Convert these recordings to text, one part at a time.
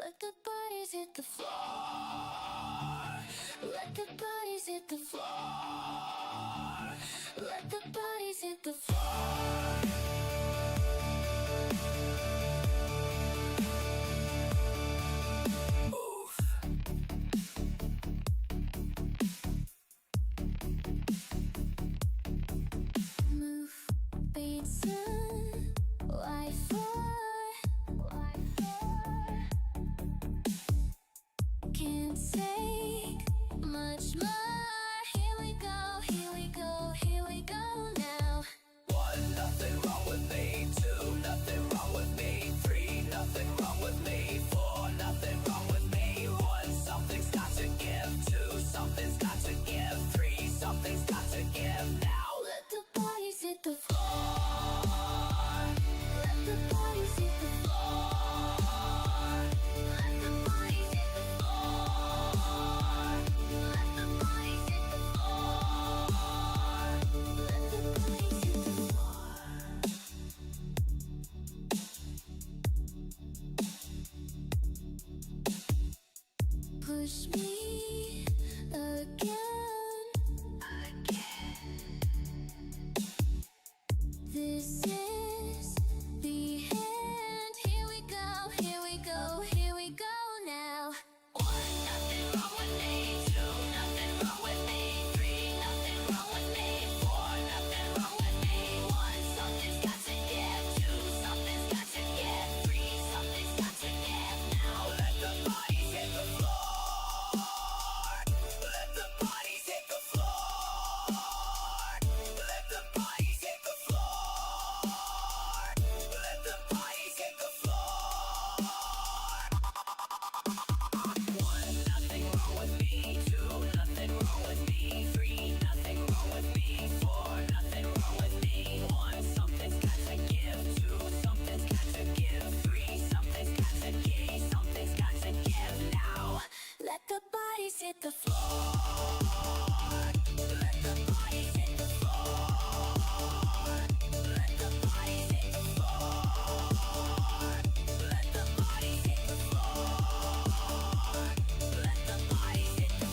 Let the bodies hit the floor. Let the bodies hit the floor. Let the bodies hit the floor. Move, pizza, Wi-Fi. Can't take much more. Here we go, here we go, here we go now. 1, nothing wrong with me. 2, nothing wrong with me. 3, nothing wrong with me. 4, nothing wrong with me. 1, something's got to give. 2, something's got to give. 3, something's got to give now. Let the bodies hit the floor. Let the bodies hit the floor. Let the bodies hit the floor. Let the bodies hit the floor. Let the bodies hit the floor. Push me again. This is the end. Here we go, here we go, here we go now. 1, nothing wrong with me. 2, nothing wrong with me. 3, nothing wrong with me. 4, nothing wrong with me. 1, something's got to give. 2, something's got to give. 3, something's got to give now. Let the bodies hit the floor. Let the bodies hit the floor. Let the bodies hit the floor. Let the bodies hit the floor. 1, nothing wrong with me. 2, nothing wrong with me. 3, nothing wrong with me. 4, nothing wrong with me. 1, something's got to give. 2, something's got to give. 3, something's got to give. Something's got to give now. Let the bodies hit the floor. Let the bodies hit the floor. Let the bodies hit the floor. Let the bodies hit the floor. Let the bodies hit the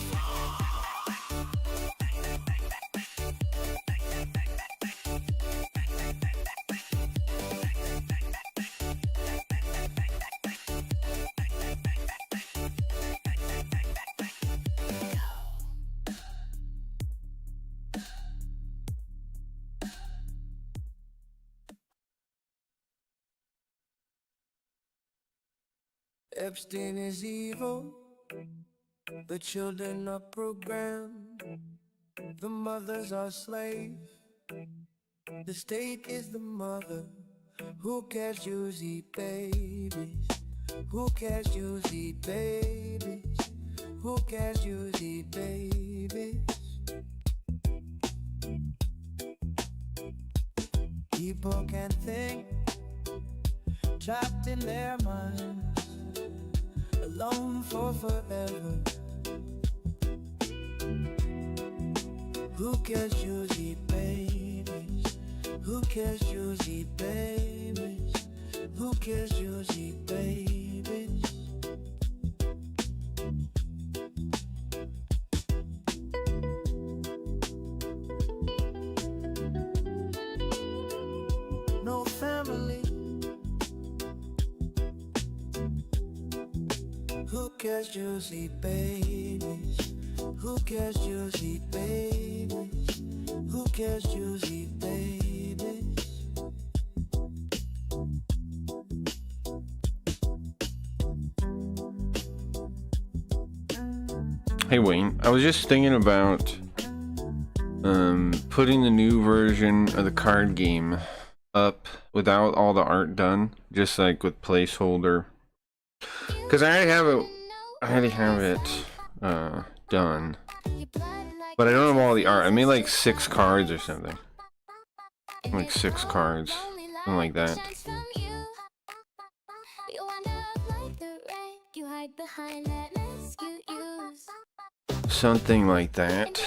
Epstein is evil, the children are programmed, the mothers are slaves, the state is the mother. Who cares, Juicy babies? Who cares, Juicy babies? Who cares, Juicy babies? People can't think, trapped in their minds, alone for forever. Who cares, Juicy babies? Who cares, Juicy babies? Who cares, Juicy babies? No family. Who cares, Juicy babies? Who cares, Juicy babies? Who cares, Juicy babies? Hey Wayne, I was just thinking about putting the new version of the card game up without all the art done, just like with placeholder. Because I already have it done, but I don't have all the art. I made like 6 cards or something, like 6 cards, something like that. Something like that.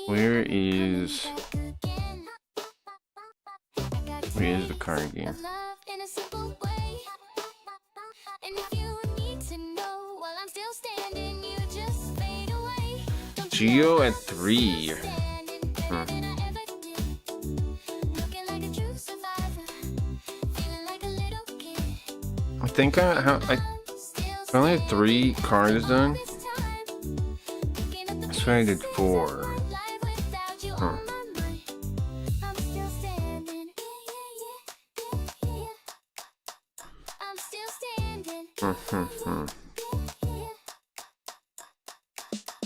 Where is the card game? in a simple way. And if you need to know while I'm still standing, you just fade away. Don't you Geo know at I'm 3. still standing better than I ever did. Looking like a true survivor, feeling like a little kid. I think I only have 3 cards done. I swear I did 4. Huh.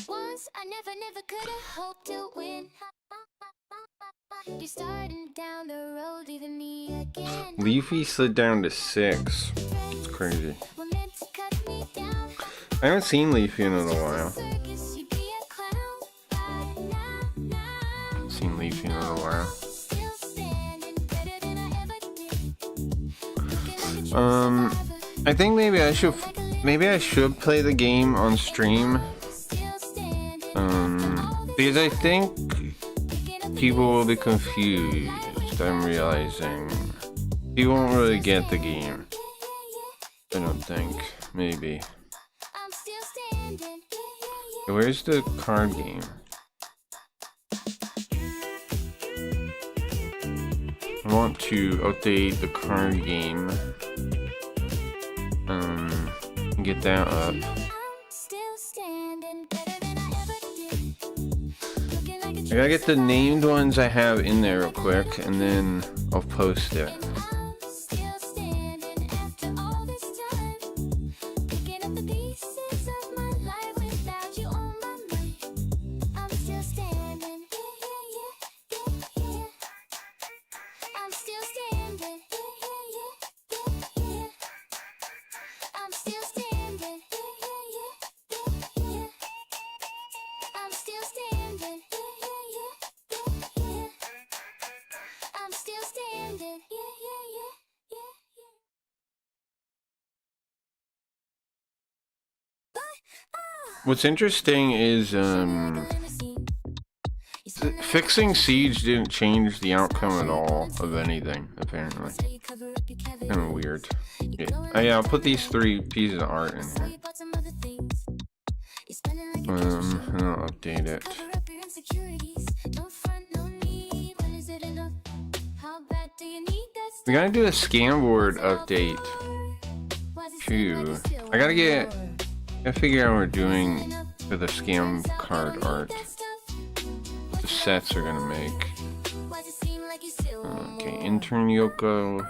Once I never could have hoped to win. You're starting down the road, leaving me again. Leafy slid down to 6. It's crazy. Were meant to cut me down. I haven't seen Leafy in a while. Circus, you'd be a clown by now. Seen Leafy in a while. Still standing better than I ever did. Looking like a true Um, survivor. I think maybe I should play the game on stream. Because I think people will be confused. I'm realizing people won't really get the game. I don't think. Maybe. I'm still standing. Where's the card game? I want to update the card game. Get that up. I'm still standing better than I ever did. Looking like a I gotta get the named ones I have in there real quick, and then I'll post it. I'm still standing after all this time. Picking up the pieces of my life without you on my mind. I'm still standing. I'm still standing. I'm still standing. I'm still standing. I'm still standing. What's interesting is fixing Siege didn't change the outcome at all of anything, apparently. Kind of weird. Yeah. Oh, yeah, I'll put these 3 pieces of art in here. And I'll update it. We gotta do a scam board update too. I gotta figure out what we're doing for the scam card art. What the sets are gonna make. Okay, intern Yoko.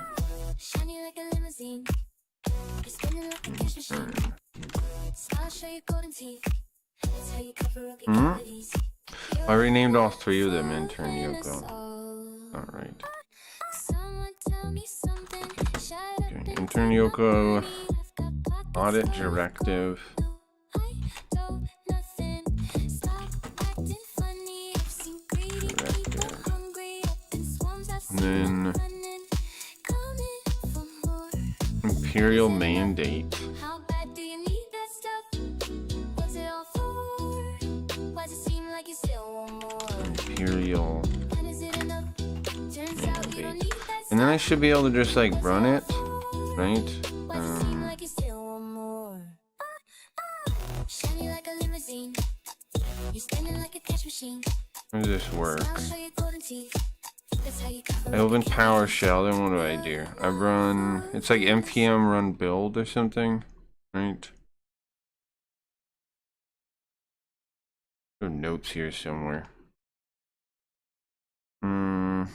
I renamed all 3 of them intern Yoko. Alright. Okay, intern Yoko. Audit directive. And then Imperial Mandate. How bad do you need that stuff? What's it all for? Why does it seem like you still want more? Imperial And is it enough? Turns out you don't need that And then I should be able to just like run it, right? Why does it seem like you still want more? Shiny like a limousine. You're spinning like a cash machine. How does this work? I'll show you golden teeth. That's how you cover I up open your PowerShell, then what do I do? I run, it's like npm run build or something, right? There are notes here somewhere. Yeah,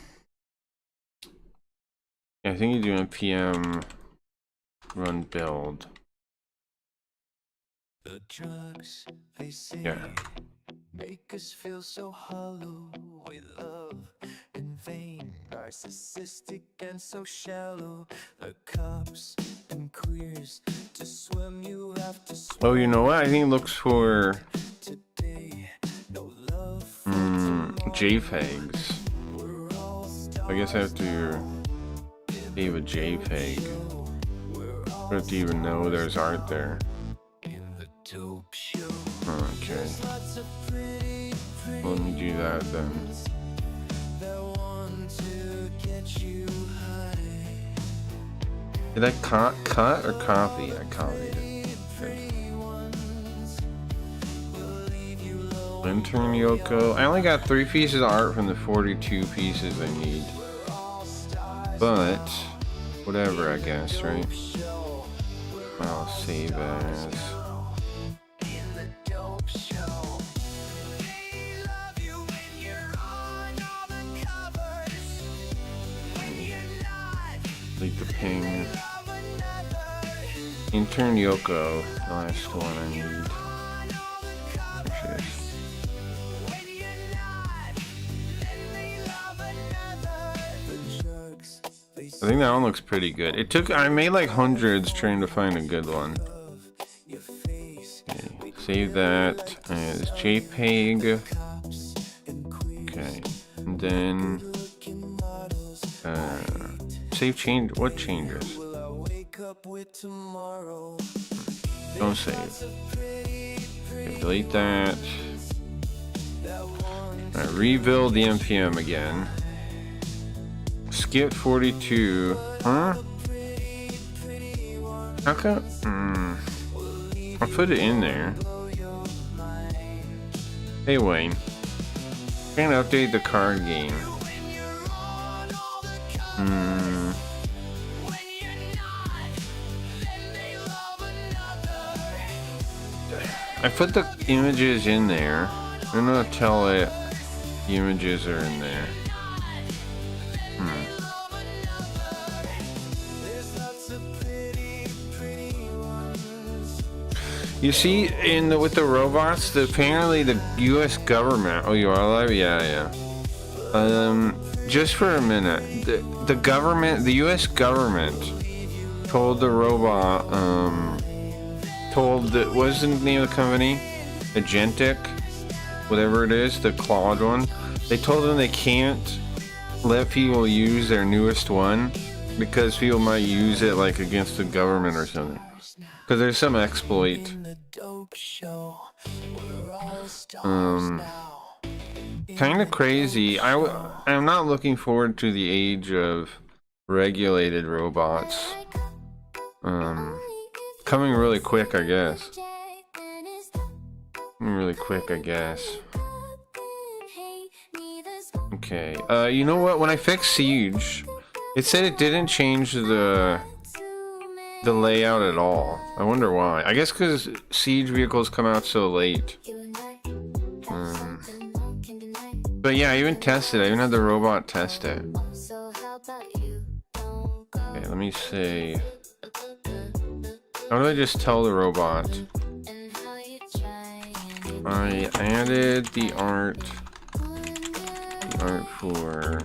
I think you do npm run build. The drugs they say Yeah. make us feel so hollow with love in vain, narcissistic and so shallow. The cops and queers to swim you have to swim Oh, you know what? I think it looks for today. No love for JPEGs. we're all I guess I have to save a JPEG for it to even know there's art there. in the dope show. Okay, Lots of pretty let me do that then. that want to get you high. Did I cut or copy? I copied it. Okay. Intern Yoko. I only got 3 pieces of art from the 42 pieces I need. But, whatever, I guess, right? I'll save as. Delete the ping. Intern Yoko, the last one I need. There she is. I think that one looks pretty good. I made like hundreds trying to find a good one. Okay, save that as JPEG. Okay, and then save change. What changes? Don't save. Okay, delete that. Alright, rebuild the NPM again. Skip 42. Huh? How come? I'll put it in there. Hey Wayne. Can't update the card game. I put the images in there. I'm gonna tell it the images are in there. You see, with the robots, apparently the U.S. government. Oh, you are alive? Yeah. Just for a minute, the government, the U.S. government, told the robot, what's the name of the company? Agentic, whatever it is, the Claude one. They told them they can't let people use their newest one because people might use it like against the government or something. Because there's some exploit. Kind of crazy. I'm not looking forward to the age of regulated robots. Coming really quick, I guess. Okay. You know what? When I fixed Siege, it said it didn't change the layout at all. I wonder why. I guess because Siege vehicles come out so late. But yeah, I even tested it. I even had the robot test it. Okay, let me see. How do I just tell the robot? I added the art for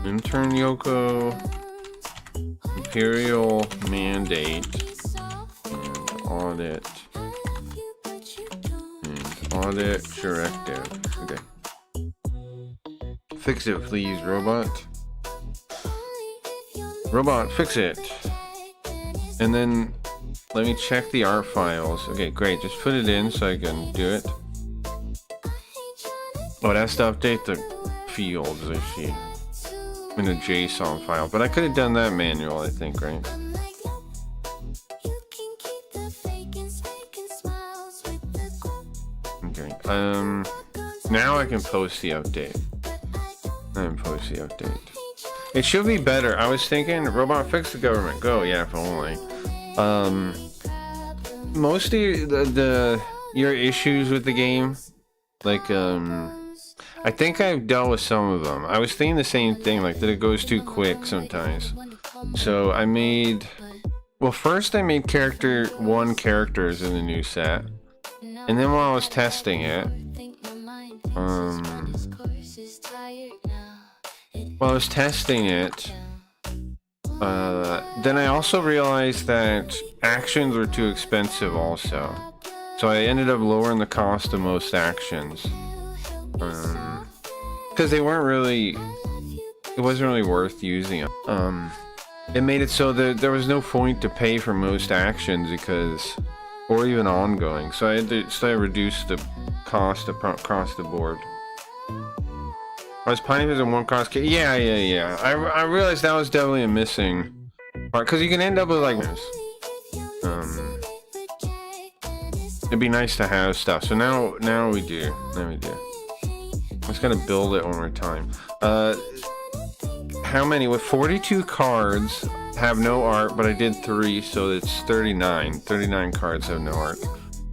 Intern Yoko, Imperial Mandate, and Audit Directive. Okay. Fix it, please, robot. Robot, fix it. And then let me check the art files. Okay, great. Just put it in so I can do it. Oh, it has to update the fields, I see. In a JSON file. But I could have done that manual, I think, right? Okay. Now I can post the update. It should be better. I was thinking, robot, fix the government. Go, yeah, if only. Most of your issues with the game, like, I think I've dealt with some of them. I was thinking the same thing, like that it goes too quick sometimes. So I made, well, first I made characters in the new set. And then while I was testing it, then I also realized that actions were too expensive also. So I ended up lowering the cost of most actions. Because it wasn't really worth using them. It made it so that there was no point to pay for most actions or even ongoing. So I reduced the cost across the board. Was Piney Vision one cost? Yeah. I realized that was definitely a missing part because you can end up with like it'd be nice to have stuff. So now we do. I'm just gonna build it one more time. How many? With 42 cards have no art, but I did 3, so it's 39. 39 cards have no art.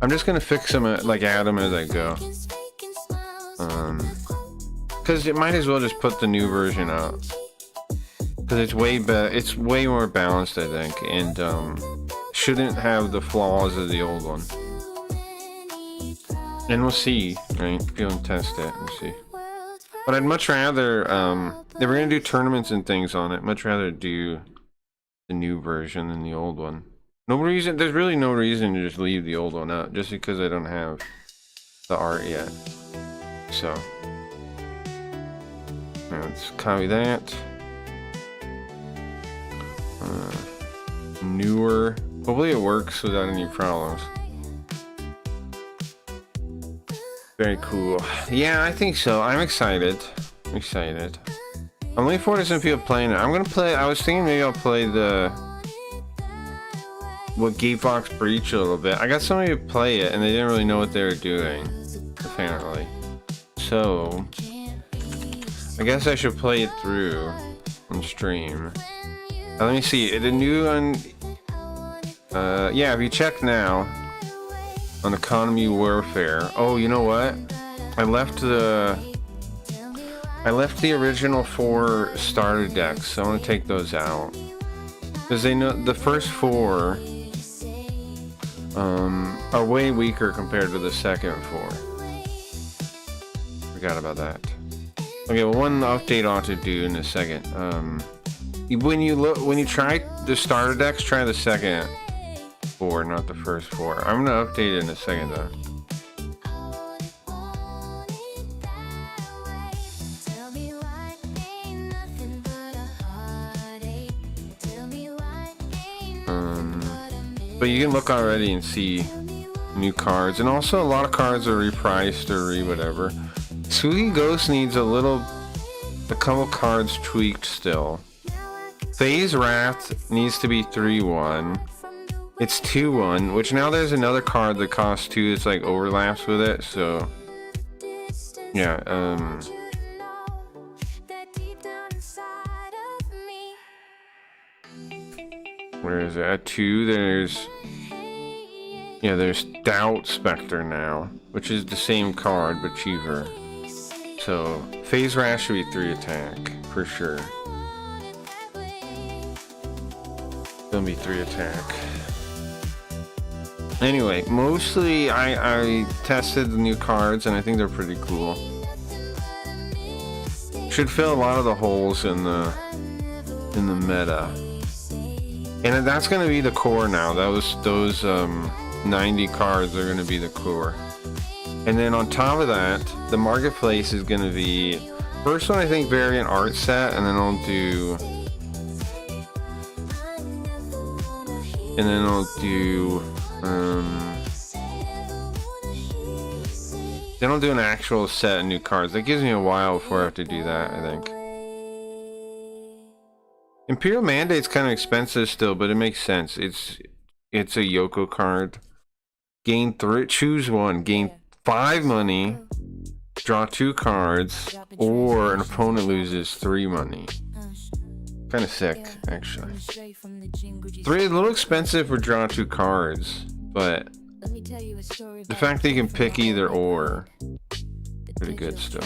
I'm just gonna fix them, like add them as I go. Because it might as well just put the new version out. Because it's it's way more balanced, I think, and shouldn't have the flaws of the old one. And we'll see, right? Go and test it and see. But I'd much rather, if we're gonna do tournaments and things on it, much rather do the new version than the old one. There's really no reason to just leave the old one out, just because I don't have the art yet. So, let's copy that. Newer. Hopefully it works without any problems. Very cool. Yeah, I think so. I'm excited. I'm looking forward to some people playing it. I'm gonna play. I was thinking maybe I'll play Gatebox Breach a little bit. I got somebody to play it and they didn't really know what they were doing, apparently. So I guess I should play it through on stream. Now, let me see. The new one. Yeah, if you check now on Economy Warfare. Oh, you know what? I left the original 4 starter decks, so I want to take those out. Because they know the first 4 are way weaker compared to the second 4. Forgot about that. Okay, well, one update I ought to do in a second. When you try the starter decks, try the second 4, not the first 4. I'm gonna update it in a second though. But you can look already and see new cards, and also a lot of cards are repriced or whatever. Spooky Ghost needs a couple cards tweaked still. Phase Wrath needs to be 3/1. It's 2/1, which now there's another card that costs 2. It's like overlaps with it, so yeah. Where is it? At 2, there's Doubt Spectre now, which is the same card but cheaper. So Phase Wrath should be 3 attack for sure. Gonna be 3 attack. Anyway, mostly I tested the new cards and I think they're pretty cool. Should fill a lot of the holes in the meta. And that's gonna be the core now. Those 90 cards are gonna be the core. And then on top of that, the marketplace is gonna be first one I think variant art set, and then I'll do then I'll do an actual set of new cards. That gives me a while before I have to do that, I think. Imperial Mandate's kind of expensive still, but it makes sense. It's a Yoko card. Gain 3, choose one, gain 5 money, draw 2 cards, or an opponent loses 3 money. Kind of sick, actually. 3 is a little expensive for draw 2 cards, but the fact that you can pick either or, pretty good still.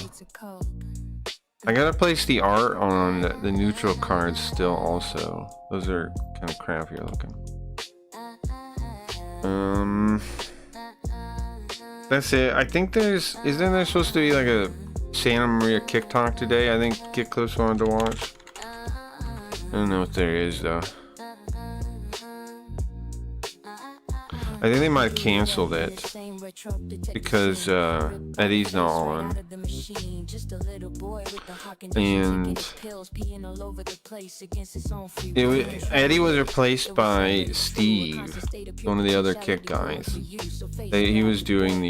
I gotta place the art on the neutral cards still also. Those are kind of crappier looking. That's it. I think isn't there supposed to be like a Santa Maria Kick Talk today? I think Get Clips wanted to watch. I don't know if there is though. I think they might have canceled it. because Eddie's not on. And Eddie was replaced by Steve, one of the other Kick guys. He was doing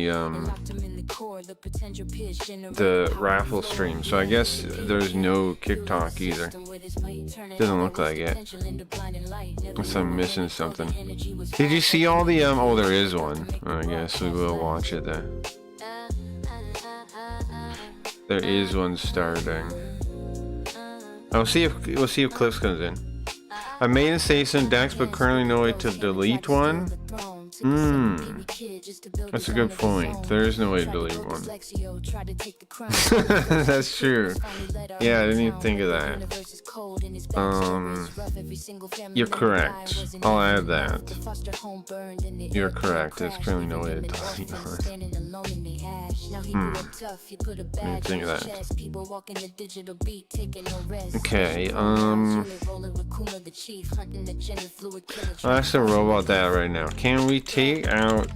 the raffle stream, so I guess there's no Kick Talk either. Doesn't look like it. Unless I'm missing something. Did you see all the oh, there is one. I guess we will watch it then. There is one starting. We'll see if Cliffs comes in. I made and saved some decks, but currently no way to delete one. That's a good point. There is no way to delete one. That's true. Yeah, I didn't even think of that. You're correct. I'll add that. You're correct. There's currently no way to delete one. Didn't think of that. Okay, I'll ask the robot that right now. Can we take out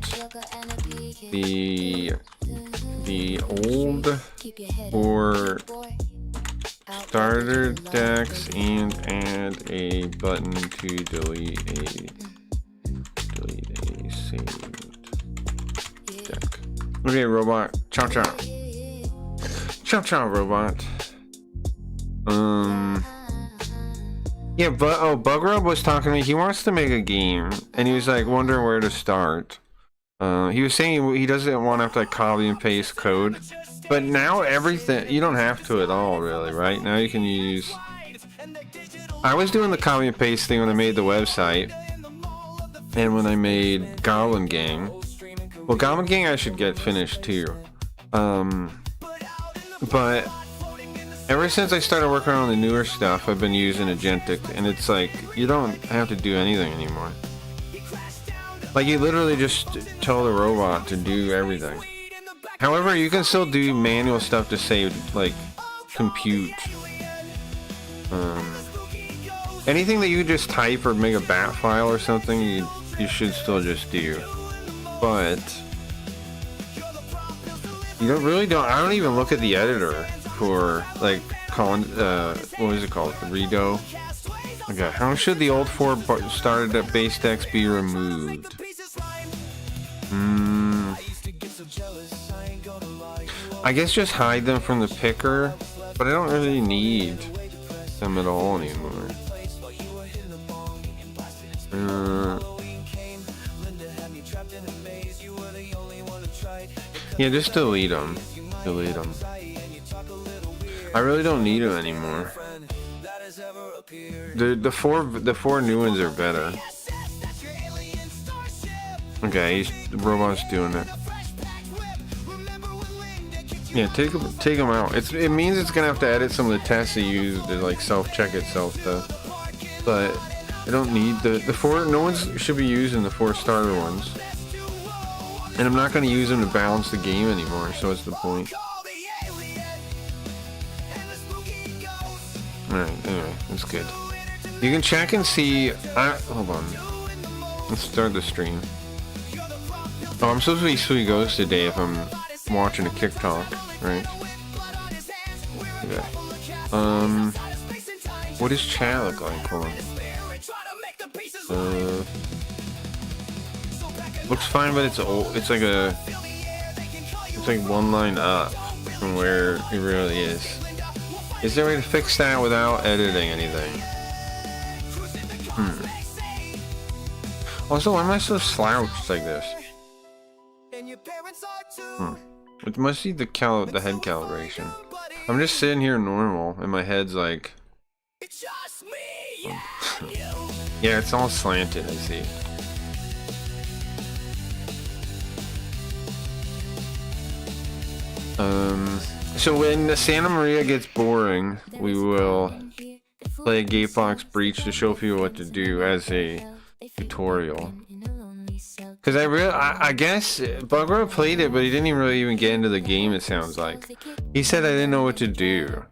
the old or starter decks and add a button to delete a saved deck? Okay, robot. Ciao ciao. Ciao ciao, robot. Yeah, but Bugrub was talking to me. He wants to make a game, and he was like wondering where to start. He was saying he doesn't want to have to like copy and paste code, but now everything you don't have to at all, really, right? Now you can use. I was doing the copy and paste thing when I made the website, and when I made Goblin Gang. Well, Goblin Gang I should get finished too, but. Ever since I started working on the newer stuff, I've been using Agentic, and it's like, you don't have to do anything anymore. Like, you literally just tell the robot to do everything. However, you can still do manual stuff to save, like, compute. Anything that you just type or make a bat file or something, you should still just do. But, I don't even look at the editor. For like what was it called? Redo. Okay, how should the old 4 started base decks be removed? I guess just hide them from the picker, but I don't really need them at all anymore. Yeah, just delete them. Delete them. I really don't need them anymore. The four new ones are better. Okay, the robot's doing it. Yeah, take them out. It means it's gonna have to edit some of the tests it used to like self-check itself though. But I don't need the 4. No one's should be using the 4 starter ones. And I'm not gonna use them to balance the game anymore. So what's the point? Alright, anyway, that's good. You can check and see. Hold on. Let's start the stream. Oh, I'm supposed to be Sweet Ghost today if I'm watching a Kick Talk, right? Okay. What does chat look like? Hold on. Looks fine, but it's old. It's like one line up from where it really is. Is there a way to fix that without editing anything? Also, why am I so slouched like this? It must be the head calibration. I'm just sitting here normal, and my head's like... Yeah, it's all slanted, I see. So when the Santa Maria gets boring, we will play a Gatebox Breach to show people what to do as a tutorial. Because I guess Bugrub played it, but he didn't even really get into the game, it sounds like. He said I didn't know what to do.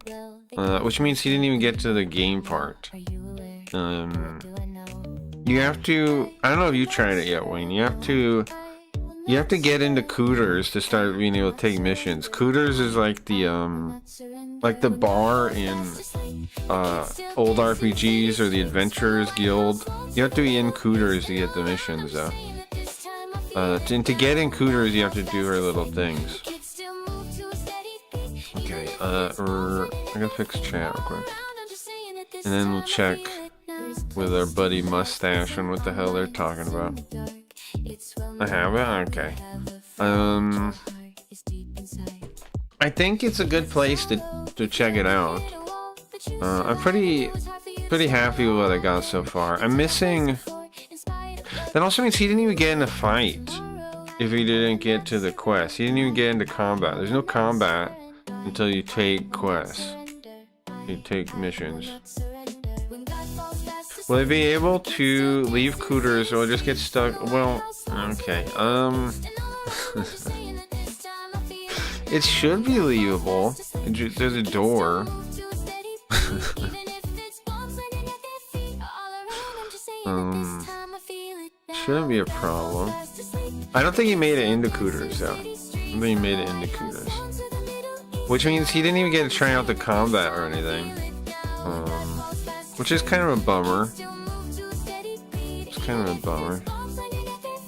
Which means he didn't even get to the game part. You have to... I don't know if you tried it yet, Wayne. You have to You have to get into Cooters to start being able to take missions. Cooters is like the bar in old RPGs or the Adventurers Guild. You have to be in Cooters to get the missions though. To get in Cooters, you have to do her little things. Okay, I gotta fix chat real quick. And then we'll check with our buddy Mustache on what the hell they're talking about. I have it? Okay. I think it's a good place to check it out. I'm pretty happy with what I got so far. I'm missing... That also means he didn't even get in a fight if he didn't get to the quest. He didn't even get into combat. There's no combat until you take quests. You take missions. Will I be able to leave Cooters or just get stuck? Well, okay. It should be leavable. There's a door. Shouldn't be a problem. I don't think he made it into Cooters though. I don't think he made it into Cooters. Which means he didn't even get to try out the combat or anything. Which is kind of a bummer. It's kind of a bummer.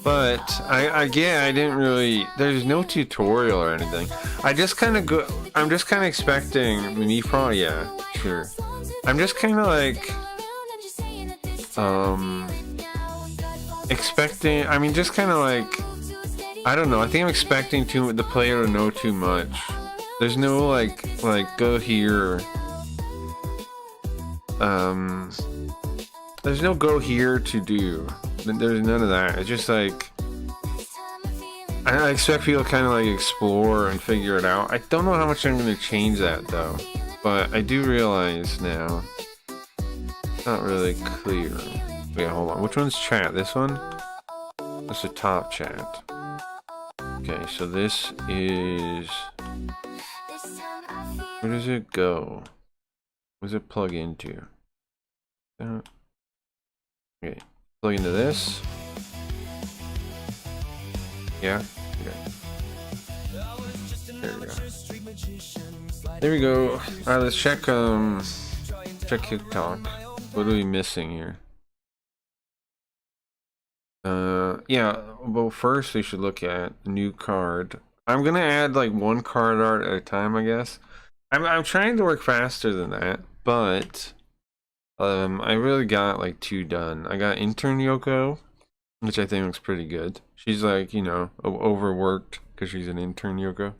But I didn't really. There's no tutorial or anything. I'm just kind of expecting. Me probably, yeah, sure. I'm just kind of like expecting. I mean, just kind of like, I don't know. I think I'm expecting the player to know too much. There's no like go here. There's no go here to do. There's none of that. It's just like I expect people to kind of like explore and figure it out. I don't know how much I'm going to change that though, but I do realize now. It's not really clear. Wait, hold on. Which one's chat? This one? That's the top chat. Okay, so this is. Where does it go? What does it plug into? Okay, plug into this. Yeah. Okay. There we go. There we go. All right, let's check. Check TikTok. What are we missing here? Yeah. Well, first we should look at new card. I'm gonna add like one card art at a time, I guess. I'm trying to work faster than that, but I really got like 2 done. I got intern Yoko, which I think looks pretty good. She's like, you know, overworked because she's an intern Yoko.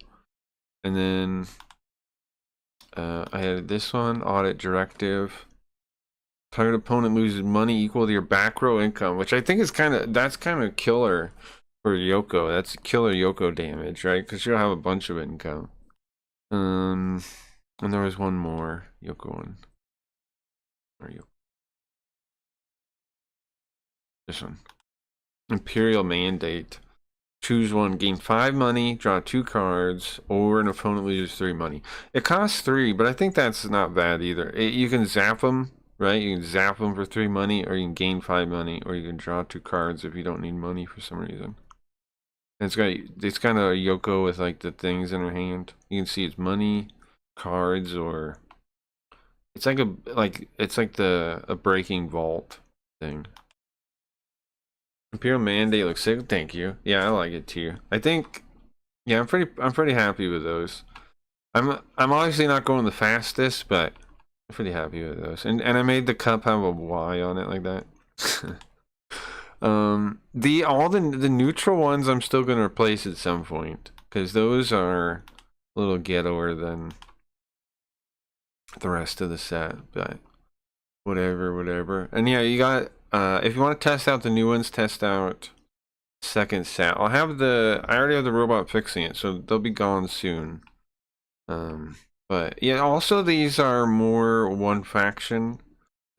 And then I had this one, audit directive. Target opponent loses money equal to your back row income, which I think is that's kind of killer for Yoko. That's killer Yoko damage, right? Because she'll have a bunch of income. And there was one more Yoko one. Where are you? This one. Imperial Mandate. Choose one, gain 5 money, draw 2 cards, or an opponent loses 3 money. It costs 3, but I think that's not bad either. You can zap them, right? You can zap them for 3 money, or you can gain 5 money, or you can draw 2 cards if you don't need money for some reason. And it's kind of a Yoko with like the things in her hand. You can see it's money, cards, or it's like a breaking vault thing. Imperial Mandate looks sick. Thank you. Yeah, I like it too. I think, yeah, I'm pretty happy with those. I'm obviously not going the fastest, but I'm pretty happy with those. And I made the cup have a Y on it like that. All the neutral ones I'm still gonna replace at some point because those are a little ghettoer than the rest of the set. But whatever. And yeah, you got. If you want to test out the new ones, test out second set. I already have the robot fixing it, so they'll be gone soon. But yeah, also these are more one faction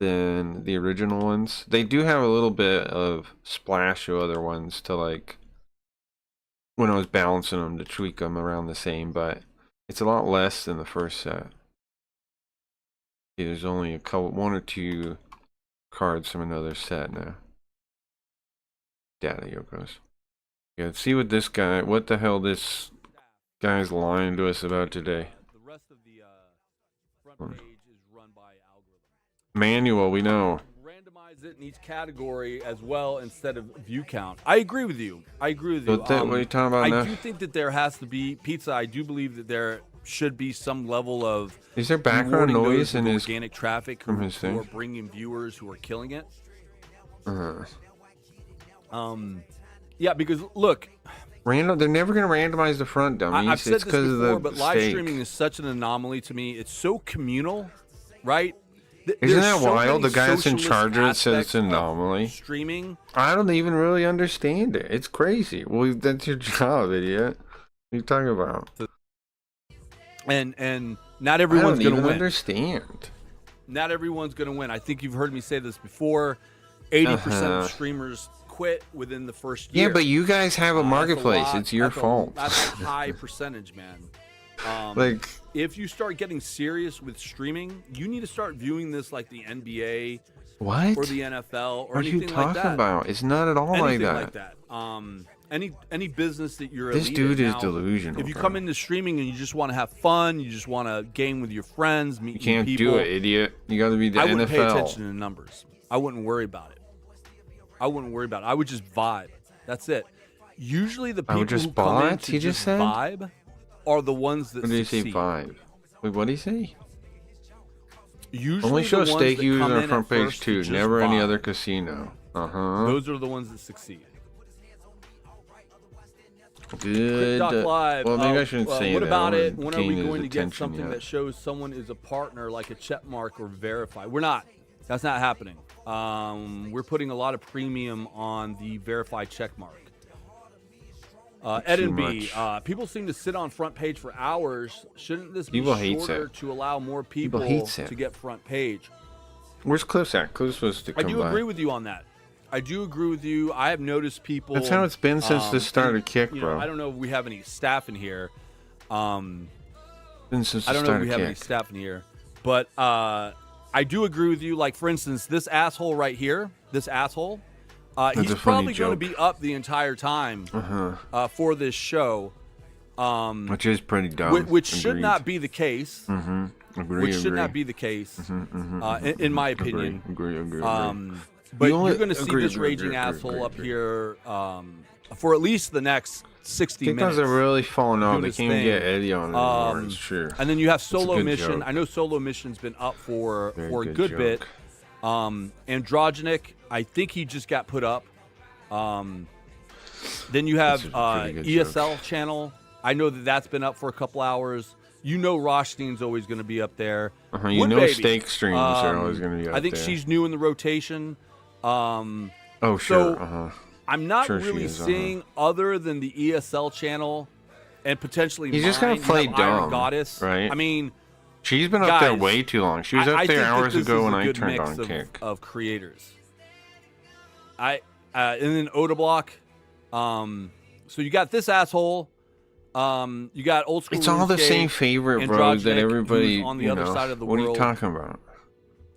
than the original ones. They do have a little bit of splash of other ones to like when I was balancing them to tweak them around the same, but it's a lot less than the first set. See, there's only one or two cards from another set now. Data Yokos. good. See what this guy, what the hell this guy's lying to us about today. The rest of the front page is run by algorithm. Manual, we know. Randomize it in each category as well instead of view count. I agree with you. What are you talking about I now? do think that there has to be pizza. I do believe that there should be some level of Is there background rewarding those noise in with his? organic traffic from who, his who thing? are bringing viewers who are killing it. Yeah, because look, Random. They're never gonna randomize the front, dummies. I've said It's this because of before, the but live steak. streaming is such an anomaly to me. It's so communal, right? Isn't There's that so wild? many The guy that's in socialist charge of it says it's aspects of anomaly. Streaming. I don't even really understand it. It's crazy. Well, that's your job, idiot. What are you talking about? And not I everyone's don't going to even win. understand. Not everyone's going to win. I think you've heard me say this before. 80% of streamers quit within the first year. Yeah, but you guys have a That's marketplace. lot. It's your That's fault. That's a high percentage, man. Like, If you start getting serious with streaming, you need to start viewing this like the NBA what? or the NFL or What are you anything like talking that. about? It's not at all like Anything that. like that. Any business that you're This elite dude at is now, delusional, If you bro. come into streaming and you just want to have fun, you just want to game with your friends, meet You new can't people, do it, idiot. You got to be the I NFL. wouldn't pay attention to numbers. I wouldn't worry about it. I would just vibe. That's it. Usually the I people would just who come in bot, to he just said? vibe are the ones that What did he say? succeed. 5. Wait, what did he say? Usually Only show the ones steak that users come on in front at page first to 2. just Never any vibe. other casino. Those are the ones that succeed. Good. Doc Live. Well, maybe I shouldn't say what that. about I it? wouldn't When are we gain his going to get attention something yet. that shows someone is a partner, like a check mark or verify? We're not. That's not happening. We're putting a lot of premium on the verify check mark. Ed Too and B, much. people seem to sit on front page for hours. Shouldn't this be People hates shorter it. to allow more People people hates it. to get front page? Where's Cliff's at? Cliff's supposed to I come do by. agree with you on that. I do agree with you. I have noticed people. That's how it's been since the start of Kick, you know, bro. I don't know if we have any staff in here. Been since the I don't know start if we of have any Kick. staff in here, but I do agree with you. Like, for instance, this asshole right here, this asshole, That's he's a funny probably going to joke. be up the entire time for this show, Which is pretty dumb. which should Agreed. not be the case. Agree, Which should agree. not be the case, in my opinion. Agree. But You only- you're going to see agree, this agree, raging agree, asshole agree, up agree. here for at least the next 60 TikToks minutes. are really falling off. doing They his can't even thing. get Eddie on it anymore. It's true. And then you have a Solo good Mission. joke. I know Solo Mission's been up for Very a good good joke. bit. Androgenic, I think he just got put up. Then you have That's a pretty good ESL channel. I know that that's been up for a couple hours. You know Rothstein's always going to be up there. You Wood know Baby, steak streams are always gonna be I up think there. she's new in the rotation. Oh, sure. So I'm not Sure she really is, seeing other than the ESL channel and potentially He's just mine. gonna play You have Iron dumb, Goddess, right? I mean, She's been up there Guys, way too long. She was I up think there that hours this ago is when a I good turned mix on of, Kick. of creators. And then Odablock. So you got this asshole. You got old school. It's all the RuneScape, same favorite, bro. That Androgenic, everybody, who's on the you other know. side of the What are you world. talking about?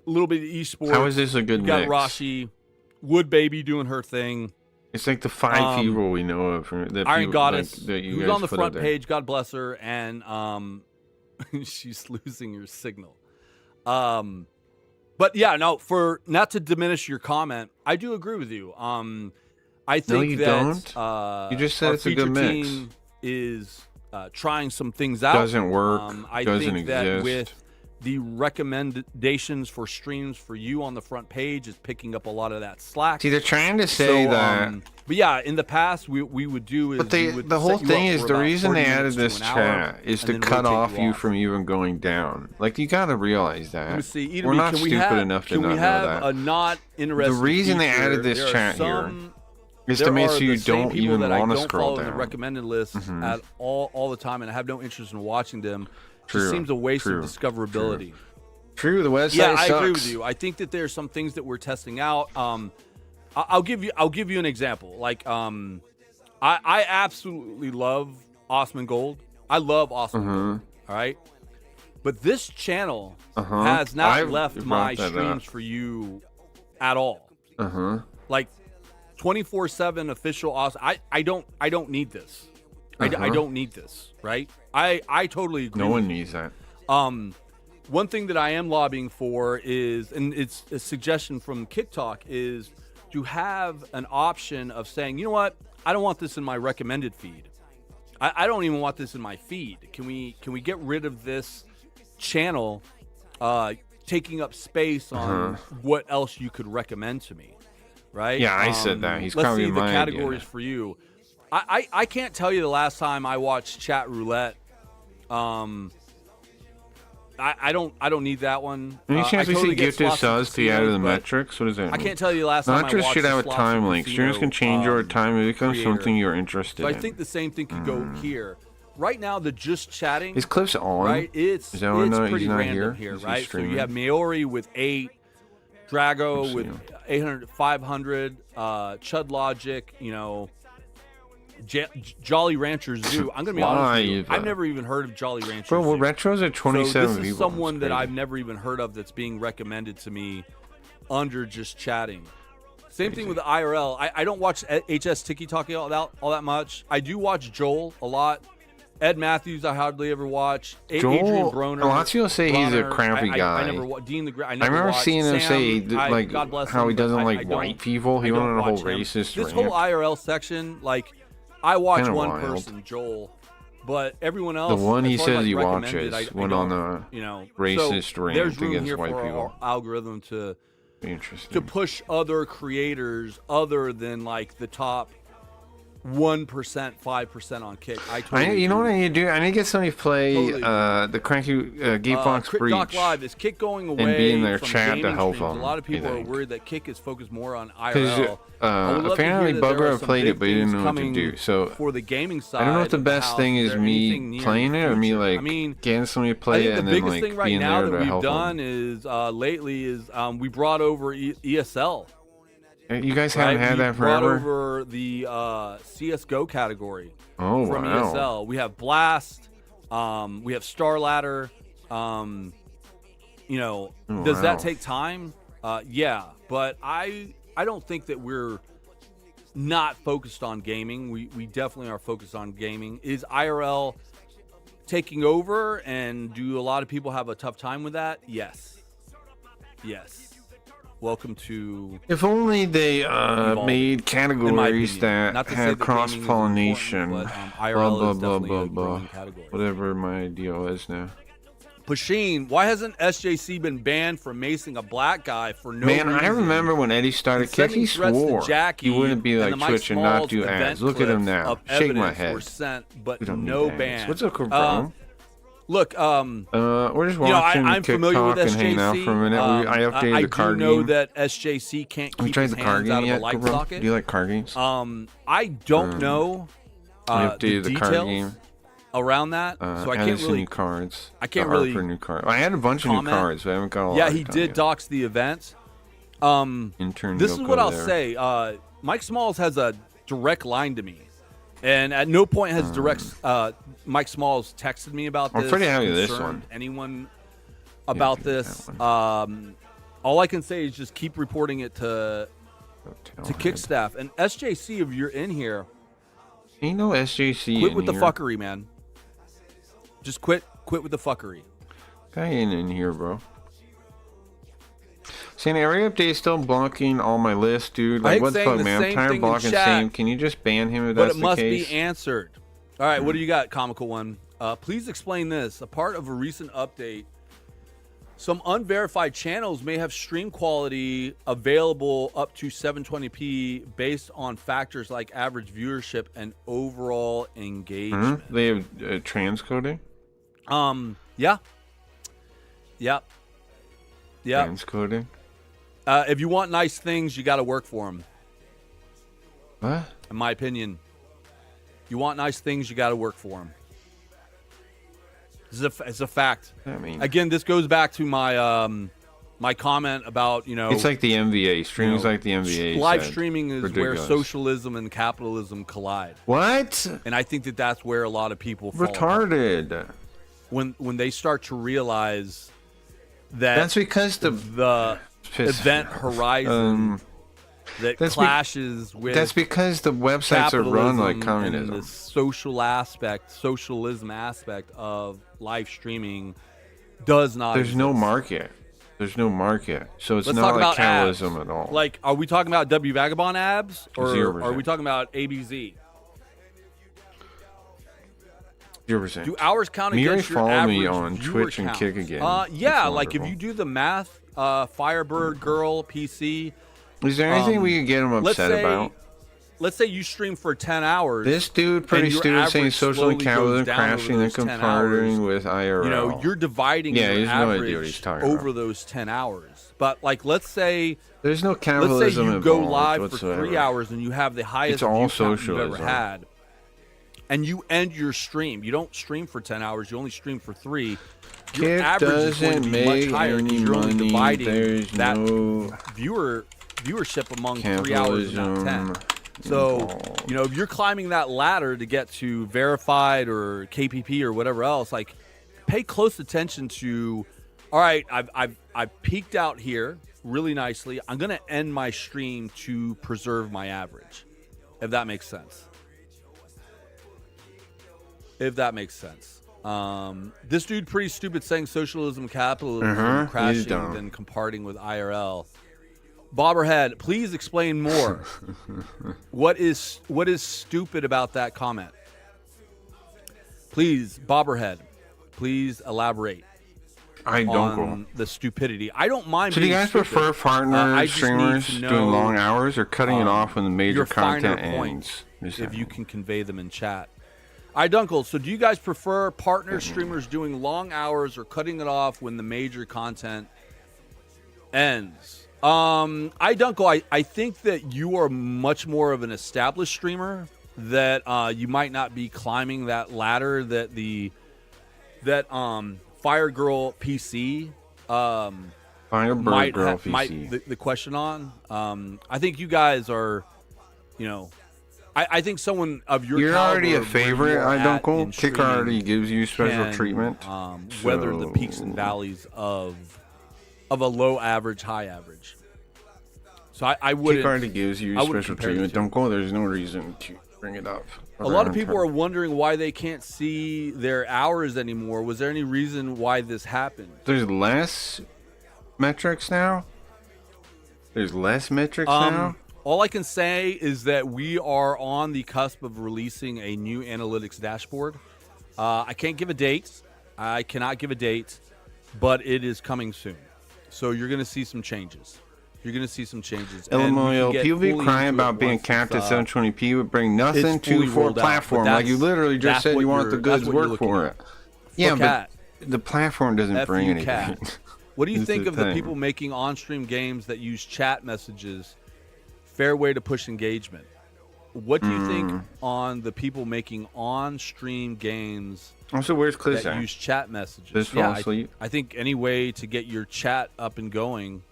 A little bit of esports. How is this a good You got mix? Rashi, Wood Baby doing her thing. It's like the 5 people we know of. That Iron people, Goddess, like, that you who's guys on the put front up there. page. God bless her, and she's losing her signal. But yeah, no. For not to diminish your comment, I do agree with you. I think you that don't. You just said our it's a good feature mix. team is trying some things out. Doesn't work. I Doesn't think that exist. with the recommendations for streams for you on the front page is picking up a lot of that slack. See, they're trying to say that. But yeah, in the past, we would do is But they, we would the whole set you thing up is for the about reason 30 they added minutes to this an hour, chat is and to then cut rotate off you off. from even going down. Like, you gotta realize that. Let me see. Eden We're B, not can we stupid have, enough to can not we know have that. a not interesting reason they feature? added this There are chat here some- is there to make are so the you same don't people even that I want to don't scroll follow in down. the recommended list at all the time, and I have no interest in watching them. True, Just seems a waste true, of discoverability. True, the website Yeah, I sucks. agree with you. I think that there's some things that we're testing out. I'll give you an example. Like, I absolutely love Osman Gold. I love Osman Gold. All right, but this channel has not I've left brought my that streams up. for you at all. Like, 24/7 official awesome. I don't need this. I don't need this, right? I totally agree. No with one you. needs that. One thing that I am lobbying for is, and it's a suggestion from Kick Talk, is to have an option of saying, you know what, I don't want this in my recommended feed. I don't even want this in my feed. Can we get rid of this channel taking up space on what else you could recommend to me, right? Yeah, I said that. He's let's copying see the my idea. categories for you. I can't tell you the last time I watched Chat Roulette. I don't need that one. Any chance I we totally see get gifted slots and subs to add to the casinos, but metrics? What does that I mean? can't tell you the last time I Not just watched should a have a slots time and link. Streamers can casino, change over time. It becomes creator. something you're interested So I in. think the same thing could go here. Right now, the just chatting, His clip's on. right? It's Is that why not- pretty he's not random here? here, Is he right? So streaming? you have Maori with 8, Drago Let's with see. 800, 500, Chud Logic, Jolly Rancher Zoo. I'm gonna be honest with you. Live. I've never even heard of Jolly Rancher Bro, Zoo. well, Retro's at 27 So this people. is someone It's that crazy. I've never even heard of that's being recommended to me under just chatting. Same thing with the IRL. I don't watch HS Tiki Talkie all that much. I do watch Joel a lot. Ed Matthews, I hardly ever watch. Adrian Joel, Broner. lots of people say he's a Bronner, crappy I guy. never Dean the Great. I I never remember watched. seeing him Sam, say that, like God bless how him, he but doesn't I like don't- white people. He I went don't on a whole watch him. racist This rant. whole IRL section, like I watch Kinda one wild. person, Joel, but everyone else. The one as he far as, says like, he recommended, watches I went don't, on a so racist rant there's room against here white for people. our algorithm to Interesting. push other creators other than like the top 1%, 5% on Kick. I totally You know what agree. I need to do? I need to get somebody to play Totally. the Cranky Geekbox Crit Breach. Doc Live is Kick going away be in their from chat to gaming help streams. them, A lot of I people are think. worried that Kick is focused more on IRL. Because I would love to hear apparently that there Bugger are had some played big it, but he didn't things know what to coming do. So for the gaming side, I don't know if the of best house. thing Is is there me anything near playing the it or me future? like I mean, getting somebody to I play think it the and then biggest like thing right being now there that to we've help done them. is lately is we brought over ESL. You guys Right? haven't had We that brought forever? over the CS:GO category Oh, from wow. ESL. We have Blast. We have Star Ladder. Does that wow. take time? Yeah, but I don't think that we're not focused on gaming. We definitely are focused on gaming. Is IRL taking over, and do a lot of people have a tough time with that? Yes. Welcome to If only they made in my categories opinion. that Not to say had that gaming cross is pollination. important, but, Blah IRL blah is blah definitely blah a blah. growing category. Whatever my deal is now. Pasheen, why hasn't SJC been banned for macing a black guy for no Man, reason? I remember when Eddie started And Kick, he sending threats to swore Jackie he wouldn't be and like the Mike Twitch and not Smalls do event ads. Look at him clips now. of Shake my evidence head. Were sent, but We don't no need ads. ban. What's up, bro? Look, We're just you know, watching I'm Kick familiar Talk with and hanging out SJC. for a minute. I updated the card I do know game. that SJC can't Have you keep tried his the card hands out game of yet, a light bro? socket. Do you like card games? I don't know I the updated the card details game. around that, so I added can't some really new cards. I can't The art really for new cards. I had a bunch of new comment. cards, but I haven't got a lot. Yeah, he did dox the event. Intern This is Yoko what I'll there. say. Mike Smalls has a direct line to me, and at no point has Mike Smalls texted me about I'm this. pretty happy with this concerned one. Anyone about do this? that All I can say is just keep reporting it to Tailhead. Kick staff and SJC. If you're in here, Ain't no SJC quit in with the here. fuckery, man. Just quit with the fuckery. Guy ain't in here, bro. Saying every update is still blocking all my lists, dude. I Like, hate what the saying fuck, the man? I'm same tired thing of in blocking chat, Sam. Can you just ban him if But that's it must the case? be answered. All right, what do you got, comical one? Please explain this. A part of a recent update, some unverified channels may have stream quality available up to 720p based on factors like average viewership and overall engagement. They have transcoding? Yeah. Yep. Yep. Transcoding? If you want nice things, you got to work for them. What? In my opinion, you want nice things, you got to work for them. It's a fact. I mean, Again, this goes back to my my comment about, it's like the NBA. Streaming's like the NBA. live said. streaming is Ridiculous. where socialism and capitalism collide, What? and I think that that's where a lot of people fall apart. Retarded. when they start to realize that That's because the event horizon that That's clashes with That's because the websites are run like capitalism and communism. the socialism aspect of live streaming does not. There's no exist. market. There's no market, so it's Let's not talk like about capitalism abs. at all. Like, are we talking about W Vagabond abs, or 0%. are we talking about ABZ? 0%. Do hours count Miri against your follow average me on viewer Twitch and count? Kick again. Yeah, That's like if wonderful. you do the math, Firebird Girl PC. Is there anything we could get him upset about? Let's say you stream for 10 hours. This dude pretty and your stupid saying average social slowly capitalism goes down over crashing and those 10 comparing hours. with IRL. You know, you're dividing Yeah, he your has no idea average what he's talking over about. those 10 hours. But like, let's say There's no you capitalism go involved live whatsoever. for 3 hours and you have the highest It's all view count you've ever socialism. had, and you end your stream. You don't stream for 10 hours. You only stream for 3. Your Kick average is going to doesn't be much make higher because any you're only money. dividing There's that no viewership among 3 hours and not 10. capitalism So, involved. you know, if you're climbing that ladder to get to verified or KPP or whatever else, like, pay close attention to, all right, I've peaked out here really nicely. I'm going to end my stream to preserve my average, if that makes sense. If that makes sense. This dude pretty stupid saying socialism, capitalism, He's crashing, dumb. then comparting with IRL. Bobberhead, please explain more. What is stupid about that comment? Please, Bobberhead, please elaborate I don't on go. the stupidity. I don't mind. So do you being guys stupid. prefer partner I just need streamers to doing know, long hours or cutting it off when the major your finer content points, ends? if you can convey them in chat. Dunkel, so do you guys prefer partner streamers doing long hours or cutting it off when the major content ends? Dunkel, I think that you are much more of an established streamer, that you might not be climbing that ladder that Fire Girl PC Firebird Girl PC. might the question on. I think you guys are, you know, I think someone of your You're already caliber a of where you favorite, are I at don't go. in Kick streaming already gives you special can, treatment. weather the peaks So- and valleys of a low average, high average. So I Kick wouldn't. already gives you I wouldn't special compare the treatment. two. Don't go. There's no reason to bring it up. A lot of people are wondering why they can't see their hours anymore. Was there any reason why this happened? There's less metrics now. There's less metrics now. All I can say is that we are on the cusp of releasing a new analytics dashboard. I can't give a date. I cannot give a date, but it is coming soon. So you're going to see some changes. You're going to see some changes. And we can LMAO, get people be fully crying into it about being once capped at it's, 720p would bring nothing it's fully to for rolled out, platform. but Like you that's- literally just that's said what you want you're- the goods that's what you're work for looking it. Yeah, cat. but the platform doesn't F bring you, anything. cat. What do you That's think the of the thing. people making on-stream games that use chat messages? Fair way to push engagement. What do you think on the people making on-stream games Also, where's Cliz that at? use chat messages? Just fall asleep? I think any way to get your chat up and going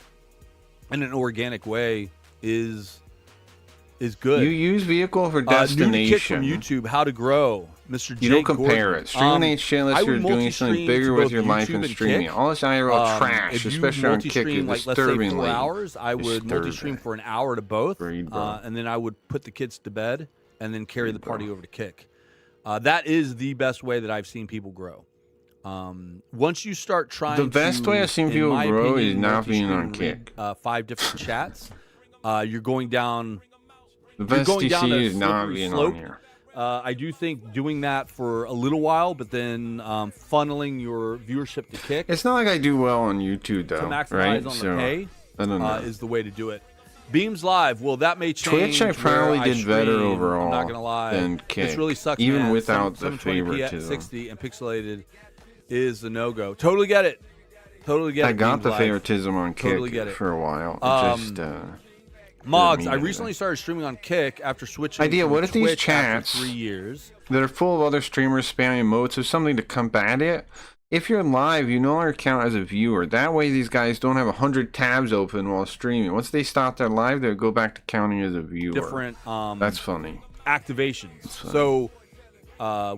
in an organic way is good. You use vehicle for New to destination. Kick from YouTube, How to Grow, Mr. You Jake don't compare Gordon. it. Streaming ain't shit I unless would you're doing multi-stream something to bigger with both your life YouTube and and streaming. Kick. All this IRL trash, If you especially on Kick, multi-stream, is like let's say 4 disturbingly hours, I would multi-stream for an hour to both, Agreed, bro. and then I would put the kids to bed and then carry the party over to Kick. That is the best way that I've seen people grow. Once you start trying, The best to, way I've seen in people my grow opinion, is not being on multi-stream and Kick. read, 5 different chats. You're going down. The You're best going down DC a is not slippery being slope. on here. I do think doing that for a little while, but then funneling your viewership to Kick It's not like I do well on YouTube to though, maximize right? on So the pay I don't know. is the way to do it. Beams Live, well, that may change. Twitch, I probably where did better stream. overall I'm not gonna lie. than This Kick, really sucks, even man. without the 720p at favoritism. 60 and pixelated is the no-go. Totally get it. Totally get it. I got Beams the Live. favoritism on Kick Totally get it. for a while. Mogs, mean I anything. recently started streaming on Kick after switching. Idea, from what if these Twitch after chats- 3 years? that are full of other streamers spamming emotes of something to combat it. If you're live, you no longer count as a viewer. That way, these guys don't have 100 tabs open while streaming. Once they stop their live, they'll go back to counting as a viewer. Different. That's funny. Activations. So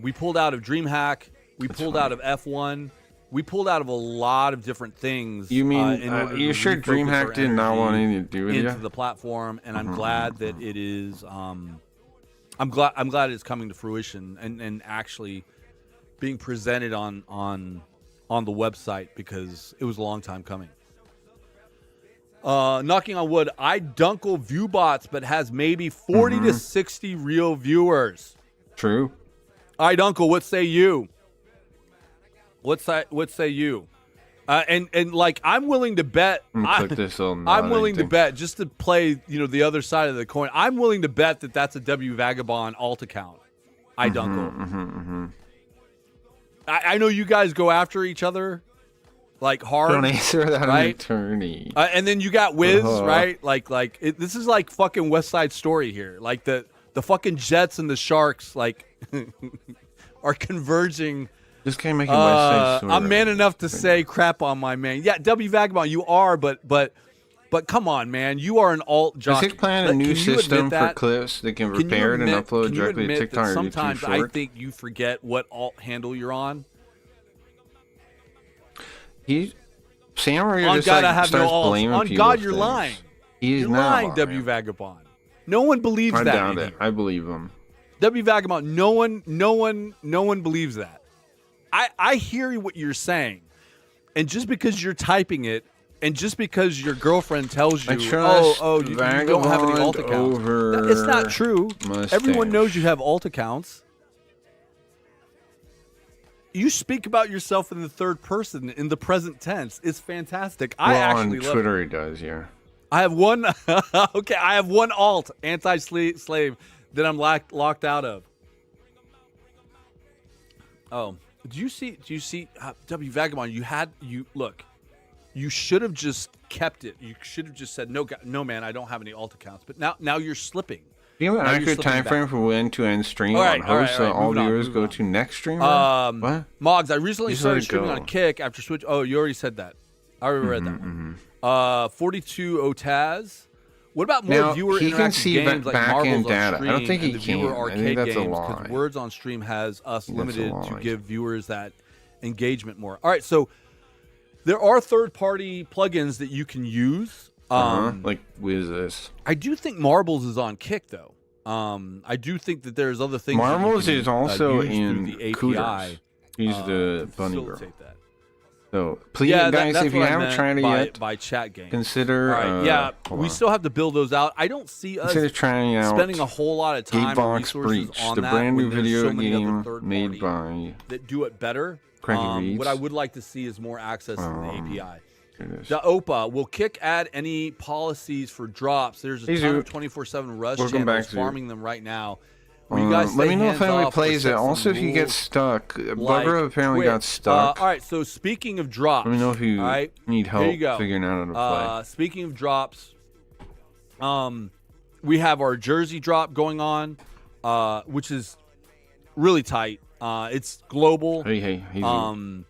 we pulled out of DreamHack. We pulled out of F1. we pulled out of a lot of different things. You mean in order you to sure refocus our DreamHack did not energy want anything to do with into you? the platform, and I'm glad that it is. I'm glad it's coming to fruition and actually being presented on the website, because it was a long time coming. Knocking on wood, I dunkle Viewbots, but has maybe 40 to 60 real viewers. True. I dunkle, what say you? What say you? And like, I'm willing to bet. Click this little I'm nod, willing I to think. bet, just to play, the other side of the coin. I'm willing to bet that that's a W Vagabond alt account. I dunkle. I know you guys go after each other like hard. Don't answer without right? an attorney. And then you got Wiz, Uh-huh. right? Like this is like fucking West Side Story here. Like the fucking Jets and the Sharks like are converging. This guy making West Side Story. I'm man enough to say crap on my man. Yeah, W Vagabond, you are, but come on, man, you are an alt Does jockey. he plan a Can new you system admit for that? clips that can Can you prepare it and admit- upload can you directly to admit TikTok that or YouTube sometimes Short? I think you forget what alt handle you're on. Sam or you're On just God, like I have no starts alts. blaming On people God, for you're things. lying. He's You're not lying, W Vagabond. No one believes I that. doubt in it. here. I believe him. W Vagabond, no one believes that. I hear what you're saying. And just because you're typing it, and just because your girlfriend tells I you, trust you don't have any alt Vagabond accounts. over It's not true. Everyone Mustache. knows you have alt accounts. You speak about yourself in the third person in the present tense. It's fantastic. I Well, actually on love it. Twitter he does, yeah. I have one. Okay, I have one alt, anti-slave, that I'm locked out of. Oh, do you see? W Vagabond? Look. You should have just kept it. You should have just said no, man. I don't have any alt accounts. But now you're slipping. Do you have an Now you're accurate slipping time back. frame for when to end stream All right, on all right, host all so right, all moving on, viewers moving go on. to next streamer? What? Mogs, I recently Just let started it streaming go. on Kick after Switch. Oh, you already said that. I already read that one. 42 Otaz. What about more Now, viewer he can interactive see games like back-end Marbles data. on I don't stream think he and the viewer can. I arcade think that's a games? lie. Because words on stream has us think that's a limited to lie. give viewers that engagement more. All right, so there are third-party plugins that you can use. Like, what is this? I do think Marbles is on Kick though. I do think that there's other things. that you Marbles can, is also use in through the API. Cooters. He's the to bunny girl. facilitate that. So, please, Yeah, guys, that's if you what I haven't meant tried it by, yet, by chat game. consider. All right, yeah, hold we on. still have to build those out. I don't see us Consider trying out spending a whole lot of time and Gatebox resources Breach, on the that brand new when there's video so many other game third made party by. that do it better. Cranky Reeds. What I would like to see is more access to the API. Here it is. The OPA will Kick add any policies for drops. There's a Hey, ton Zoo. of 24/7 Rush Welcome channels back, Zoo. farming them right now. Will you guys Let stay me know if hands anybody off or plays set it. some Also, if you get rules stuck, like Bugger apparently quit? got stuck. All right, so speaking of drops, Let me know if you all right, need here help you go. figuring out how to play. Speaking of drops, we have our Jersey drop going on, which is really tight. It's global. Hey, easy. Um,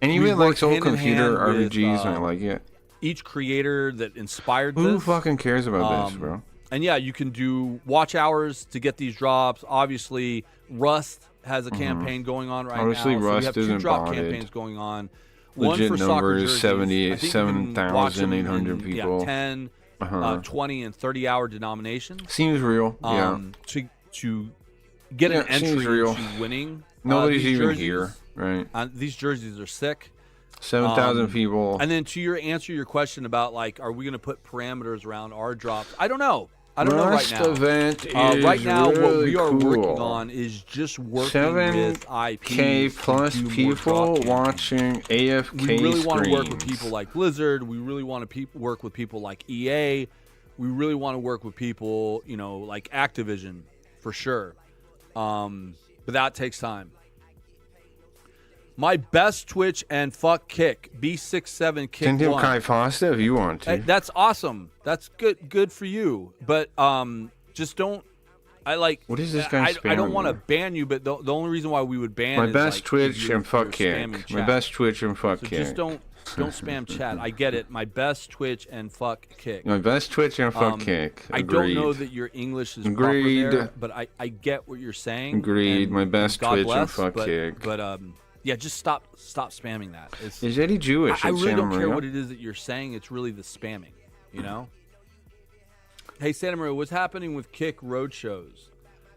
and we even work likes old hand in computer hand with, RPGs, and I like it. each creator that inspired Who this. fucking cares about this, bro? And yeah, you can do watch hours to get these drops. Obviously, Rust has a campaign going on right Obviously, now. So Rust we have two isn't drop botted. campaigns going on. One Legit for soccer numbers, jerseys. 78 I think you can watch them 7,800 in, people. Yeah, 10, 20, and 30-hour denominations. Seems real. Yeah. To get an Yeah, seems entry real. into winning. Nobody's these even jerseys. here, right? These jerseys are sick. 7,000 people. And then to answer your question about like, are we going to put parameters around our drops? I don't know. I don't know right Rust now. event is Right now, what really we are working cool. on is just working with IPs 7K plus to do more people drop campaigns. watching AFK We really want to work with streams. people like Blizzard. We really want to work with people like EA. We really want to work with people, like Activision, for sure. But that takes time. My best Twitch and fuck Kick B67 Kick Send him 1. Kai Fosta if you want to. Hey, that's awesome. That's good for you. But just don't. I like. What is this guy I don't spamming want to here? ban you, but the only reason why we would ban My is, best like, if Twitch you're- and fuck you're kick. spamming My chat. best Twitch and fuck So kick. just don't spam chat. I get it. My best Twitch and fuck Kick. My best Twitch and fuck kick. I don't Agreed. know that your English is Agreed. proper there, but I get what you're saying. Agreed. and My best God Twitch and bless, fuck but, kick. But Yeah, just stop spamming that. Is Eddie Jewish? I at really Santa don't care Maria? what it is that you're saying. It's really the spamming, you know? Hey, Santa Maria, what's happening with Kick road shows?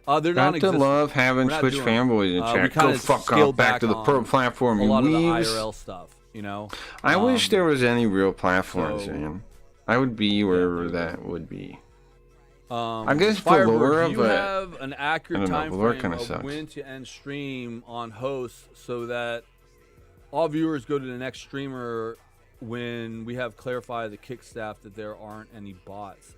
They're Got to non-existent. love having We're not Twitch doing fanboys in we chat. Go kinda fuck scaled off back to the on pro platform, a you lot of the weaves. IRL stuff, you know? I wish there was any real platforms, so- man. I would be wherever that would be. I guess Firebird, Valora, do you but have an accurate I don't know, time Valora frame kinda of sucks. when to end stream on host so that all viewers go to the next streamer when we have clarified the Kick staff that there aren't any bots?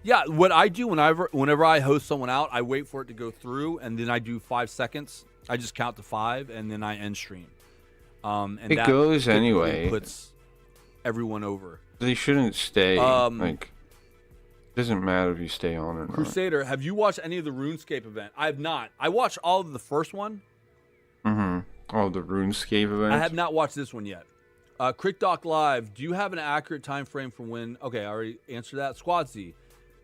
Yeah, what I do whenever I host someone out, I wait for it to go through, and then I do 5 seconds. I just count to 5, and then I end stream. And It that goes typically anyway. puts everyone over. They shouldn't stay. Um, Like, doesn't matter if you stay on or not. Crusader, have you watched any of the RuneScape event? I have not. I watched all of the first one. Oh, the RuneScape event. I have not watched this one yet. CrickDoc Live, do you have an accurate time frame for when? Okay, I already answered that. Squadsy,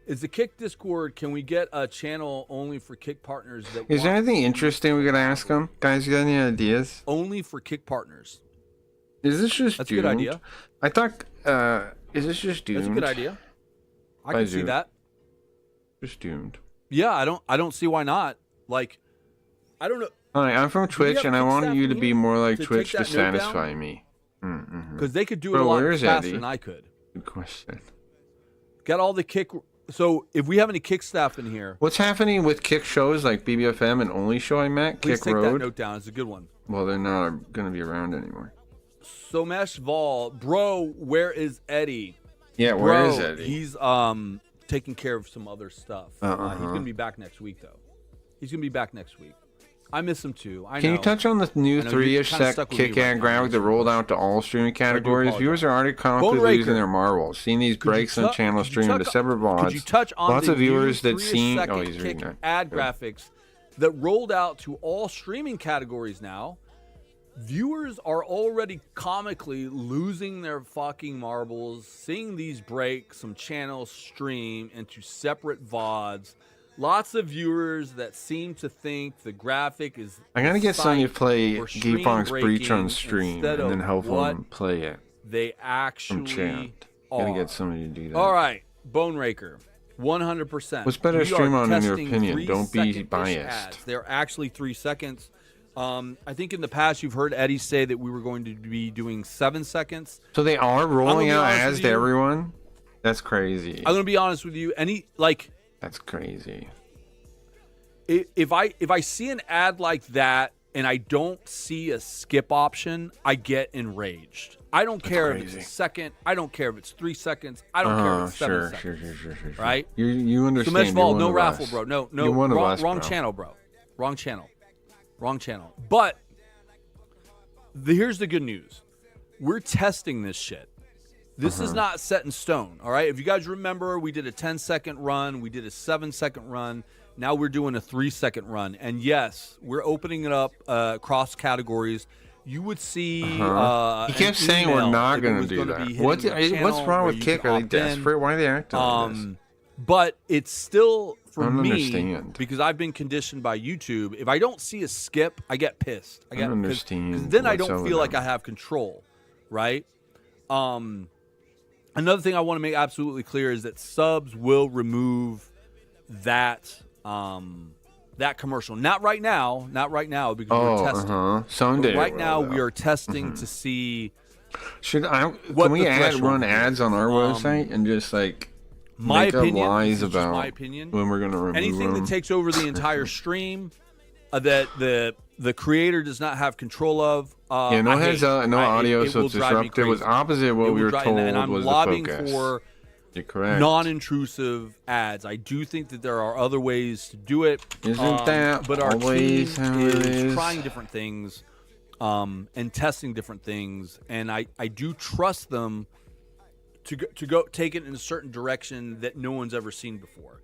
is the Kick Discord? Can we get a channel only for Kick partners? Is there anything interesting we could ask them? Guys, you got any ideas? Only for Kick partners. Is this just That's a doomed? good idea. I thought, is this just doomed? That's a good idea. I By can see Zoom. that. Just doomed. Yeah, I don't see why not. Like, I don't know, Hi, I'm from we Twitch, have and I Kick want staff you to in be here more like to Twitch take to that note down? satisfy me. Mm-hmm. because they could do it Bro, a lot where's faster Eddie? than I could. Good question. Got all the Kick. So if we have any Kick staff in here, What's happening with Kick shows like BBFM and Only Show I met? please Kick take that Road? note down. It's a good one. Well, they're not going to be around anymore. Somesh Vol, bro, where is Eddie? Yeah, where is Bro, Eddie? He's taking care of some other stuff. He's gonna be back next week though. He's gonna be back next week. I miss him too. I Can know. you touch on the new I know, 3-ish you're kinda sec stuck with me kick right ad now, graphic that Mr. rolled out to all streaming categories? apologize. Viewers are already constantly Bone Raker. losing their marbles. Seeing these Could you breaks on tou- channel could you streaming to touch- separate Could you VODs. touch on Lots the of viewers new that 3-ish seen. second Oh, he's reading Kick that. ad Good. graphics that rolled out to all streaming categories now. Viewers are already comically losing their fucking marbles, seeing these break some channels stream into separate VODs. Lots of viewers that seem to think the graphic is. I gotta get Sonya to play or stream Geeponk's Breach on breaking stream instead and then of help what him play it they from actually chat. are. Gotta get somebody to do that. All right, Bone Raker, 100%. What's better to We are stream on, in your testing opinion? Don't be 3-second-ish biased. ads. They're actually 3 seconds. I think in the past you've heard Eddie say that we were going to be doing 7 seconds. So they are rolling be out honest ads with to you. everyone? That's crazy. I'm gonna be honest with you. That's crazy. If I see an ad like that and I don't see a skip option, I get enraged. I don't care if it's a crazy. second. I don't care if it's 3 seconds. I don't care if it's 7 sure, seconds. sure. Right? You So understand. much you're Vol, one no of raffle, us. bro. No, You're one of wrong, us, wrong bro. channel, bro. Wrong channel. Wrong channel. But here's the good news. We're testing this shit. This is not set in stone, all right? If you guys remember, we did a 10-second run. We did a 7-second run. Now we're doing a 3-second run. And yes, we're opening it up across categories. You would see He an kept saying we're email not if it going was to do gonna that. be hitting What's the channel wrong where with you Kick? could Are they opt in. desperate? Why are they acting like this? But it's still, for I don't me, understand. because I've been conditioned by YouTube, if I don't see a skip, I get pissed. I don't Because understand then I what's don't over feel like them. I have control, right? Another thing I want to make absolutely clear is that subs will remove that that commercial. Not right now, because we're testing. Someday. But right it now, will, we though. are testing to see Should I? what Can we the run threshold ads on our website and just like my make up opinion. lies this is just about my opinion. when we're gonna remove Anything them? that takes over the entire stream that the creator does not have control of. Yeah, no I heads hate. up, no I- audio, it so will it's drive me disruptive. It was crazy. opposite It what we will were drive- told and I'm was the lobbying focus. for You're correct. non-intrusive ads. I do think that there are other ways to do it. Isn't that but our always team how it is is? trying different things and testing different things, and I do trust them to go take it in a certain direction that no one's ever seen before.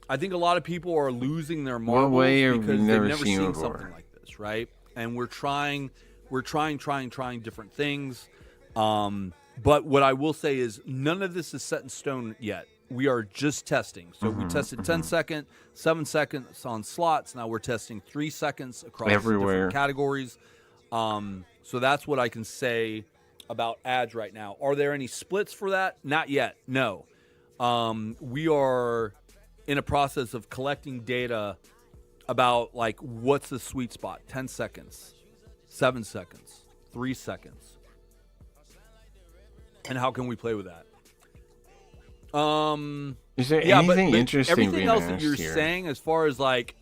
I think a lot of people are losing their marbles way have you because never they've never seen seen before? something like this, right? And we're trying different things. But what I will say is none of this is set in stone yet. We are just testing. So we tested 10 second, 7 seconds on slots. Now we're testing 3 seconds across Everywhere. different categories. So that's what I can say about ads right now. Are there any splits for that? Not yet. No. We are in a process of collecting data about like what's the sweet spot. 10 seconds, 7 seconds, 3 seconds. And how can we play with that? Is there Yeah, anything but interesting everything being else that asked you're here? saying, as far as like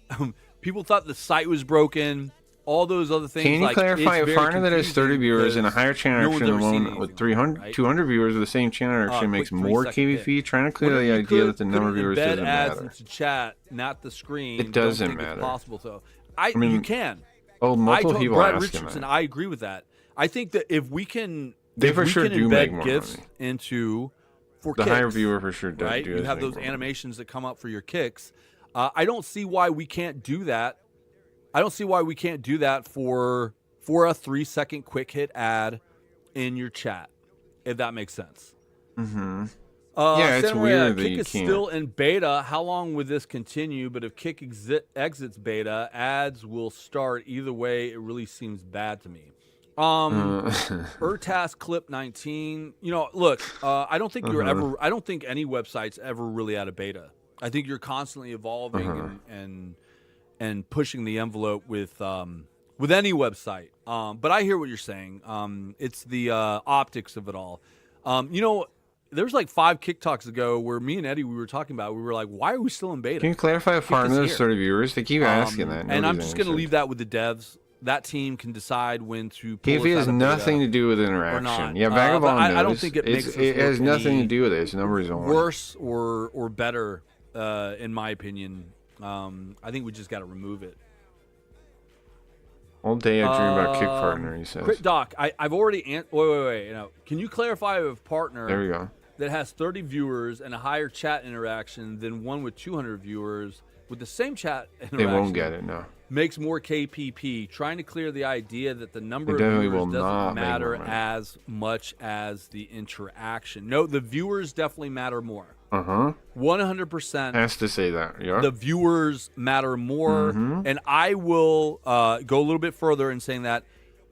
people thought the site was broken, all those other things. Can you like, clarify it's a very partner that has 30 confusing viewers and a because higher channel no one's action than ever seen one with anything, 300, right? 200 viewers with the same channel action makes quick more 3-second hit. KVP? Trying to clear Whatever the you idea could, that the number of couldn't viewers embed doesn't ads matter. into chat, not the screen. It doesn't don't think matter. It's possible to. mean, You can. Oh, multiple people Brad are asking Richardson, that. I agree with that. I think that if we can, They if for we sure can do make embed more GIFs money. into for The kicks, higher viewer for sure does. right? You have make those more money. animations that come up for your kicks. I don't see why we can't do that. I don't see why we can't do that for a 3-second quick hit ad in your chat, if that makes sense. Mm-hmm. Yeah, it's Samurai, weird that Kick you is can't. still in beta. How long would this continue? But if Kick exits beta, ads will start. Either way, it really seems bad to me. Urtask Clip 19. You know, look, I don't think you're ever. I don't think any website's ever really out of beta. I think you're constantly evolving and pushing the envelope with any website. But I hear what you're saying. It's the optics of it all. You know, there was like 5 Kick Talks ago where me and Eddie we were talking about. We were like, why are we still in beta? Can you clarify a partner is that's here. 30 viewers? They keep asking that. And I'm Nobody's just going to answered. leave that with the devs. That team can decide when to pull us KVP out has of nothing to beta. do with not. interaction. Yeah, But Vagabond knows. I don't think it makes us It has look nothing any to do with it. It's numbers only. worse or better, in my opinion. I think we just got to remove it. All day I dream about Kick Partner, he says. Crit Doc, I've already wait. You know, can you clarify if partner There we go. that has 30 viewers and a higher chat interaction than one with 200 viewers with the same chat interaction They won't get it, no. makes more KPP, trying to clear the idea that the number They of definitely viewers will not doesn't make matter more money. as much as the interaction. No, the viewers definitely matter more. 100%. Has to say that, yeah. The viewers matter more, and I will go a little bit further in saying that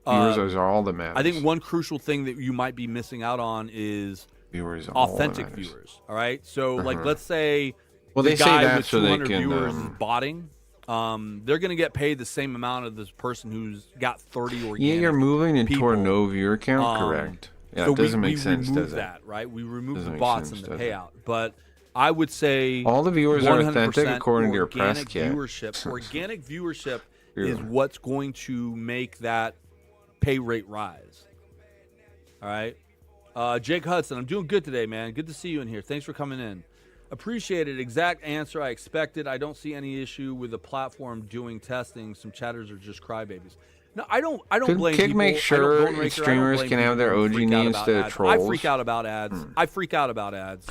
Viewers are all that matters. I think one crucial thing that you might be missing out on is viewers are all that authentic matters. viewers. All right, so like let's say Well, the they say guy that with so they 200 can, viewers is botting. They're going to get paid the same amount of this person who's got 30 organic. Yeah, you're moving into people. a no viewer count, correct. Yeah, so it doesn't we make sense, remove does it? that, right? We remove Doesn't the make bots sense, and the does it? payout. But I would say All the viewers are 100% authentic according to your press organic kit. viewership. Organic viewership Really? is what's going to make that pay rate rise. All right. Jake Hudson, I'm doing good today, man. Good to see you in here. Thanks for coming in. Appreciate it. Exact answer I expected. I don't see any issue with the platform doing testing. Some chatters are just crybabies. No, I don't Could blame Kick people. make I sure don't blame streamers people can have their who OG freak out name about instead of ads. I trolls? freak out about ads. I freak out about ads.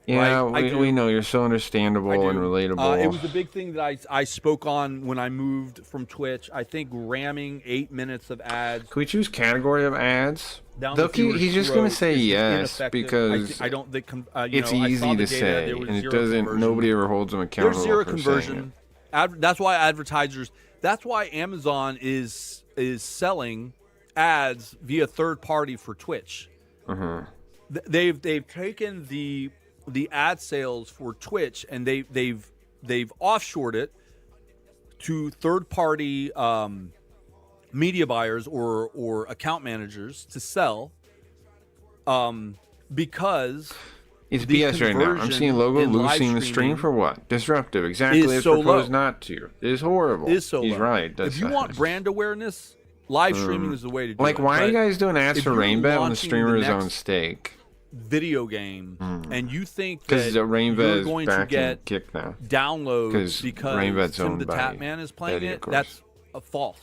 Yeah, right? I do. we know you're so understandable I do. and relatable. It was a big thing that I spoke on when I moved from Twitch. I think ramming 8 minutes of ads Can we choose category of ads? down They'll the viewer's he's just going throat to say is just yes ineffective. because I don't think you it's know, I saw easy the to data, say, there was and it zero doesn't. conversion. Nobody ever holds them accountable. There's zero for saying conversion. it. That's why advertisers. That's why Amazon is selling ads via third party for Twitch. They've taken the ad sales for Twitch and they've offshored it to third party media buyers or account managers to sell because It's the BS right now. I'm conversion seeing logo in live losing the stream streaming for what? Disruptive. Exactly is as so proposed low. not to. It is horrible. is so He's low. right. That's If you want brand awareness, live streaming is the way to do like, it. why are you But guys doing ads if for you're Rainbet when the launching streamer is the on next stake? video game and you think 'Cause that Rainbet you're is going to backing get Kick now. downloads 'Cause because Rainbet's Tim owned the by Tatman is playing Eddie, of it, course. that's false.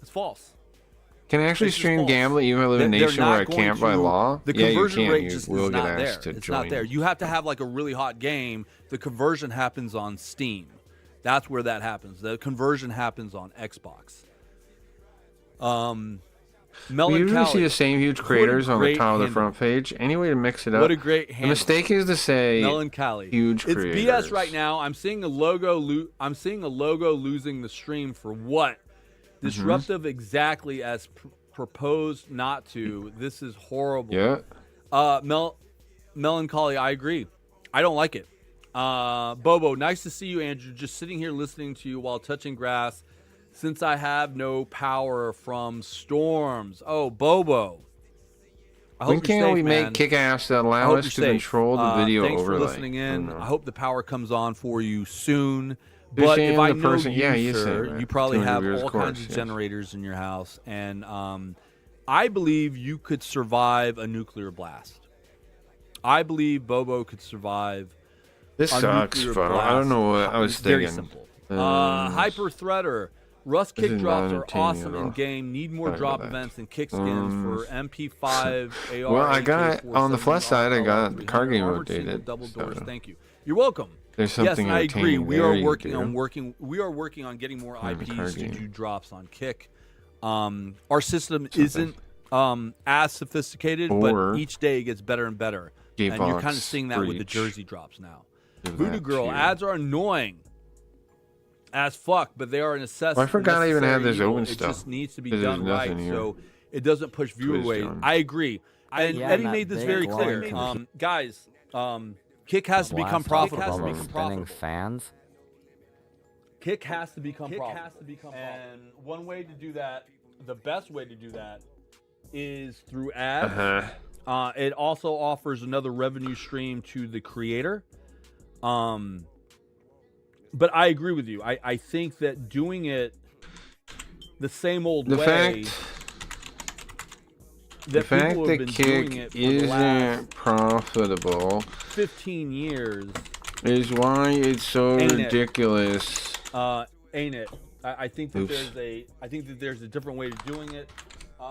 It's false. Can I actually It's just stream false. gambling even if I live in a They're nation not where I going can't by to- law? The Yeah, you conversion can. rate You just will is get not there. asked to It's join. not there. You have to have like a really hot game. The conversion happens on Steam. That's where that happens. The conversion happens on Xbox. We Melon usually see Cali. the same huge creators on the great top of the handle. front page. Any way to mix it up? What a great The handle. mistake is to say Melon Cali. huge It's creators. BS right now. I'm seeing a logo. I'm seeing a logo losing the stream for what? Disruptive exactly as proposed not to. This is horrible. Yeah. Melancholy, I agree. I don't like it. Bobo, nice to see you, Andrew. Just sitting here listening to you while touching grass since I have no power from storms. Oh, Bobo. I When hope you're can we safe, make man. kick-ass that I allow hope us to you're safe. control the video Thanks overlay? for listening in. I hope the power comes on for you soon. They're But saying if I the know person- you, yeah, he is sir, saying that. you probably 200 have viewers, all of course, kinds of yes. generators in your house, and I believe you could survive a nuclear blast. I believe Bobo could survive This a sucks, nuclear bro. blast. I don't know what I was It's very thinking. simple. Hyper Threader. Rust This kick is drops not are entertaining awesome at in all. game. Need more Sorry drop about that. events and kick skins for MP5, AR. Well, I got- on the plus side, I got the 300, card game armored single updated, double doors. so- Thank you. You're welcome. There's Yes, something and I agree. entertaining We are there you working do. on We are working on getting more On the IPs card to game. do drops on Kick. Our system isn't as sophisticated, Or but each day it gets better and better. And you're Gaybox kind of seeing that with the Breach. jersey drops now. Do Voodoo that Girl too. ads are annoying as fuck, but they are a necessity. Well, I forgot I even had necessary this evil. open It stuff, just needs to be 'cause there's done right, nothing here. so it doesn't push viewer Twist weight. on. I agree. And Yeah, Eddie that made this big very glowing clear. computer. Guys, Kick has to become profitable. Spinning fans. Kick has to become profitable. And one way to do that, the best way to do that, is through ads. Uh-huh. It also offers another revenue stream to the creator. But I agree with you. I think that doing it the same old The way. The that fact people have that been doing Kick it for the last isn't profitable 15 years, is why it's so Ain't it? ridiculous. ain't it? I think that Oops. there's a different way of doing it.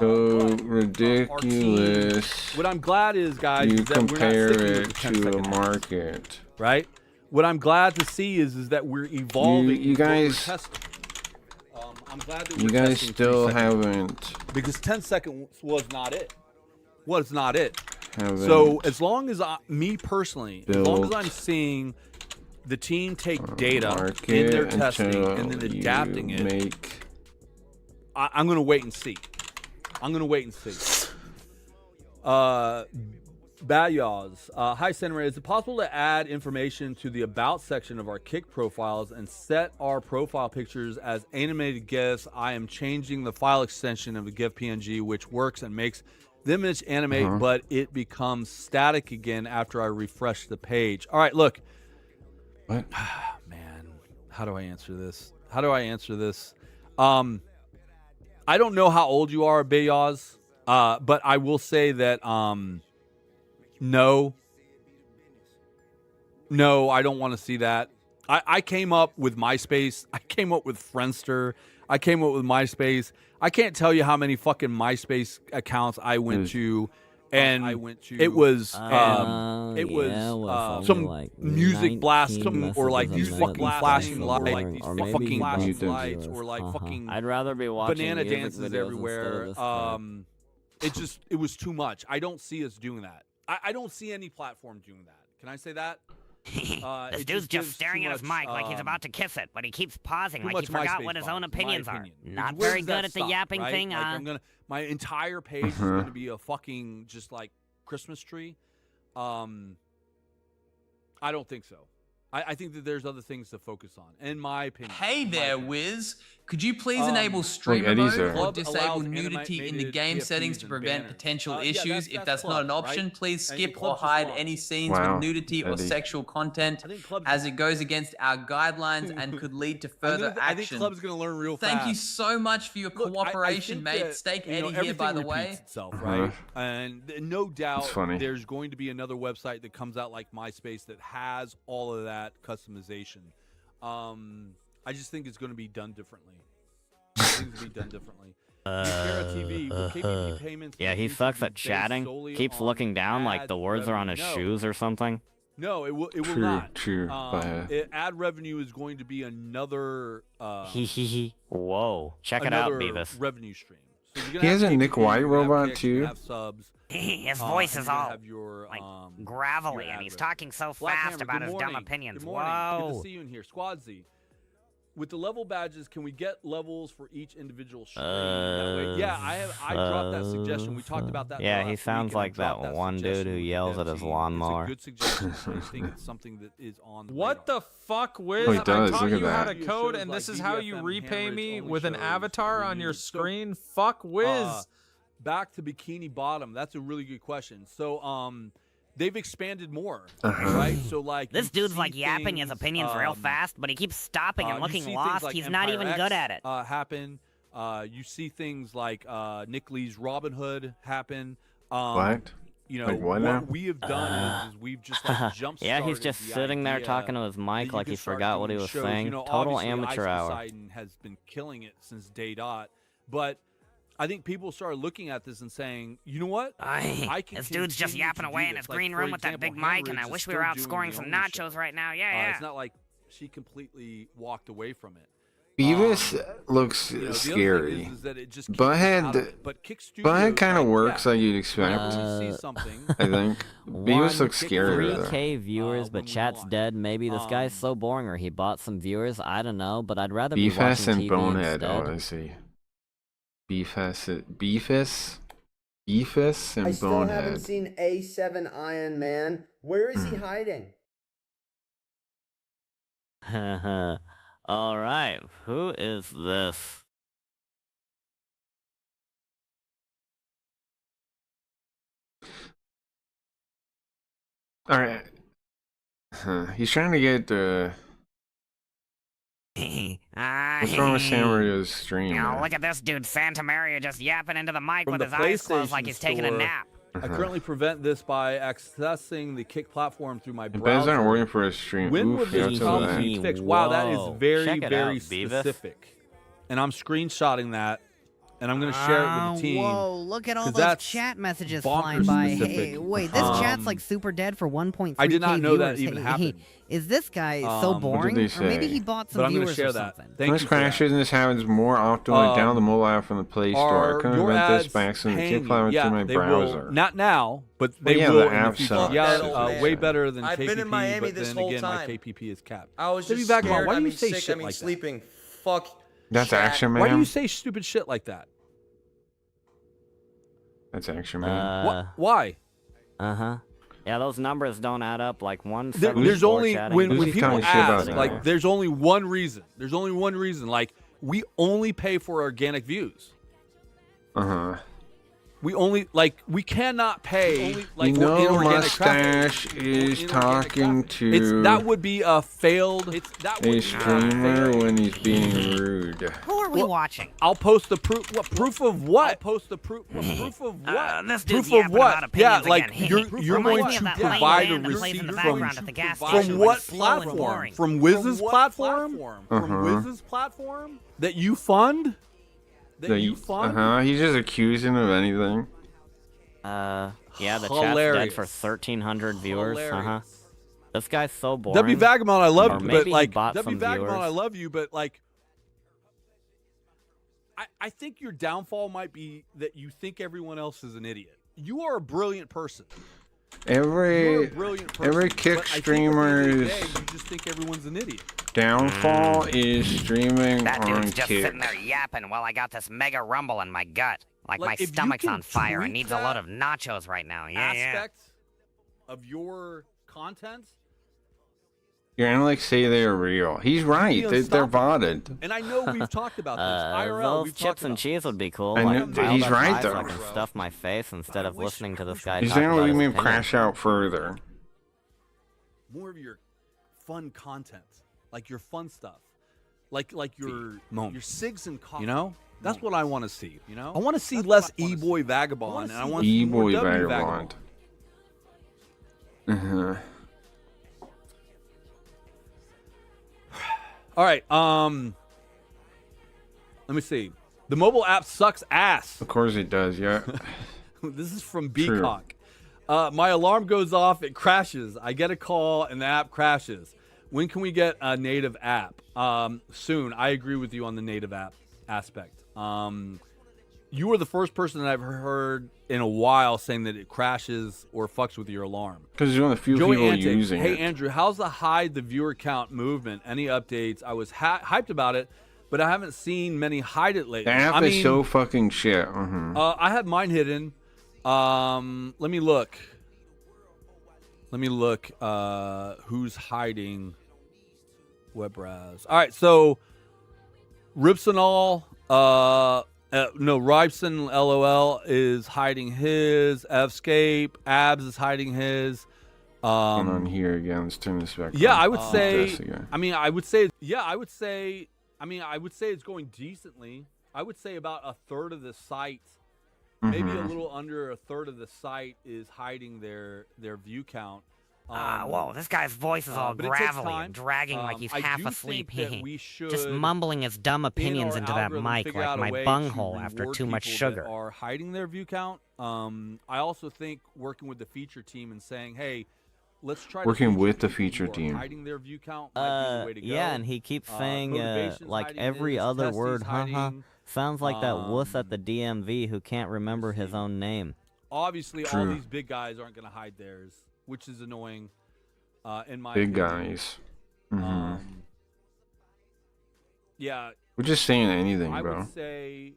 So But, our team- ridiculous. what I'm glad is, guys, You is that we're not compare sticking with it the 10 to a second ads, market. right? What I'm glad to see is that we're evolving. You with what we're guys- testing. I'm glad that You we're guys testing still 3 seconds, haven't because 10 seconds was not it. Was not it. haven't So as long as me personally, as long as built I'm seeing the team take data in market their testing until and then you adapting it, make I'm going to wait and see. I'm going to wait and see. Bayaz. Hi, Senator. Is it possible to add information to the About section of our Kick profiles and set our profile pictures as animated GIFs? I am changing the file extension of the GIF PNG, which works and makes the image animate, but it becomes static again after I refresh the page. All right, look. what? Man, how do I answer this? I don't know how old you are, Bayaz, but I will say that no, I don't want to see that. I came up with MySpace. I came up with Friendster. I came up with MySpace. I can't tell you how many fucking MySpace accounts I went to. And it was some music blast, or like these fucking flashing lights, like these fucking flashing lights, or like fucking I'd rather be watching banana music dances videos everywhere. instead of this crap. It was too much. I don't see us doing that. I don't see any platform doing that. Can I say that? This It dude's gives just staring too at his much, mic like he's about to kiss it, but he keeps pausing too like much he forgot MySpace what his vibes, own in my opinions are. opinion. Not Where very does that good at the stop, yapping right? thing. Like, my entire page is going to be a fucking just like Christmas tree. I don't think so. I think that there's other things to focus on, in my opinion. Hey in my there, opinion. Wiz. Could you please enable streamer Eddie's mode there. or Club disable allows nudity in the animated game GIFs settings to and prevent banners. potential Yeah, issues? If that's not Club, an option, right? please And skip or Club's hide response. any scenes Wow, with nudity or Eddie. sexual content, I think Club's as it goes against our guidelines and could lead to further I think action. Club's going to learn real Thank fast. you so much for your Look, I cooperation, think mate. that, Steak you know, Eddie here, by the everything way. repeats itself, right? And no doubt funny. there's going to be another website that comes out like MySpace that has all of that customization. I just think it's going to be done differently. Bucara TV, will KPP payments Yeah, he be sucks at based chatting. solely Keeps on looking down like ad the words are on revenue? his No. shoes or something. No, it will True, not. true. Ad revenue is going to be another Hee hee hee. Whoa. Check it out, another Beavis. revenue stream. So you're gonna He have has a Nick KPP, White you're gonna have robot, kicks, you're gonna too. have subs. His and voice you're is gonna all have your, like your gravelly, ad and he's revenue. talking so Black fast Hammer, about good his morning. dumb opinions. Good morning. Good to Whoa. see you in here. Squadsy. with the level badges, can we get levels for each individual stream? That way, yeah, I dropped that suggestion. We talked about that. Yeah, last he week, sounds and I like that dropped one dude suggestion who with the yells dev at his team. lawnmower. It's a good suggestion. I think it's something that is on. The What radar. the fuck, Wiz? Oh, he I does, taught look at you how that. to code, Shows and like this is how you BDFM, repay Hammer's me only with an shows avatar where on you your use- so, screen? Fuck, Wiz. Back to Bikini Bottom. That's a really good question. So, they've expanded more, Uh-huh. right? So, like This you dude's see like yapping his things, opinions real fast, but he keeps stopping and you looking see things lost. like He's not Empire even X, good at it. Happen. You see things like Nick Lee's Robin Hood happen. What? You know, Like what now? we have done is we've just like jump Yeah, he's just sitting there talking to his mic like he forgot what he was saying. Total amateur hour. Poseidon has been killing it since day dot, but I think people started looking at this and saying, you know what? I can This dude's just continue yapping to do away in this. his Like, green for room with that example, big mic, and Hammeridge I is wish we still were out doing scoring the some only show. nachos right now. Yeah, It's not like she completely walked away from it. Beavis looks You know, the other thing scary. is that it just keeps us out of Butthead, it. But Kick Studios, Butthead kind of like, works yeah, like you'd expect. whenever we see something, I think. Beavis looks scary though. 3K viewers, when but we chat's launch. dead. Maybe this guy's so boring, or he bought some viewers. I don't know, but I'd rather be Beefus watching and TV Bonehead. instead. Oh, I see. Beefus I and still Bonehead. haven't seen A7 Iron Man. Where is he hiding? All right, who is this? All right. He's trying to get. What's wrong with San Mario's stream? Now man? look at this dude, Santa Maria, just yapping into the mic From with the his eyes closed PlayStation like he's taking a Store, nap. I currently prevent this by accessing the Kick platform through my It browser. aren't working for his stream. When will Oof, this that's problem all that. be fixed? Wow, that is Whoa. very, Check it very out, Beavis. specific. And I'm screenshotting that, and I'm going to share it with the team. Whoa, look at all 'cause those that's chat messages bonkers flying by. specific. Hey, wait, this chat's like super dead for 1.3K I did not know that viewers. even Hey, happened. is this guy so What did boring? they Or maybe say? he bought some But I'm going to viewers share or that. something. Thank Most you for that. crashes and this happens more often when I download the mobile app from the Play Store. I couldn't your invent this ads by accident. The hanging. Kick platform Yeah, through my they browser. will, not now, but they yeah, will the in the app future. sucks. Yeah, That way shit. better than I've KPP, been in Miami but this then whole again, my time. KPP is capped. I was Debbie just Vagabond, scared. why do I you mean, say sick. shit I mean, like that? sleeping. Fuck. That's chat. Action Man. Why do you say stupid shit like that? That's Action Man. Why? Uh-huh. Yeah, those numbers don't add up. Like one. There's only when Who's people talking shit about ask, that? like, there's only one reason. There's only one reason. Like, we only pay for organic views. Uh-huh. We only we cannot pay like You for know inorganic Mustache traffic. is For inorganic talking traffic. to that would be a failed. That would a be streamer when he's being rude. Who are we watching? I'll post the proof. What proof of what? I'll post the proof. Proof of what? This proof dude's of yapping what? about Yeah, opinions like again. you're Reminds going me of to that lame provide a band that plays in receipt the from background at the gas station from when what it's slow and platform? boring. From Wiz's platform? Uh-huh. From Wiz's platform that you fund? That you fund? Uh-huh. He's just accusing of anything. Yeah, the chat's Hilarious. dead for 1,300 viewers. Uh-huh. Hilarious. This guy's so boring. W Vagabond, I love Or you, maybe but he like bought W some Vagabond, viewers. I love you, but like I think your downfall might be that you think everyone else is an idiot. You are a brilliant person. You're Every a brilliant person. every but Kick I think at the end of the streamer's day, you just think everyone's an idiot. downfall is streaming That on dude's just Kick. sitting there yapping while I got this mega rumble in my gut. Like my Like, if you stomach's can on fire and tweak needs a that load of nachos right now. Yeah, yeah. Aspect of your content, You're gonna like say they're real. He's right. Be They're unstoppable. botted. and I know we've talked about this. IRL, those we've chips talked and about cheese would be cool. I like, know- piled he's up right, high so I though. can stuff my face instead of listening to this guy He's talk gonna about leave his me opinion. crash out further. more of your fun content, like your fun stuff, like your SIGs and coffee. You know, that's what I want to see. You know, I want to see less E-boy Vagabond, and I want to see more E-boy W Vagabond. Uh-huh. All right. Let me see. The mobile app sucks ass. Of course it does, yeah. This is from True. Beacock. My alarm goes off. It crashes. I get a call, and the app crashes. When can we get a native app? Soon. I agree with you on the native app aspect. You are the first person that I've heard in a while saying that it crashes or fucks with your alarm. Because you're one of the few Joey people Antic, using hey it. Andrew, how's the hide the viewer count movement? Any updates? I was hyped about it, but I haven't seen many hide it lately. The app I is mean, so fucking shit. I have mine hidden. Let me look. Who's hiding web browse? All right, so Ripsonol, no, Ribson LOL is hiding his. Fscape, Abs is hiding his. Going on here again. Let's turn this back. Yeah, on. I would say. Test again. I would say it's going decently. I would say about a third of the site, maybe a little under a third of the site is hiding their view count. Whoa, this guy's voice is all but it takes gravelly time. and dragging like he's I half do asleep. think that we should, Just mumbling his dumb opinions in our into that algorithm, mic figure like out a my way bunghole to after reward too much people sugar. that are hiding their view count. I also think working with the feature team and saying, hey, let's try Working to with the feature feature people who are team. hiding their view count might be the way to go. Yeah, and he keeps saying Motivation's like hiding every his, other Testy's word, haha. hiding. Sounds like that wuss at the DMV who can't remember his own name. Obviously, all True. these big guys aren't going to hide theirs, which is annoying. In my Big opinion. guys. Yeah, We're just saying anything, I bro. would say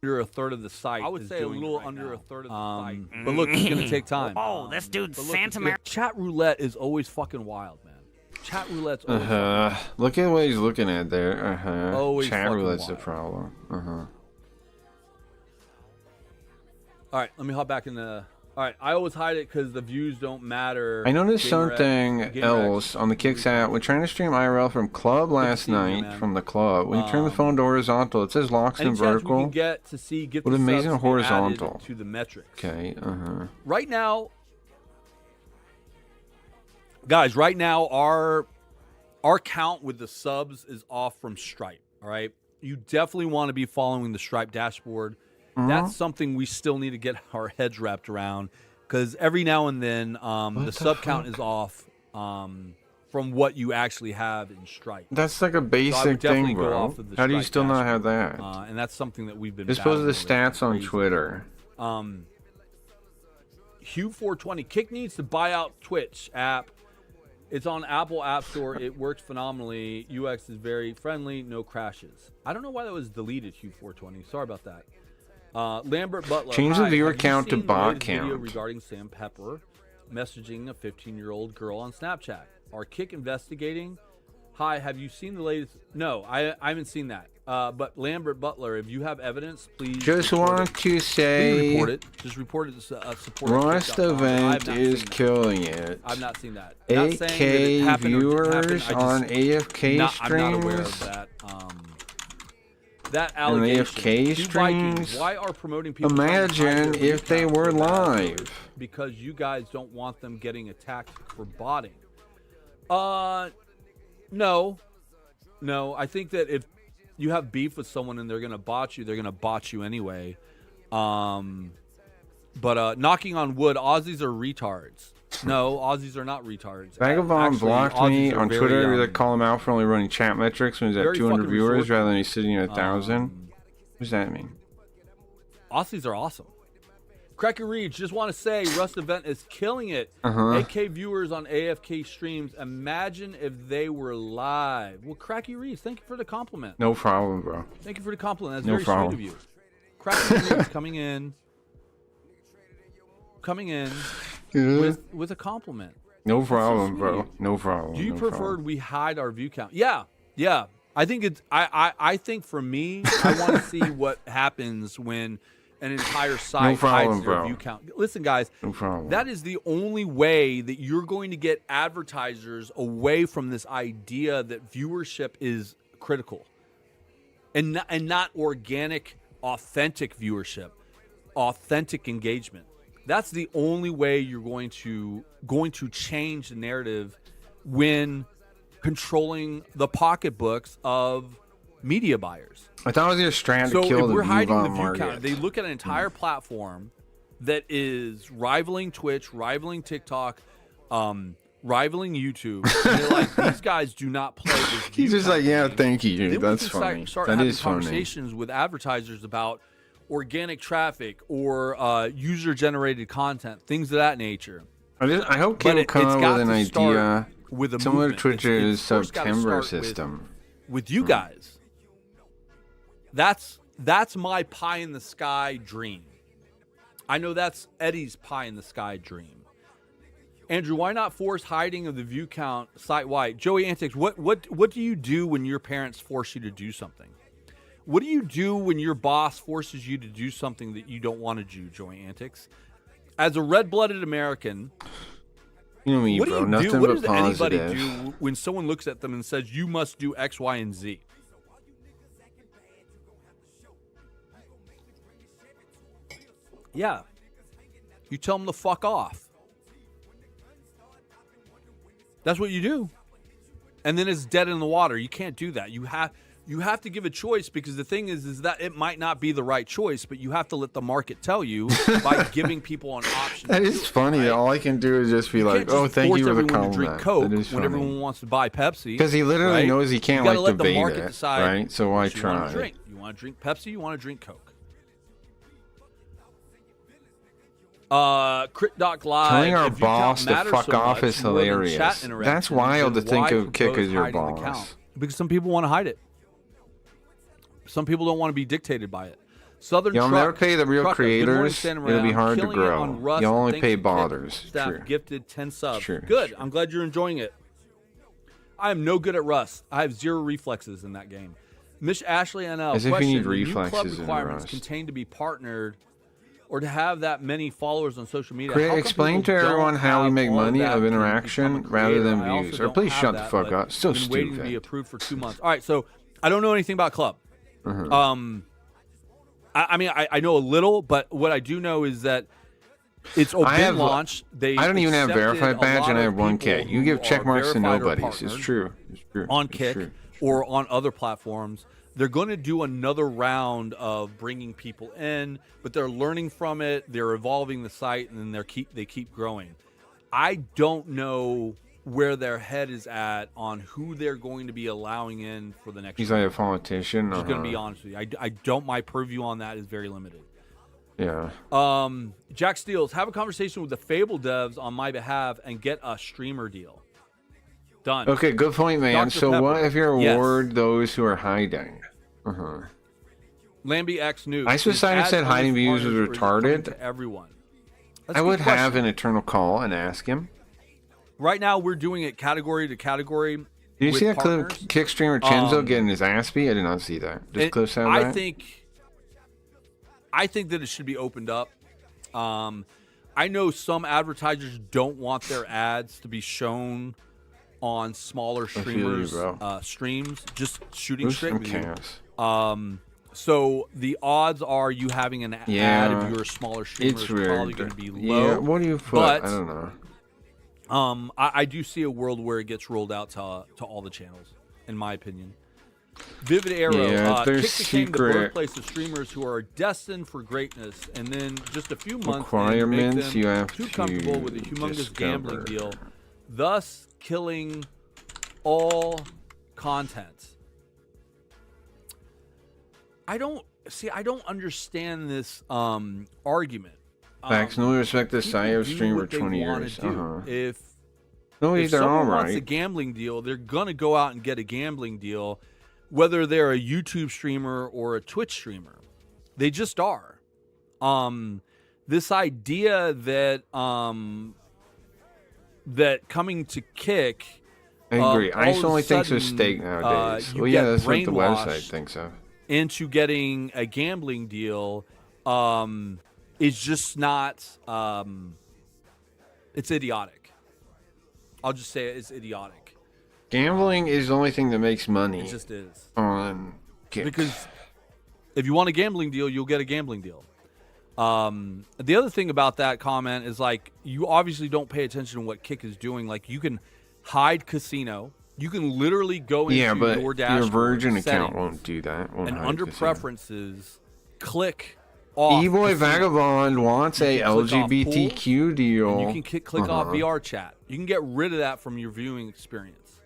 under a third of the site. I would say a little under a third of the site. Mm. But look, it's gonna take time. Oh, this dude But look, Santa it's Mar. good. Chat roulette is always fucking wild, man. Chat roulette's always Look at what he's looking at there. Always Chat fucking roulette's the wild. problem. All right, let me hop back in the. All right, I always hide it because the views don't matter. I noticed Gamer something X- else on the Kicks app. When trying to stream IRL from club last see you, night, man. from the club, when you turn the phone to horizontal, it says locks Any and chance we vertical. can get to see get What the amazing subs being added horizontal. to the metrics. Okay, Right now, guys, right now our count with the subs is off from Stripe. All right, you definitely want to be following the Stripe dashboard. That's something we still need to get our heads wrapped around because every now and then the sub count is off from what you actually have in Stripe. That's like a So I would basic definitely thing, go bro. off of the How do you Stripe still not have dashboard. that? And that's something that we've been. You're supposed to the battling with. stats on Crazy. Twitter. Hugh 420. Kick needs to buy out Twitch app. It's on Apple App Store. It works phenomenally. UX is very friendly. No crashes. I don't know why that was deleted, Hugh 420. Sorry about that. Lambert Butler. Change the Hi, viewer have you count to seen the bot latest video count. regarding Sam Pepper messaging a 15-year-old girl on Snapchat. Are Kick investigating? Hi, have you seen the latest? No, I haven't seen that. But Lambert Butler, if you have evidence, please. Just report want it. to Please say, report it. Just report it. Support Rust event is killing it. I've not seen that. Not saying that it 8K happened or didn't happen, viewers I just- on AFK I'm not aware of streams. that. That allegation. AFK You Vikings, streams? why are promoting people? trying to hide Imagine their view if they count were so bad? live. Because you guys don't want them getting attacked for botting. No. I think that if you have beef with someone and they're gonna bot you, they're gonna bot you anyway. But knocking on wood, Aussies are retards. No, Aussies are not retards. Vagabond Actually, blocked Aussies me are on very, Twitter to call him out for only running chat metrics when he's at very 200 fucking viewers resourceful. rather than he's sitting at 1,000. What does that mean? Aussies are awesome. Cracker Reach, just want to say, Rust event is killing it. Uh-huh. 8K viewers on AFK streams. Imagine if they were live. Well, Cracky Reach, thank you for the compliment. No problem, bro. Thank you for the compliment. That's No very problem. sweet of you. Cracky Reach coming in with a compliment. No problem, sweet. bro. No problem. Do you no prefer problem. we hide our view count? Yeah. I think it's. I think for me, I want to see what happens when an entire site problem, hides their bro. view count. Listen, guys, No problem. that is the only way that you're going to get advertisers away from this idea that viewership is critical, and not organic, authentic viewership, authentic engagement. That's the only way you're going to change the narrative when controlling the pocketbooks of media buyers. I thought it was your strand So to if kill the we're hiding the Vivon view market. count, they look at an entire platform that is rivaling Twitch, rivaling TikTok, rivaling YouTube. And they're like, these guys do not play this view He's just count like, yeah, game. thank you, Then dude. we That's can funny. Start That having is funny. conversations with advertisers about, organic traffic or user-generated content, things of that nature. I hope But Kim come up got with an to start idea with a similar to movement. Twitch's It's first gotta September start system. with you guys. That's my pie in the sky dream. I know that's Eddie's pie in the sky dream. Andrew, why not force hiding of the view count site-wide? Joey Antics, what do you do when your parents force you to do something? What do you do when your boss forces you to do something that you don't want to do, Joey Antics? As a red-blooded American, You know me, what do bro. you Nothing do? What but does anybody positive. do when someone looks at them and says, you must do X, Y, and Z? Yeah. You tell them to fuck off. That's what you do. And then it's dead in the water. You can't do that. You have to give a choice, because the thing is that it might not be the right choice, but you have to let the market tell you by giving people an option. That to is do it, funny. right? All I can do is just be You like, can't just "Oh, thank force you for the everyone to drink compliment." Coke That is when funny. everyone wants to buy Pepsi. Because he literally right? knows he can't You gotta like let the debate market it, decide right? So why what you want try? to drink. You want to drink Pepsi? You want to drink Coke? Crit Doc Live. Telling our if you count boss to matters fuck so off much is more than hilarious. chat That's interactions, wild to then think why of Kick propose as your hiding the boss. count? Because some people want to hide it. Some people don't want to be dictated by it. Southern You'll Truck, never pay the real Trucker, good morning, creators. Santa It'll be Maria. hard to Killing it on grow. Rust. You'll only Thanks pay to Kit botters. Staff True. gifted 10 subs. True. Good. I'm glad you're enjoying it. I am no good at Rust. I have 0 reflexes in that game. Miss Ashley NL. As if you question, need the new club reflexes in requirements Rust. contain to be partnered or to have that many followers on social media. Crit, How come explain people to don't everyone how we have make all money that of to interaction become a rather than creator? I views. also Or don't please have shut the that, fuck but up. So been waiting to be stupid. approved for 2 months. All right, so I don't know anything about club. I mean, I know a little, but what I do know is that it's been launched. I don't even have accepted verified a badge, lot and I of have 1K. people You who give check are marks to verified or nobodies. It's partnered true. It's true. on It's Kick true. or on other platforms. They're going to do another round of bringing people in, but they're learning from it. They're evolving the site, and then they keep growing. I don't know where their head is at on who they're going to be allowing in for the next. He's like a politician. I'm just going to be honest with you. I don't. My purview on that is very limited. Yeah. Jack Steels, have a conversation with the Fable devs on my behalf and get a streamer deal. Done. Okay, good point, man. Dr. So what Pepper. if you Yes. reward those who are hiding? Lambie X News. I decided Is said ads hiding only views for was partners or is it coming retarded. to everyone. That's I a good would have question. an eternal call and ask him. Right now, we're doing it category to category. Did you with see that clip partners. of Kick streamer Chenzo getting his ass beat? I did not see that. Just clips out of I that? think that it should be opened up. I know some advertisers don't want their ads to be shown on smaller feel you, streamers bro. streams. Just shooting Who's straight some with you. chaos? So the odds are you having an ad Yeah, if you're a smaller streamer It's is weird. probably going to be low. Yeah, what do you put? But I don't know. I do see a world where it gets rolled out to all the channels, in my opinion. Vivid Arrow. Yeah, if Kick there's became the secret birthplace of streamers who are destined for greatness, and then just a few months in, make requirements them you have too to comfortable with a humongous gambling discover. deal, thus killing all content. I don't understand this argument. Facts. No respect to People site. I've do streamed for what they 20 wanna years. do. If No, they're all someone wants a right. gambling deal, they're going to go out and get a gambling deal, whether they're a YouTube streamer or a Twitch streamer. They just are. This idea that that coming to Kick, I agree. all Ice of a only thinks of sudden, steak nowadays. you Well, yeah, get that's what the website brainwashed thinks of. into getting a gambling deal, is just not. It's idiotic. I'll just say it's idiotic. Gambling is the only thing that makes money It just is. on Kick. Because if you want a gambling deal, you'll get a gambling deal. The other thing about that comment is, like, you obviously don't pay attention to what Kick is doing. Like, you can hide casino. You can literally go into yeah, but your dashboard your Virgin account settings, won't do that. Won't and hide under casino. preferences, click off. E-Boy casino. Vagabond wants a You can click off LGBTQ deal. And you can click off VR chat. You can get rid of that from your viewing experience.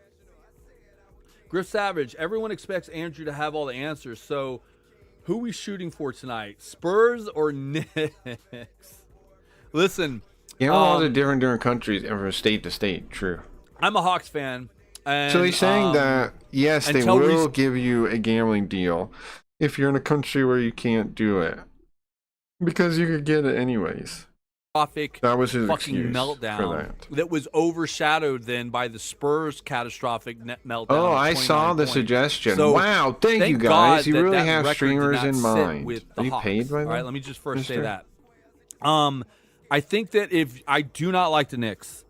Griff Savage, everyone expects Andrew to have all the answers, so Who we shooting for tonight? Spurs or Knicks? Listen, All the different countries and from state to state. True. I'm a Hawks fan. And, So he's saying that yes, they until will give you a gambling deal if you're in a country where you can't do it because you could get it anyways. That was his fucking excuse meltdown for that. was overshadowed then by the Spurs' catastrophic meltdown. Oh, of I 29 saw the points. suggestion. So, Wow, thank you God guys. You that really that have record did streamers not in sit mind. with the Are you Hawks. paid by All right, them, let me just first say mister? that. I think that if I do not like the Knicks,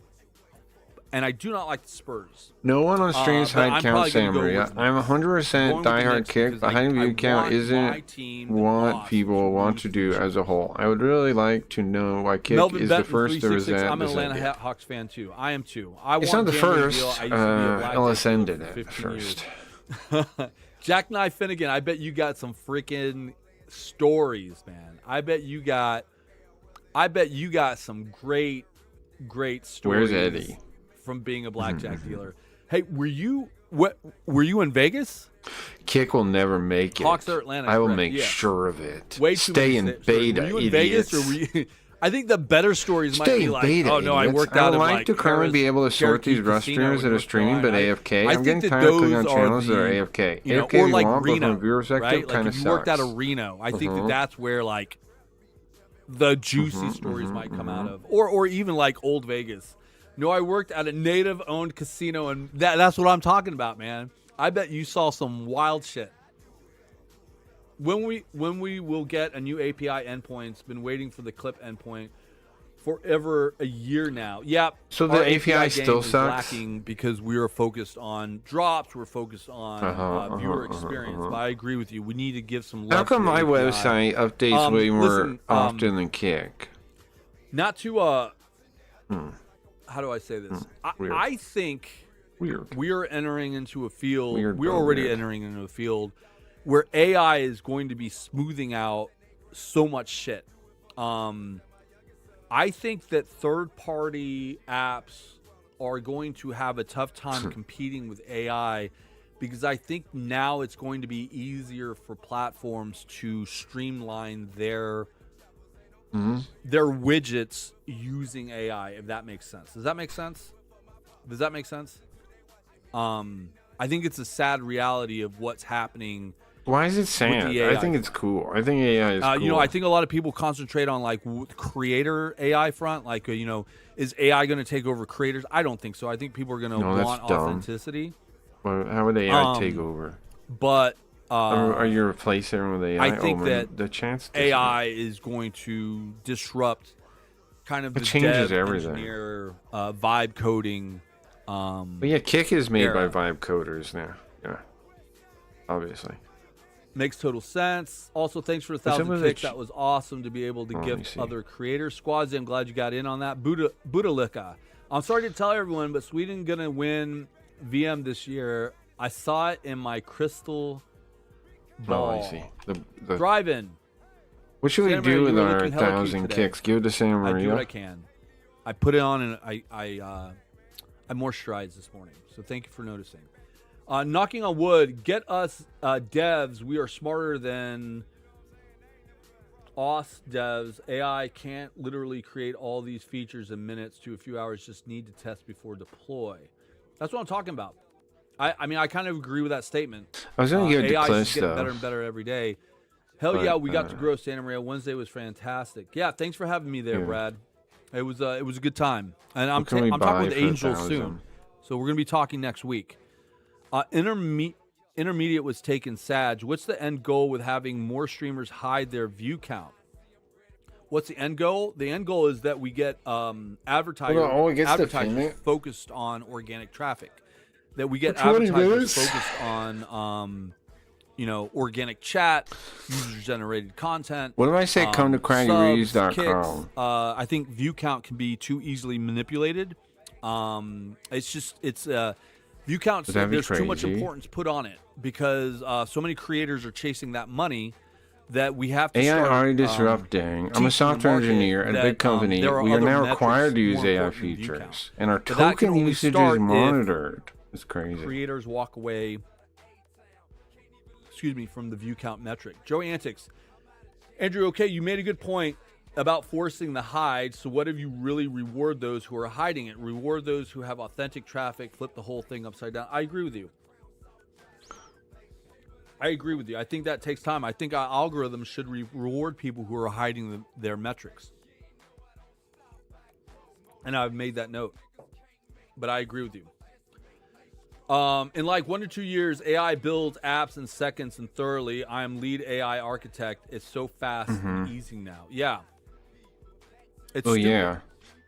and I do not like the Spurs. No one on streams but hide I'm count probably gonna go Samurai. with the I'm Knicks. 100% Going with the diehard Knicks kick. because Behind I view count want my isn't team, the what Hawks, people to want lose to for do sure. as a whole. I would really like to know why Kick Melvin is the Benton, first to 366. resent I'm an this Atlanta idea. Hawks fan too. I am too. I It's want not the gambling first. deal. I used to be a blackjack LSN dealer did for it 15 years. first. Jackknife Finnegan, I bet you got some freaking stories, man. I bet you got some great stories. Where's Eddie? From being a blackjack dealer. Hey, were you in Vegas? Kick will never make it. Hawks are Atlanta. I will correct. make Yeah. sure of it. Way too Stay many in stories. beta, Were you in idiots. Vegas or were you? I think the better stories might Stay be in like, beta, oh no, I idiots. worked I out would of like to currently Paris, be able to sort Cherokee these rust Casino streamers in that are North streaming but Carolina. AFK. I I'm think getting that tired of clicking on those channels that are the, AFK. You know, AFK or like want, but from Reno, a viewer perspective, right? Like kind if of you worked out sucks. of Reno, I think that's where like the juicy stories might come out of, or even like old Vegas. No, I worked at a native-owned casino, and that's what I'm talking about, man. I bet you saw some wild shit. When we will get a new API endpoint, been waiting for the clip endpoint forever, a year now. Yeah. So the our API game still is sucks? lacking because we are focused on drops. We're focused on viewer experience. But I agree with you. We need to give some love. How come to the my API. website updates way more listen, often than Kick? Not to how do I say this? Weird. I think Weird. we are entering into a field. Weird, we're but already weird. entering into a field where AI is going to be smoothing out so much shit. I think that third-party apps are going to have a tough time competing with AI because I think now it's going to be easier for platforms to streamline their widgets using AI, if that makes sense. Does that make sense? Does that make sense? I think it's a sad reality of what's happening. Why is it sad? the I AI. think it's cool. I think AI is cool. You know, I think a lot of people concentrate on like creator AI front. Like, you know, is AI going to take over creators? I don't think so. I think people are going to No, that's want dumb. authenticity. Well, how would AI take over? But Are you replacing everyone with AI? I think that the chance AI is going to disrupt kind of It the changes dev, everything. engineer, vibe coding. But yeah, Kick is made by era. Vibe coders now. Yeah, obviously. Makes total sense. Also, thanks for the What's up 1,000 with the kicks. That was awesome to be able to let me give see. other creators. Squads, I'm glad you got in on that. Budalika. I'm sorry to tell everyone, but Sweden gonna win VM this year. I saw it in my crystal ball. Oh, I see. The Drive-in. what should we Santa do Maria, with you were our looking hella cute 1,000 today. kicks? Give it to Santa I do Maria. what I can. I put it on and I moisturized this morning. So thank you for noticing. Knocking on wood, get us devs. We are smarter than us devs. AI can't literally create all these features in minutes to a few hours. Just need to test before deploy. That's what I'm talking about. I mean, I kind of agree with that statement. I was gonna give it to AI Cliff is getting stuff. better and better every day. Hell But, yeah, we got to grow Santa Maria. Wednesday was fantastic. Yeah, thanks for having me there, Yeah. Brad. It was a good time. And I'm What can we I'm buy talking with for Angel 1,000? soon. So we're gonna be talking next week. Intermediate was taken Sag. What's the end goal with having more streamers hide their view count? What's the end goal? The end goal is that we get advertisers it gets the payment? focused on organic traffic. That we get For 20 advertisers minutes? focused on organic chat, user-generated content. What if I say come to subs, craggyreads.com? kicks. I think view count can be too easily manipulated. It's view count. Would that be There's too much crazy? importance put on it because so many creators are chasing that money that we have to AI start, already disrupting. I'm teaching a the software market engineer at a that, big company. there are We are other now metrics required to use more AI important than view count. features, and our But that can token only usage start is if monitored. It's crazy. creators walk away. excuse me, from the view count metric. Joe Antics. Andrew, okay, you made a good point about forcing the hide. So what if you really reward those who are hiding it? Reward those who have authentic traffic, flip the whole thing upside down. I agree with you. I agree with you. I think that takes time. I think our algorithms should reward people who are hiding their metrics. And I've made that note. But I agree with you. In like 1 to 2 years, AI builds apps in seconds and thoroughly. I am lead AI architect. It's so fast and easy now. Yeah. It's stupid. Yeah.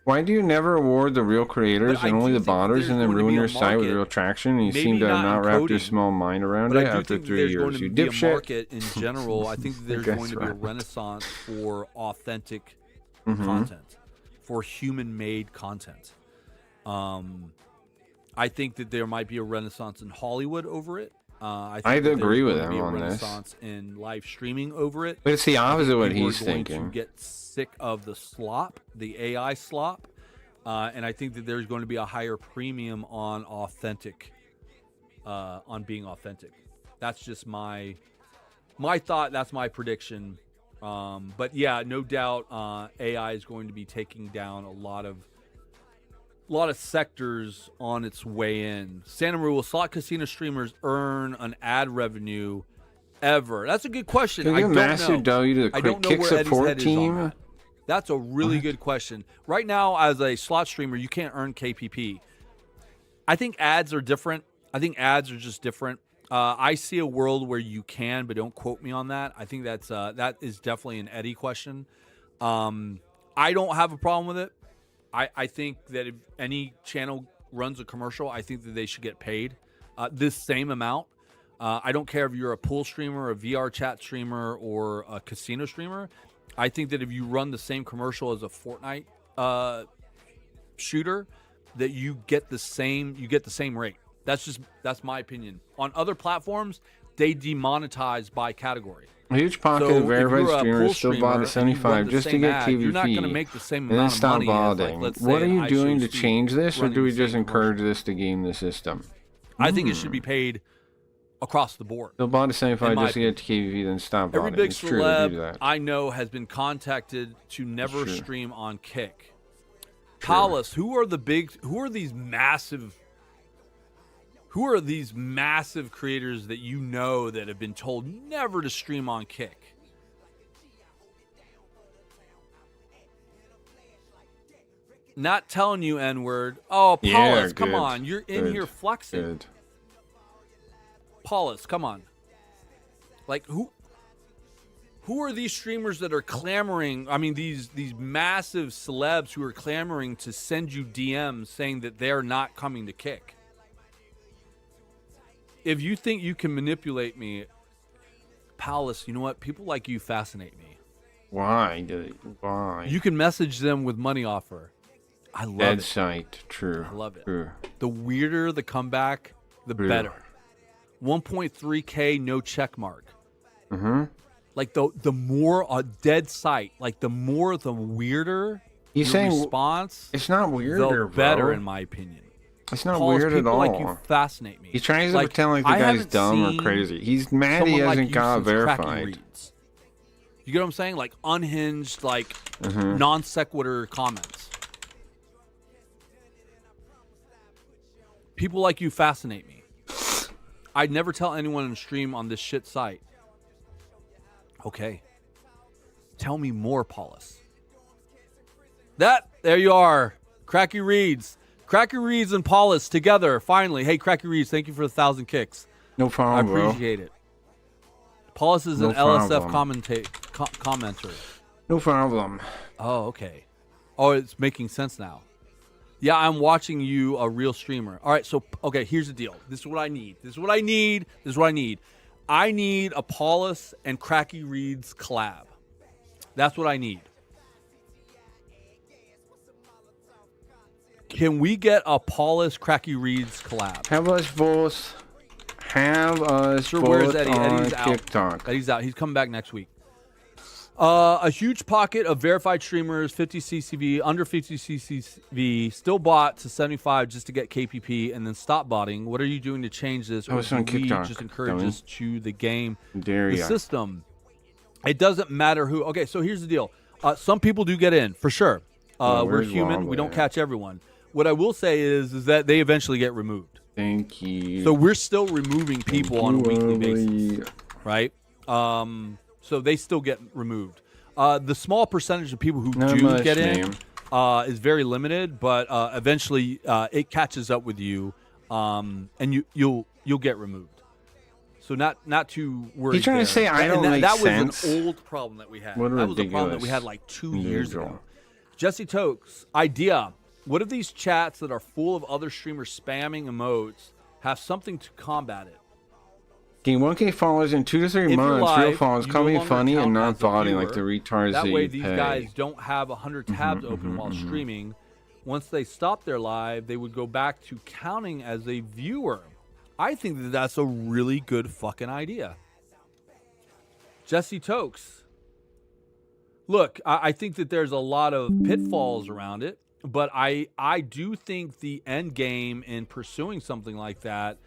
Why do you never reward the real creators But I and only do the think that botters there's and then going to ruin be a your site with market, real traction? And you maybe seem to have not not in wrapped your coding, small mind around But it I do after think 3 there's years. going to You be a dipshit. market in general. I think that there's guess going to be a right. renaissance for authentic content, for human-made content. I think that there might be a renaissance in Hollywood over it. I think I'd that agree there's with going to be him a on this. renaissance in live streaming over it. But it's the opposite of what People he's are going thinking. to get sick of the slop, the AI slop, and I think that there's going to be a higher premium on authentic, on being authentic. That's just my thought. That's my prediction. But yeah, no doubt, AI is going to be taking down a lot of sectors on its way in. Santa Maria, will slot casino streamers earn an ad revenue ever? That's a good question. Can I you don't massive know. W to the I quick don't know kick where Eddie's support head is on team? that. That's a really good question. Right now, as a slot streamer, you can't earn KPP. I think ads are different. I think ads are just different. I see a world where you can, but don't quote me on that. I think that is definitely an Eddie question. I don't have a problem with it. I think that if any channel runs a commercial, I think that they should get paid this same amount. I don't care if you're a pool streamer, a VR chat streamer, or a casino streamer. I think that if you run the same commercial as a Fortnite shooter, that you get the same rate. That's my opinion. On other platforms, they demonetize by category. A huge pocket So of if verified you're a streamers pool still bought streamer a and you 75 run the just to same get ad, KVP. you're not going to make the same and then amount of stop money as, like, botting. let's What say, are you doing to ISOC change this, or running do we the just same encourage commercial. this to game the system? I think it should be paid across the board. They'll bought a 75 in my just to get to KVP, then stop Every botting. big It's true, they do celeb that. I know has been contacted to never True. stream on Kick. Paulus, who are these massive creators that you know that have been told never to stream on Kick? Not telling you N-word. Oh, Paulus, Yeah, come good, on. You're in good, here flexing. Good. Paulus, come on. Like, who are these streamers that are clamoring? I mean, these massive celebs who are clamoring to send you DMs saying that they're not coming to Kick. If you think you can manipulate me, Paulus, you know what? People like you fascinate me. Why? Why? You can message them with money offer. I love Dead it. sight. True. I love it. True. The weirder the comeback, the True. better. 1.3K, no check mark. Mm-hmm. Like the more a dead sight, like the weirder He's your saying response, it's not weirder, the better, bro. in my opinion. It's not Paulus, weird at people all. like you fascinate me. He tries to Like, pretend like the I guy's haven't dumb or seen crazy. He's mad he someone like hasn't you got since Cracky verified. Reads. You get what I'm saying? Like unhinged, like Mm-hmm. non sequitur comments. People like you fascinate me. I'd never tell anyone in stream on this shit site. Okay. Tell me more, Paulus. There you are. Cracky Reads. Cracky Reads and Paulus together, finally. Hey, Cracky Reads, thank you for 1,000 kicks. No I problem, bro. appreciate it. Paulus is No an LSF problem. commenter. No problem. Oh, okay. Oh, it's making sense now. Yeah, I'm watching you, a real streamer. All right, so, okay, here's the deal. This is what I need. I need a Paulus and Cracky Reads collab. That's what I need. Can we get a Paulus Cracky Reads collab? Have us both. Have us Sure, where is both Eddie? on Eddie's out. TikTok. Eddie's out. He's coming back next week. A huge pocket of verified streamers, 50 CCV, under 50 CCV, still bought to 75 just to get KPP and then stop botting. What are you doing to change this? Or was on do we TikTok, just encourage dummy. this to the game, Dare the ya. system? It doesn't matter who. Okay, so here's the deal. Some people do get in, for sure. We're where's human. We Womble don't at? catch everyone. What I will say is that they eventually get removed. Thank you. So we're still removing people on a weekly basis, Wobbly. right? So they still get removed. The small percentage of people who Not do much, get in man. is very limited, but eventually it catches up with you, and you'll get removed. So not too worried. He's trying to there. say I And don't make that sense. was an old problem that we had. What a That was a problem that we ridiculous had like 2 years ago. individual. Jesse Tokes, idea. What if these chats that are full of other streamers spamming emotes have something to combat it? Gain 1K followers in 2 to 3 If you're months. Real live, followers you can no be longer funny count and not as a botting like the viewer. retards That that way you these pay. guys don't have 100 tabs open while streaming. Once they stop their live, they would go back to counting as a viewer. I think that that's a really good fucking idea. Jesse Tokes. Look, I think that there's a lot of pitfalls around it, but I do think the end game in pursuing something like that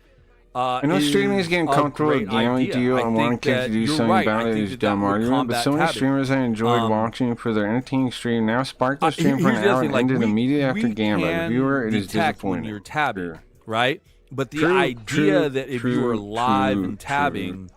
I know streaming is getting a comfortable with great gambling idea. to you I and think wanting kids that to do you're something right. about I it think is that dumb that will argument, but combat so many habit. streamers I enjoyed watching for their entertaining stream now spark their stream for Here's an the other hour thing, and like, ended we- immediately after we game. As a can viewer, it is detect when disappointing. you're tabbing, True. right? But the True, idea true, that if true, you are live true, and tabbing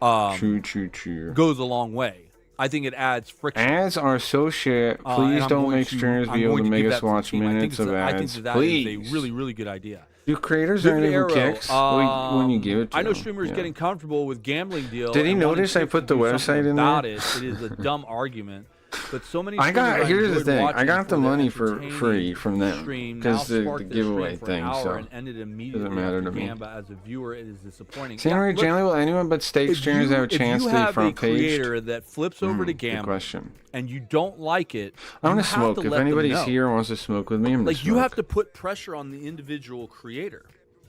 True. goes a long way. I think it adds friction. Ads are so shit. and Please I'm don't going make to- streamers I'm be able going to make give us that to the watch team. I think minutes it's of a- I think ads. that that is a Please. really, really good idea. Do creators Good earn any arrow. kicks when you give it to I know them? streamers Yeah. getting comfortable with gambling deals. Did he and wanting notice I kids put to the do website something in about there? it. It is a dumb argument, but so many. I got streamers here's the enjoyed thing. I watching got for the their money for entertaining free from them stream, because now the spark their giveaway stream for thing. an hour So and ended immediately doesn't matter after to me. Gamba. As a viewer, it is disappointing. Same Yeah, way look, generally will anyone but stake if streamers have a chance you to be have a front page? creator that flips over to Good Gamba question. and you don't like it, I'm you gonna have smoke. to If let them anybody's know. here and wants to smoke with me, I'm gonna Like you smoke. have to put pressure on the individual creator.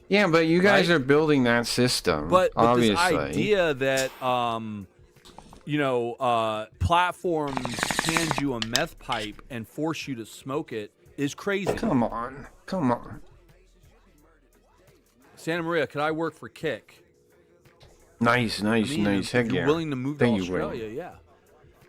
Yeah, but you guys right? are building that system. But obviously. this idea that platforms hand you a meth pipe and force you to smoke it is crazy. Come on. Santa Maria, could I work for Kick? Nice. I mean, Heck if you're yeah. willing to move Thank to you, Wayne. Australia,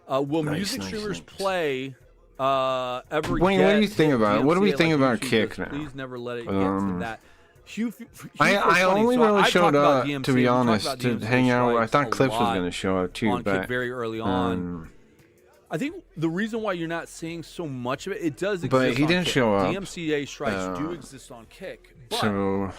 yeah. Will music nice. streamers play ever Wayne, get what do you think hit about it? What do we DMCA think like about YouTube Kick does? now? Please never let it get to that. Hugh I funny. only So really I showed talked about up, DMCA. to We be talked honest, about to DMCA hang out. I strikes thought a Clips was lot going to show up too, on but Kick very early on. I think the reason why you're not seeing so much of it does exist But he on didn't Kick. show up. DMCA strikes do exist on Kick. so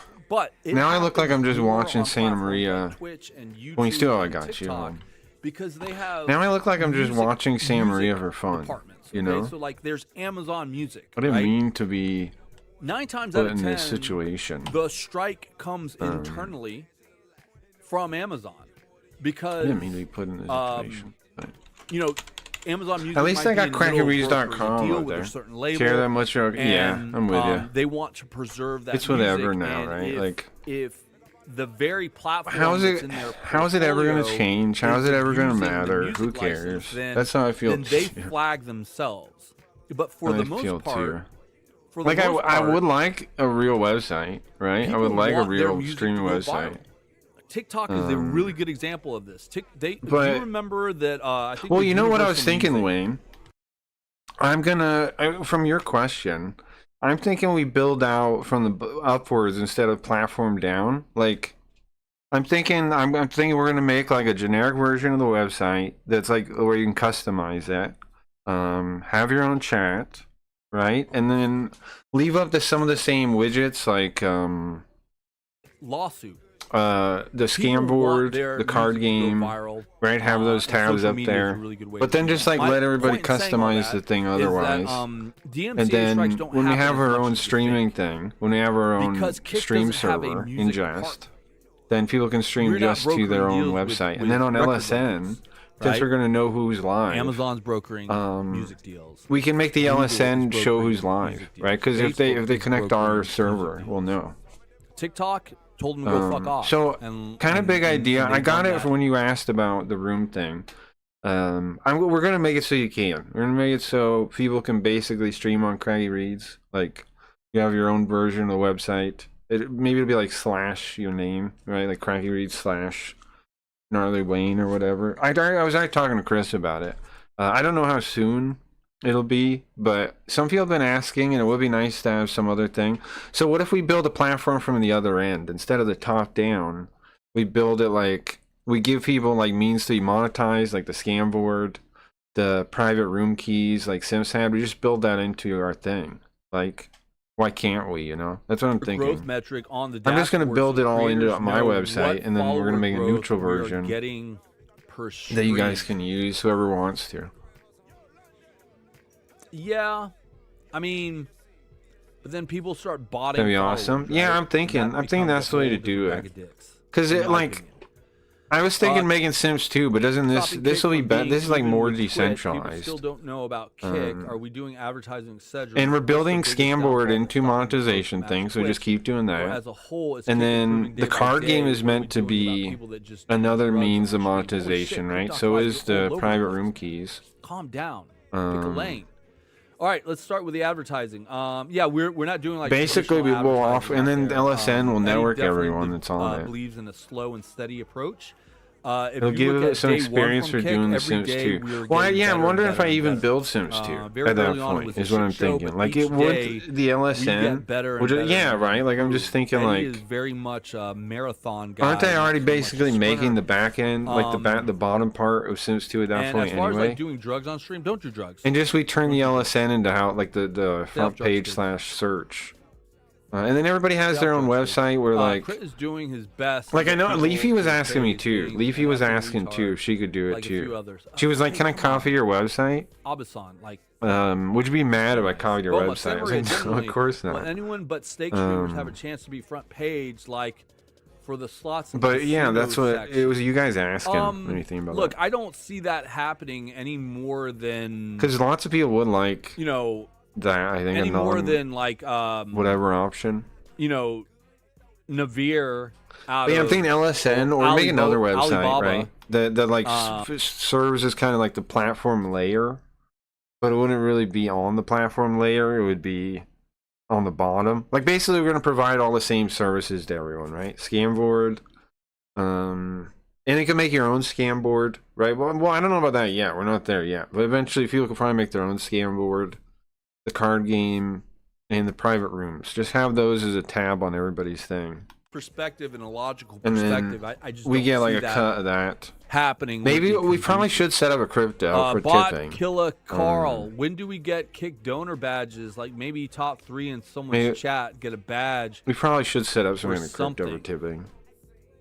It now I look like I'm happens just more watching on Santa platforms Maria. like Twitch and YouTube Well, still I and got you. TikTok, because they have Now I look like I'm just music- watching Santa Maria music for fun. departments, You okay? know? So like there's Amazon Music. I didn't right? mean to be 9 times put out of in 10 this situation. the strike comes internally from Amazon I because didn't mean to be put in this situation. But Amazon Music at least might I be got in the middle of brokering a crackerbees.com deal out with there. a certain label, Care that much? Yeah, and, I'm with you. They want to preserve that. It's whatever music, now, and right? If, Like, if the very platform how's that's it? in their How's it ever going to portfolio change? How's is it ever going to abusing the matter? music Who license, cares? then- That's how I feel. Then they flag themselves. But for the most part, for the like most I part, would like a real website, right? I would people like a want their real music streaming to go website. viral. TikTok is a really good example of this. Do But- you remember that? I think. Well, the you know what I was Universal thinking, Music- Wayne. From your question, I'm thinking we build out from the upwards instead of platform down. Like, I'm thinking we're gonna make like a generic version of the website that's like where you can customize that, have your own chat, right, and then leave up to some of the same widgets like Lawsuit. the scam People want board, their the card music to go game, viral, right? Have those and tabs social up media is a there. really good way But to then do just that. like My let everybody point in saying all customize the that thing is that, otherwise. DMCA And then strikes don't when we happen have as our much own as you streaming think. thing, when we have our own Because Kick stream doesn't have a server, music Ingest, part. then people can stream We're not just to their brokering own deals with- website. with And then on record LSN, labels, since right? we're going to know who's live, Amazon's brokering music deals. we can make the Google LSN is show brokering who's live, music deals. right? Because if they Facebook connect is our brokering server, music we'll know. TikTok told them to go fuck off. So, and, kind of and- big and- idea. and I they've got done it that. from when you asked about the room thing. We're gonna make it so you can. We're gonna make it so people can basically stream on Craggy Reads. Like, you have your own version of the website. Maybe it'll be like / your name, right? Like Craggy Reads / Gnarly Wayne or whatever. I was actually talking to Chris about it. I don't know how soon it'll be, but some people have been asking, and it would be nice to have some other thing. So what if we build a platform from the other end instead of the top down? We build it like we give people like means to be monetized, like the scam board, the private room keys, like Sims had. We just build that into our thing. Like, why can't we? You know, that's what I'm thinking. Growth metric on the I'm just going to dashboard build so it all into creators my know website, what and then we're going to make a follower neutral growth we are version getting per that you guys stream. can use, whoever wants to. Yeah, I mean, but then people start botting. That'd be followers, awesome. right? Yeah, I'm And thinking that that's the becomes a way to whole do different it. bag of dicks, Because in it my like, opinion. I was thinking making Sims 2, but doesn't this Stopping this will Kick be from better? being This is like even more with Twitch, people decentralized. still don't know about Kick. Are we doing advertising, etc.? And we're What's the building biggest Scam Board downfall into of monetization Twitch? things, so just keep doing Or that. as a whole, is And Kick then improving the day by card game day? is What are we meant to doing about be people that just do another drugs means on of stream? Holy monetization, shit, right? TikTok So lives is are all the over private place. room keys. Calm down. Pick a Um, lane. All right, let's start with the advertising. Yeah, we're not doing like Basically, we traditional will off, advertising and out then there. LSN will Eddie network definitely everyone that's on it. believes in a slow and steady approach. If It'll you give look it at some day one experience from for Kick, doing The every Sims day 2. we were Well, getting yeah, I'm better and wondering if better I and even better. build Sims 2 Very at that early on, it point, was a is what shit I'm show, thinking. but Like, each it would, day the LSN, we get better and would it- better yeah, and right? better Like, I'm just thinking, Eddie is like, very much a marathon guy. aren't they already not so much a basically making sprinter. the back end, like the bottom part of Sims 2 at that And point as far anyway? as like doing drugs on stream, don't do drugs. And just we turn the LSN into how, like, the front drugs, page dude. / search. And then everybody has Stay their off own drugs, dude. website where, like, Crit is doing his best. like I know People Leafy was to asking me say too. things, Leafy and was that's a asking too retard, if she could do it like a few too. others. She was like, Hey, "Can I come on. copy your website? Abasan, like Would you be mad if I copied your Boma, website?" I was Samurai like, "No, generally, of course when not." anyone but stake streamers have a chance to be front page, like for the slots. And But yeah, that's what section. it was. You guys asking anything about Look, that? I don't see that happening any more than Because lots of people would like you know that. I think any a more non than like whatever option. you know Navir out But yeah, I'm of thinking LSN or make another website, Alibaba. right? That like serves as kind of like the platform layer, but it wouldn't really be on the platform layer. It would be on the bottom. Like basically, we're gonna provide all the same services to everyone, right? Scam board, and you can make your own scam board, right? Well, I don't know about that yet. We're not there yet, but eventually, people can probably make their own scam board, the card game, and the private rooms. Just have those as a tab on everybody's thing. perspective and a logical And perspective. then I just we don't get see like a that cut of that. happening. Maybe with the we probably confusion. should set up a crypto for Bot tipping. Killa Carl. When do we get Kick donor badges? Like maybe top 3 in someone's Maybe- chat get a badge. We probably should set up some or kind of crypto for something. tipping.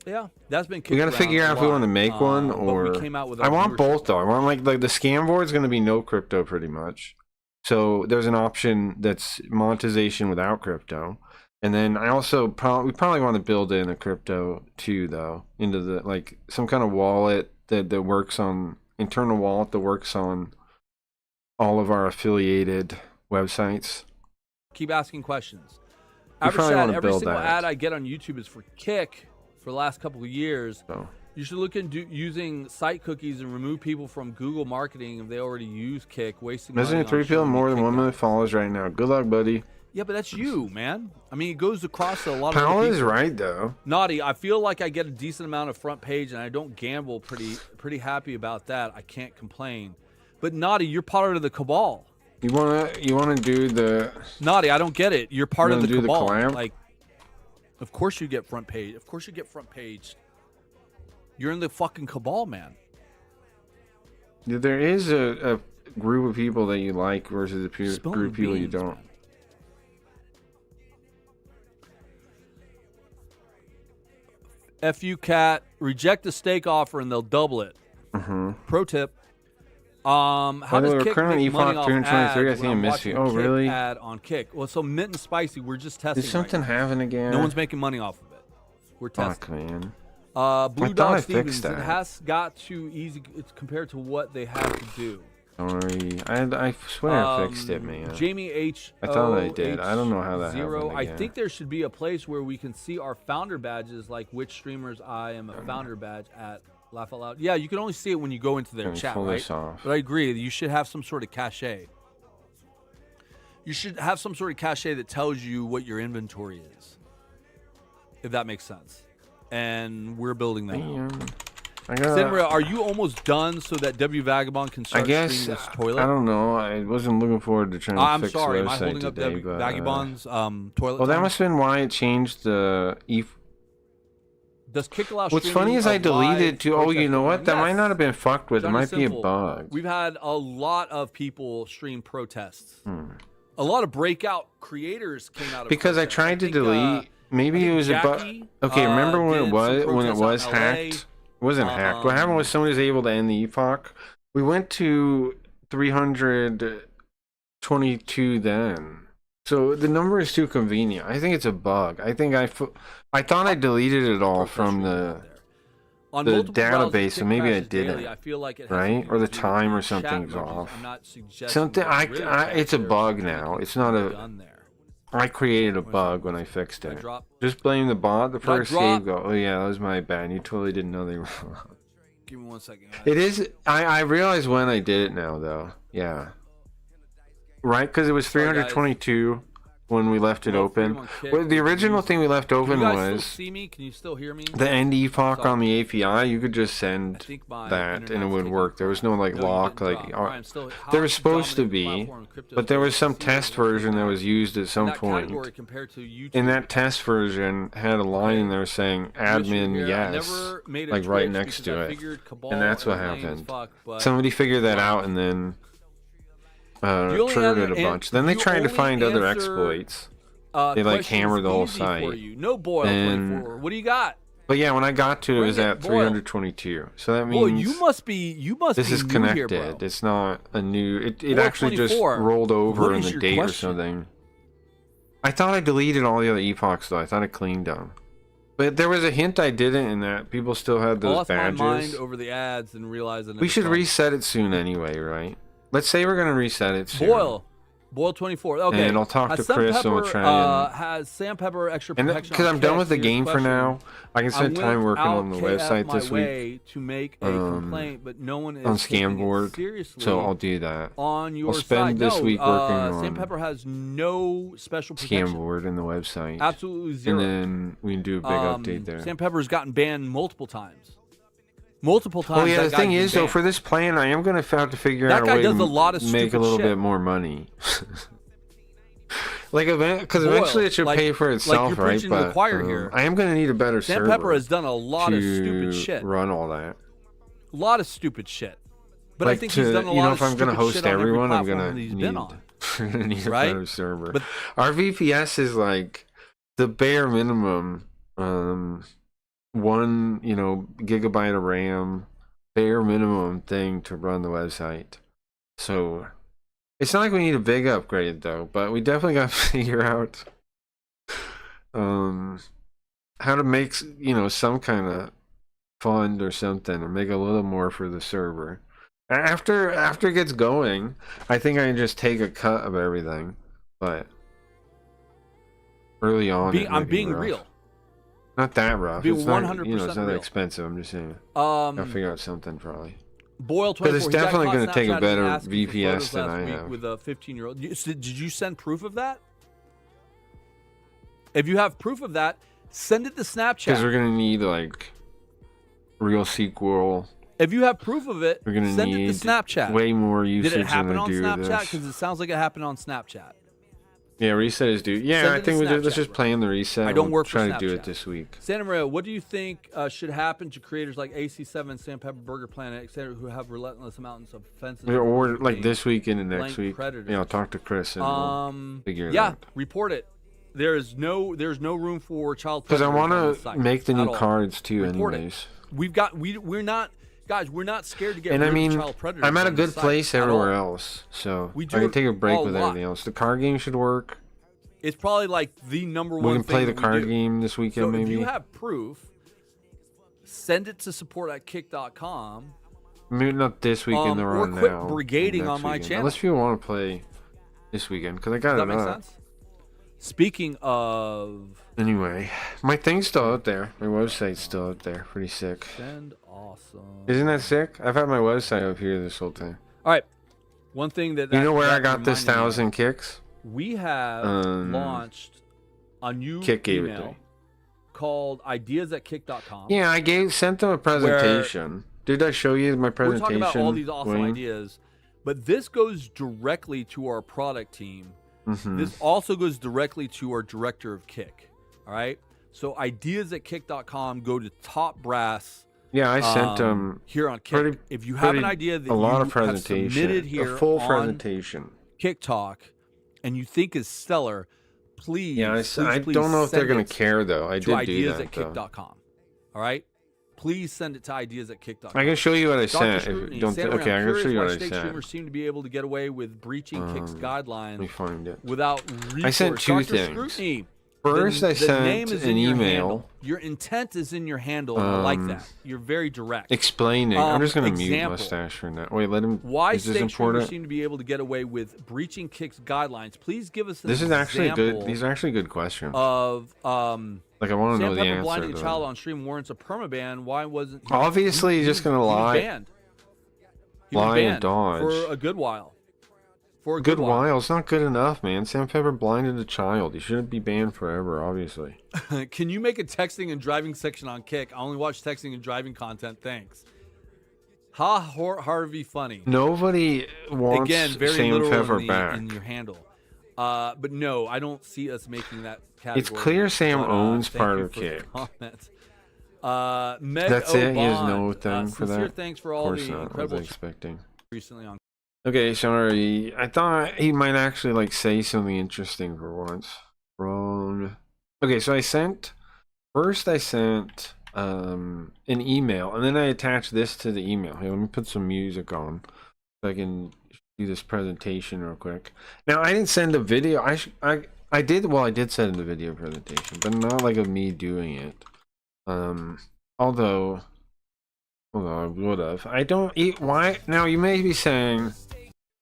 Yeah, that's been. We kicked gotta around figure a out if we lot. want to make one But or. we came out with I our want viewership. both though. I want like the scam board is going to be no crypto pretty much. So there's an option that's monetization without crypto, and then I also we probably want to build in a crypto too though into the like some kind of wallet that works on internal wallet that works on all of our affiliated websites. Keep asking questions. We Average probably ad, wanna every build single that. ad I get on YouTube is for Kick for the last couple of years. So. You should look into using site cookies and remove people from Google Marketing if they already use Kick, wasting money Missing on 3 people showing more you than Kick 1 million ads. followers right now. Good luck, buddy. Yeah, but that's you, man. I mean, it goes across to a lot of Powell other is people. right though. Naughty, I feel like I get a decent amount of front page, and I don't gamble. Pretty happy about that. I can't complain. But Naughty, you're part of the cabal. You wanna do the Naughty, I don't get it. You're part You of the wanna do the cabal. collab? Like, of course you get front page. Of course you get front page. You're in the fucking cabal, man. there is a group of people that you like versus a Spilling group of people you beans, don't. FU Cat, reject the stake offer and they'll double it. Mm-hmm. Pro tip. How By the way, does we're Kick currently make money EFOC off 323. I ads think when I I'm missed watching you. a Oh, Kick really? ad on Kick? Well, so Mint and Spicy, we're just testing. Did something right now. happen again? No one's making money off of it. We're testing. Fuck, man. Blue I thought Dog I Stevens, fixed it that. has got too easy it's compared to what they have to do. Sorry, I swear I fixed it, man. Jamie H. I thought I did. I don't know how that happened I again. think there should be a place where we can see our founder badges, like which streamers I am a founder badge at Laugh out loud. Yeah, you can only see it when you go into their Let me chat, pull right? this off. But I agree. You should have some sort of cachet. You should have some sort of cachet that tells you what your inventory is, if that makes sense. And we're building that. Sinra, are you almost done so that W Vagabond can start I guess streaming this toilet? I don't know. I wasn't looking forward to trying to I'm fix sorry. the Am I website holding up today, W but, Vagabond's toilet? well, that time? must have been why it changed the Does Kick allow What's streaming funny is I of deleted live too. Oh, you know what? That might Yes. not have been fucked with. It Done might be a simple. bug. We've had a lot of people stream protests. A lot of breakout creators came out of Because I protests. tried to think, delete. Maybe think it was a bug. Jackie, Okay, remember when it did was some when it protests was out in LA. hacked? It wasn't hacked. What happened was somebody was able to end the epoch. We went to 322 then. So the number is too convenient. I think it's a bug. I think I thought I deleted it all from the On the multiple browsers, database, so Kick maybe I crashes daily. didn't. I feel like it has right? something Or the to do time or with chat something's emojis. off. I'm not suggesting Something that really it's a there's bug something now. that It's not can be a done there. I created a bug when I fixed Did I it. drop? Just blame the bot. The Did I first drop? save go. Oh yeah, that was my bad. You totally didn't know they were wrong. Give me 1 second. guys. It is. I realize when I did it now though. Yeah. Right, because it was Sorry, guys. 322 when we left it Well, open. freedom on Kick, Well, the original thing we left Can open you guys still was see me? Can you still hear me? the end epoch Sorry. on the API. You could just I send think my that and it internet's would taking work. There was no like No, you lock. didn't Like drop. Brian, still- there how was supposed to dominant be, platform crypto but there was is some to see test it version that was used at some that point. category compared to YouTube. And that test version had a line in there saying Wish you were admin here. I yes, never made a like right Twitch next because to I it. figured Cabal And that's what are lame as happened. fuck, but Somebody figured that out and then You only triggered it a an- bunch. Then they you tried to only find other answer, exploits. They like questions hammered the whole easy for site. you. No Boyle And- 24. What do you got? But yeah, when I got to it, it was Bring it, at Boyle. 322. So that Boy, means you must be this be is new connected. here, bro. It's not a new. It Boyle actually just 24. rolled over What in is the your date or question? something. I thought I deleted all the other epochs though. I thought I cleaned them. But there was a hint I didn't, in that people still had I those lost my mind badges. over the ads and realized that We should reset it soon anyway, right? Let's say we're gonna reset it soon. Boyle 24. Okay. And I'll talk Has to Sam Chris and we'll Pepper, try and- has Sam Pepper extra And protection? because on I'm done Kick? with the Here's game for question. now, I can spend I time went working on the out website KF this my week way to make a complaint, but no one is on taking it Scamboard. seriously So I'll do that. on your I'll spend side. this No, week working Sam on Pepper has no special protection. Scamboard in the website. Absolutely zero. And then we can do a big update there. Sam Pepper's gotten banned multiple times. Multiple times. Oh yeah, that the guy's thing been is though, banned. for this plan, I am gonna have to figure That out a guy way does to a lot of make stupid a little shit. bit more money. Like, because Boyle, eventually it should like- pay for like itself, you're right? preaching to the But choir here. I am gonna need a better Sam server Pepper has done a lot of to stupid shit. run all that. A lot of stupid shit. But I Like think to, he's done a you lot know, of if I'm gonna stupid host shit on every everyone, I'm platform gonna that he's need, been on. need a Right? better server. But- Our VPS is like the bare minimum. 1 gigabyte of RAM, bare minimum thing to run the website. So it's not like we need a big upgrade though, but we definitely got to figure out how to make some kind of fund or something, or make a little more for the server. After it gets going, I think I can just take a cut of everything, but early on it might I'm be being rough. real. Not that rough. Being It's not, 100% it's not that real. expensive. I'm just saying. Gotta Um, figure out something probably. Boyle 24. Because it's he got definitely caught going to take a Snapchatting better asking for VPS photos than last I week have. with a 15-year-old. Did you send proof of that? If you have proof of that, send it to Because Snapchat. we're going to need like real SQL. If you have proof of it, We're going to send it need to Snapchat. way more Did usage it happen than on I do Snapchat? this. Because it sounds like it happened on Snapchat. Yeah, reset is due. Yeah, Send I it to think let's Snapchat, just bro. plan the reset. I don't We'll work for try to do Snapchat. it this week. Santa Maria, what do you think should happen to creators like AC7, Sam Pepper, Burger Planet, etc., who have relentless amounts of offenses? Or like this week into next blank week. predators. Yeah, I'll talk to Chris and we'll figure it yeah, out. report it. There's no room for child Because I predators on want this to site make the at new all. cards too, Report anyways. it. We're not guys. We're not scared to get And rid I mean, of child predators. I'm at a on this good site place at everywhere all. else, so We I do can take a break a with lot. everything else. The card game should work. It's probably like the number one. We can play thing the that we card do. game this weekend, So maybe. if you have proof, send it to support@kick.com. Maybe not this weekend they're or on quit now. brigading next on my weekend. channel. Unless you want to play this weekend, because I got Does it that make up. sense? Speaking of Anyway, my thing's still out there. My website's still out there. Pretty sick. send awesome. Isn't that sick? I've had my website up here this whole time. All right. One thing that You know where I that got this reminded me 1,000 kicks? of, we have launched a new Kick gave it to email me. called ideas@kick.com. Yeah, sent them a presentation. Did I show you my We're presentation? talking about all these awesome Wayne? ideas, but this goes directly to our product team. Mhm. This also goes directly to our director of Kick. All right. So ideas@kick.com, go to top brass. Yeah, I sent them here on Kick. If you have an idea that a lot you of presentation, have submitted here a full on presentation. Kick Talk, and you think is stellar, please. Yeah, I please don't know if they're send going it to care though. I to did do ideas that at though. kick.com. All right. Please send it to ideas@kick.com. I can show you what I Dr. sent. If Scrutiny, you don't Sam okay, Ram, I can show you curious what why I steak sent. streamers seem to be able to get away with breaching Kick's guidelines. Let me find it. Without recourse. I sent two Dr. things. Scrutiny, First, I the name sent is an in your email. handle. Your intent is in your handle. And I like that. You're very direct. Explaining. I'm just going to mute example. Mustache for now. Wait, let him. Why Is this steak streamers important? seem to be able to get away with breaching Kick's guidelines? Please give us an This is actually good. example These are actually good questions. of Like I want to know the Pepper answer. blinding a though. child on stream warrants a permaban. Why wasn't he, Obviously, he's just gonna he was lie. banned. He was Lie and banned dodge. for a good while. For a Good while. It's not good enough, man. Sam Pepper blinded a child. He shouldn't be banned forever, obviously. Can you make a texting and driving section on Kick? I only watch texting and driving content. Thanks. Harvey funny. Nobody wants Again, very Sam literal Pepper in, back. in your handle. But no, I don't see us making that category. It's clear Sam but, owns thank part you of for the Kick. comment. Meg That's it? He has Oban, no thing for sincere that? thanks for Of all course the not. What was I incredible expecting? recently on. Okay, sorry. I thought he might actually like say something interesting for once. Wrong. Okay, so I sent an email, and then I attached this to the email. Here, let me put some music on so I can do this presentation real quick. Now, I didn't send a video. I did send a video presentation, but not like of me doing it. Although I would have. I don't eat. Why? Now you may be saying,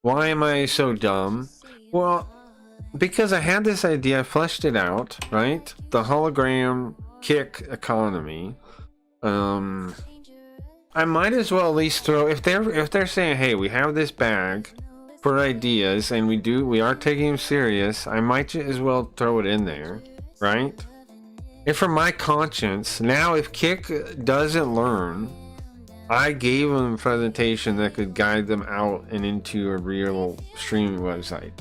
why am I so dumb? Well, because I had this idea, I fleshed it out, right? The hologram Kick economy. I might as well at least throw, if they're saying, hey, we have this bag for ideas and we are taking them serious, I might as well throw it in there, right? And for my conscience, now if Kick doesn't learn, I gave them a presentation that could guide them out and into a real streaming website.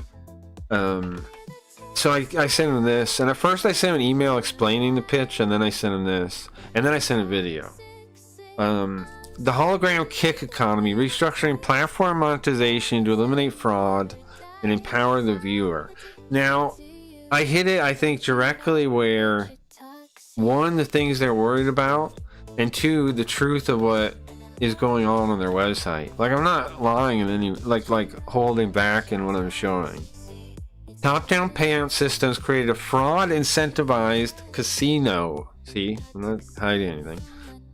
So I sent him this, and at first I sent an email explaining the pitch, and then I sent him this, and then I sent a video. The hologram Kick economy, restructuring platform monetization to eliminate fraud and empower the viewer. Now, I hit it, I think, directly where, one, the things they're worried about, and two, the truth of what is going on their website. Like, I'm not lying in any, like holding back in what I'm showing. Top-down payout systems created a fraud incentivized casino. See, I'm not hiding anything.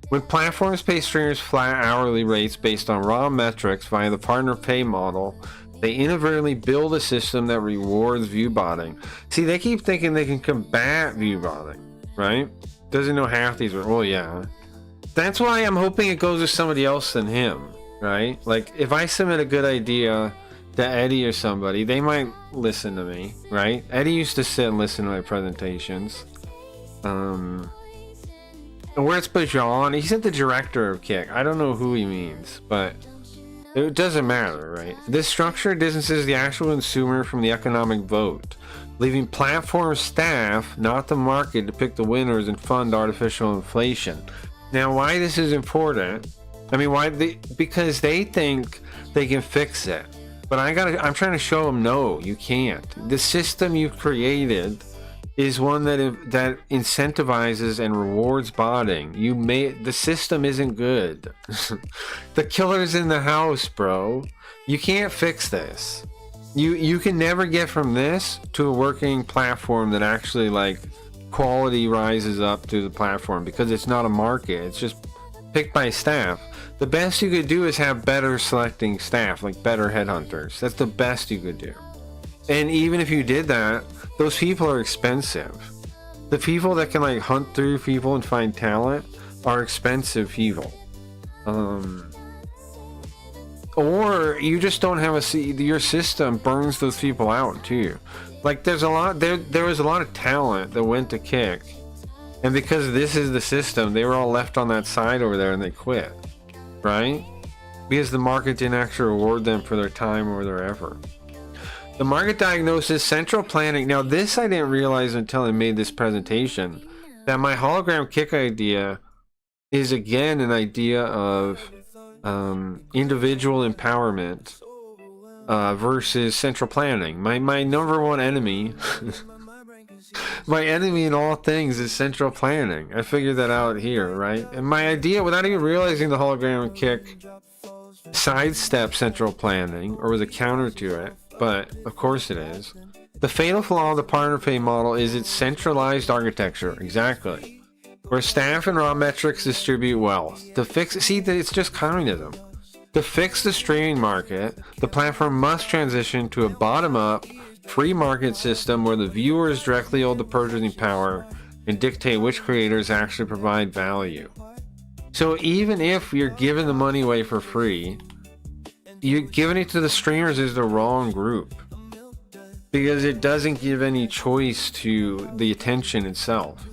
When platforms pay streamers flat hourly rates based on raw metrics via the partner pay model, they inadvertently build a system that rewards viewbotting. See, they keep thinking they can combat viewbotting, right? Doesn't know half these are, well, yeah. That's why I'm hoping it goes to somebody else than him, right? Like, if I submit a good idea to Eddie or somebody, they might listen to me, right? Eddie used to sit and listen to my presentations. And where it's Bajan, he's the director of Kick. I don't know who he means, but it doesn't matter, right? This structure distances the actual consumer from the economic vote, leaving platform staff, not the market, to pick the winners and fund artificial inflation. Now, why this is important? I mean, because they think they can fix it. But I'm trying to show them, no, you can't. The system you've created is one that incentivizes and rewards botting. The system isn't good. The killer's in the house, bro. You can't fix this. You can never get from this to a working platform that actually, like, quality rises up to the platform, because it's not a market. It's just picked by staff. The best you could do is have better selecting staff, like better headhunters. That's the best you could do. And even if you did that, those people are expensive. The people that can like hunt through people and find talent are expensive people. Or you just don't have your system burns those people out too. Like there was a lot of talent that went to Kick, and because this is the system, they were all left on that side over there and they quit, right? Because the market didn't actually reward them for their time or their effort. The market diagnosis, central planning. Now this I didn't realize until I made this presentation, that my hologram Kick idea is again an idea of individual empowerment versus central planning. My number one enemy my enemy in all things is central planning. I figured that out here, right? And my idea, without even realizing the hologram Kick sidestep central planning, or was a counter to it, but of course it is. The fatal flaw of the partner pay model is its centralized architecture. Exactly. Where staff and raw metrics distribute wealth. To fix, see, it's just communism. To fix the streaming market, the platform must transition to a bottom-up, free market system where the viewers directly hold the purchasing power and dictate which creators actually provide value. So even if you're giving the money away for free, you're giving it to the streamers is the wrong group, because it doesn't give any choice to the attention itself.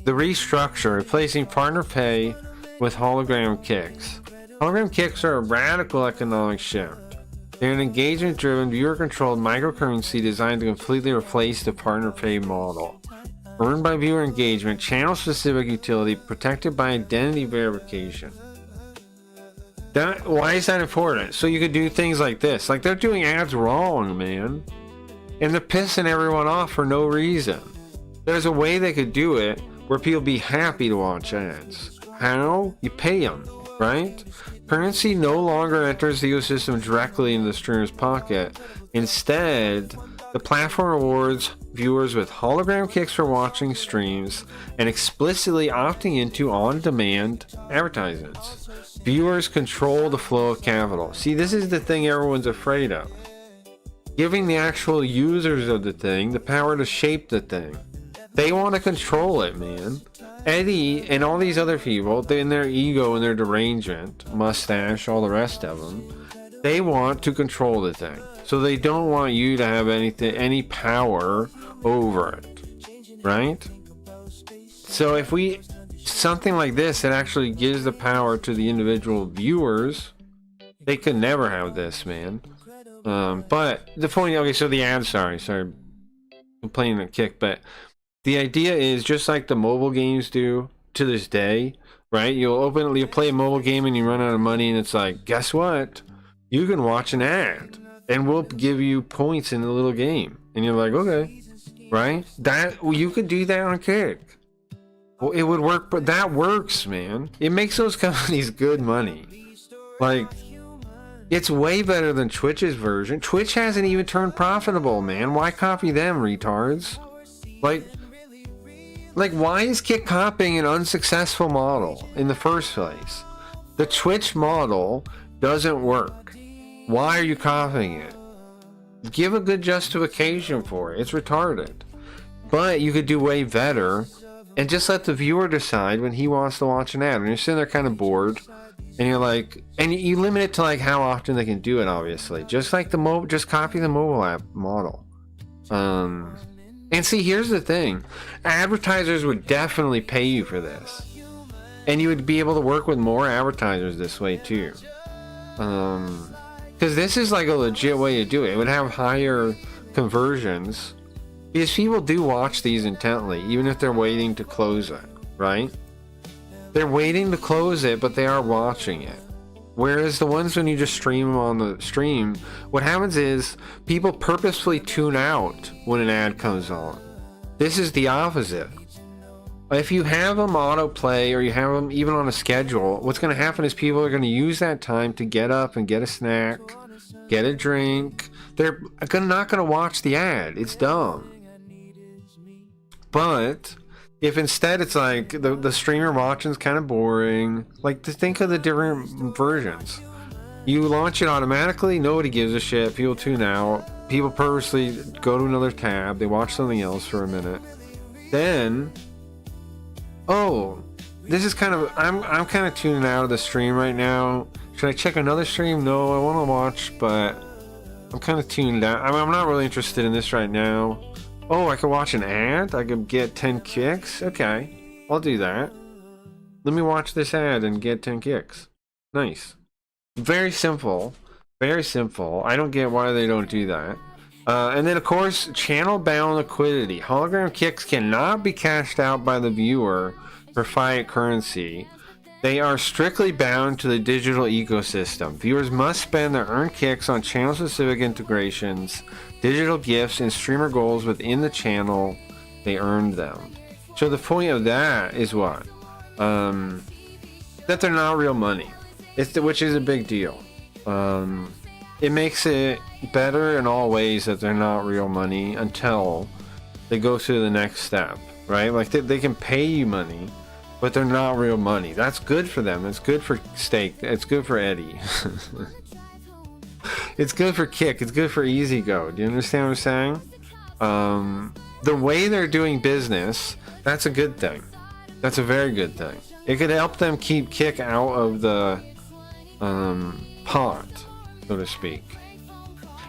The restructure, replacing partner pay with hologram kicks. Hologram kicks are a radical economic shift. They're an engagement-driven, viewer-controlled microcurrency designed to completely replace the partner pay model. Earned by viewer engagement, channel-specific utility, protected by identity verification. Why is that important? So you could do things like this. Like, they're doing ads wrong, man. And they're pissing everyone off for no reason. There's a way they could do it where people be happy to watch ads. How? You pay them, right? Currency no longer enters the ecosystem directly into the streamer's pocket. Instead, the platform rewards viewers with hologram kicks for watching streams and explicitly opting into on-demand advertisements. Viewers control the flow of capital. See, this is the thing everyone's afraid of. Giving the actual users of the thing the power to shape the thing. They want to control it, man. Eddie and all these other people, in their ego and their derangement, mustache, all the rest of them, they want to control the thing. So they don't want you to have any power over it, right? So if something like this that actually gives the power to the individual viewers, they could never have this, man. But the point, okay, so the ad, sorry, complaining a Kick, but the idea is just like the mobile games do to this day, right? You'll play a mobile game and you run out of money, and it's like, guess what? You can watch an ad, and we'll give you points in the little game, and you're like, okay, right? You could do that on Kick. Well, it would work, but that works, man. It makes those companies good money. Like, it's way better than Twitch's version. Twitch hasn't even turned profitable, man. Why copy them, retards? Like, why is Kick copying an unsuccessful model in the first place? The Twitch model doesn't work. Why are you copying it? Give a good justification for it. It's retarded. But you could do way better and just let the viewer decide when he wants to watch an ad. When you're sitting there kind of bored, and you're like, and you limit it to like how often they can do it, obviously. Just like just copy the mobile app model. And see, here's the thing. Advertisers would definitely pay you for this. And you would be able to work with more advertisers this way too. Because this is like a legit way to do it. It would have higher conversions. Because people do watch these intently, even if they're waiting to close it, right? They're waiting to close it, but they are watching it. Whereas the ones when you just stream them on the stream, what happens is people purposefully tune out when an ad comes on. This is the opposite. If you have them autoplay or you have them even on a schedule, what's going to happen is people are going to use that time to get up and get a snack, get a drink. They're not going to watch the ad. It's dumb. But if instead it's like the streamer watching is kind of boring, like to think of the different versions. You launch it automatically, nobody gives a shit, people tune out. people purposely go to another tab, they watch something else for a minute, then, oh, this is kind of, I'm kind of tuning out of the stream right now. Should I check another stream? No, I want to watch, but I'm kind of tuned out. I mean, I'm not really interested in this right now. Oh, I could watch an ad? I could get 10 kicks? Okay, I'll do that. Let me watch this ad and get 10 kicks. Nice. Very simple. Very simple. I don't get why they don't do that. And then, of course, channel bound liquidity. Hologram kicks cannot be cashed out by the viewer for fiat currency. They are strictly bound to the digital ecosystem. Viewers must spend their earned kicks on channel-specific integrations, digital gifts, and streamer goals within the channel they earned them. So the point of that is what? That they're not real money. Which is a big deal. It makes it better in all ways that they're not real money until they go through the next step, right? Like they can pay you money, but they're not real money. That's good for them. It's good for Steak. It's good for Eddie. It's good for Kick. It's good for Easy Go. Do you understand what I'm saying? The way they're doing business, that's a good thing. That's a very good thing. It could help them keep Kick out of the pot, so to speak.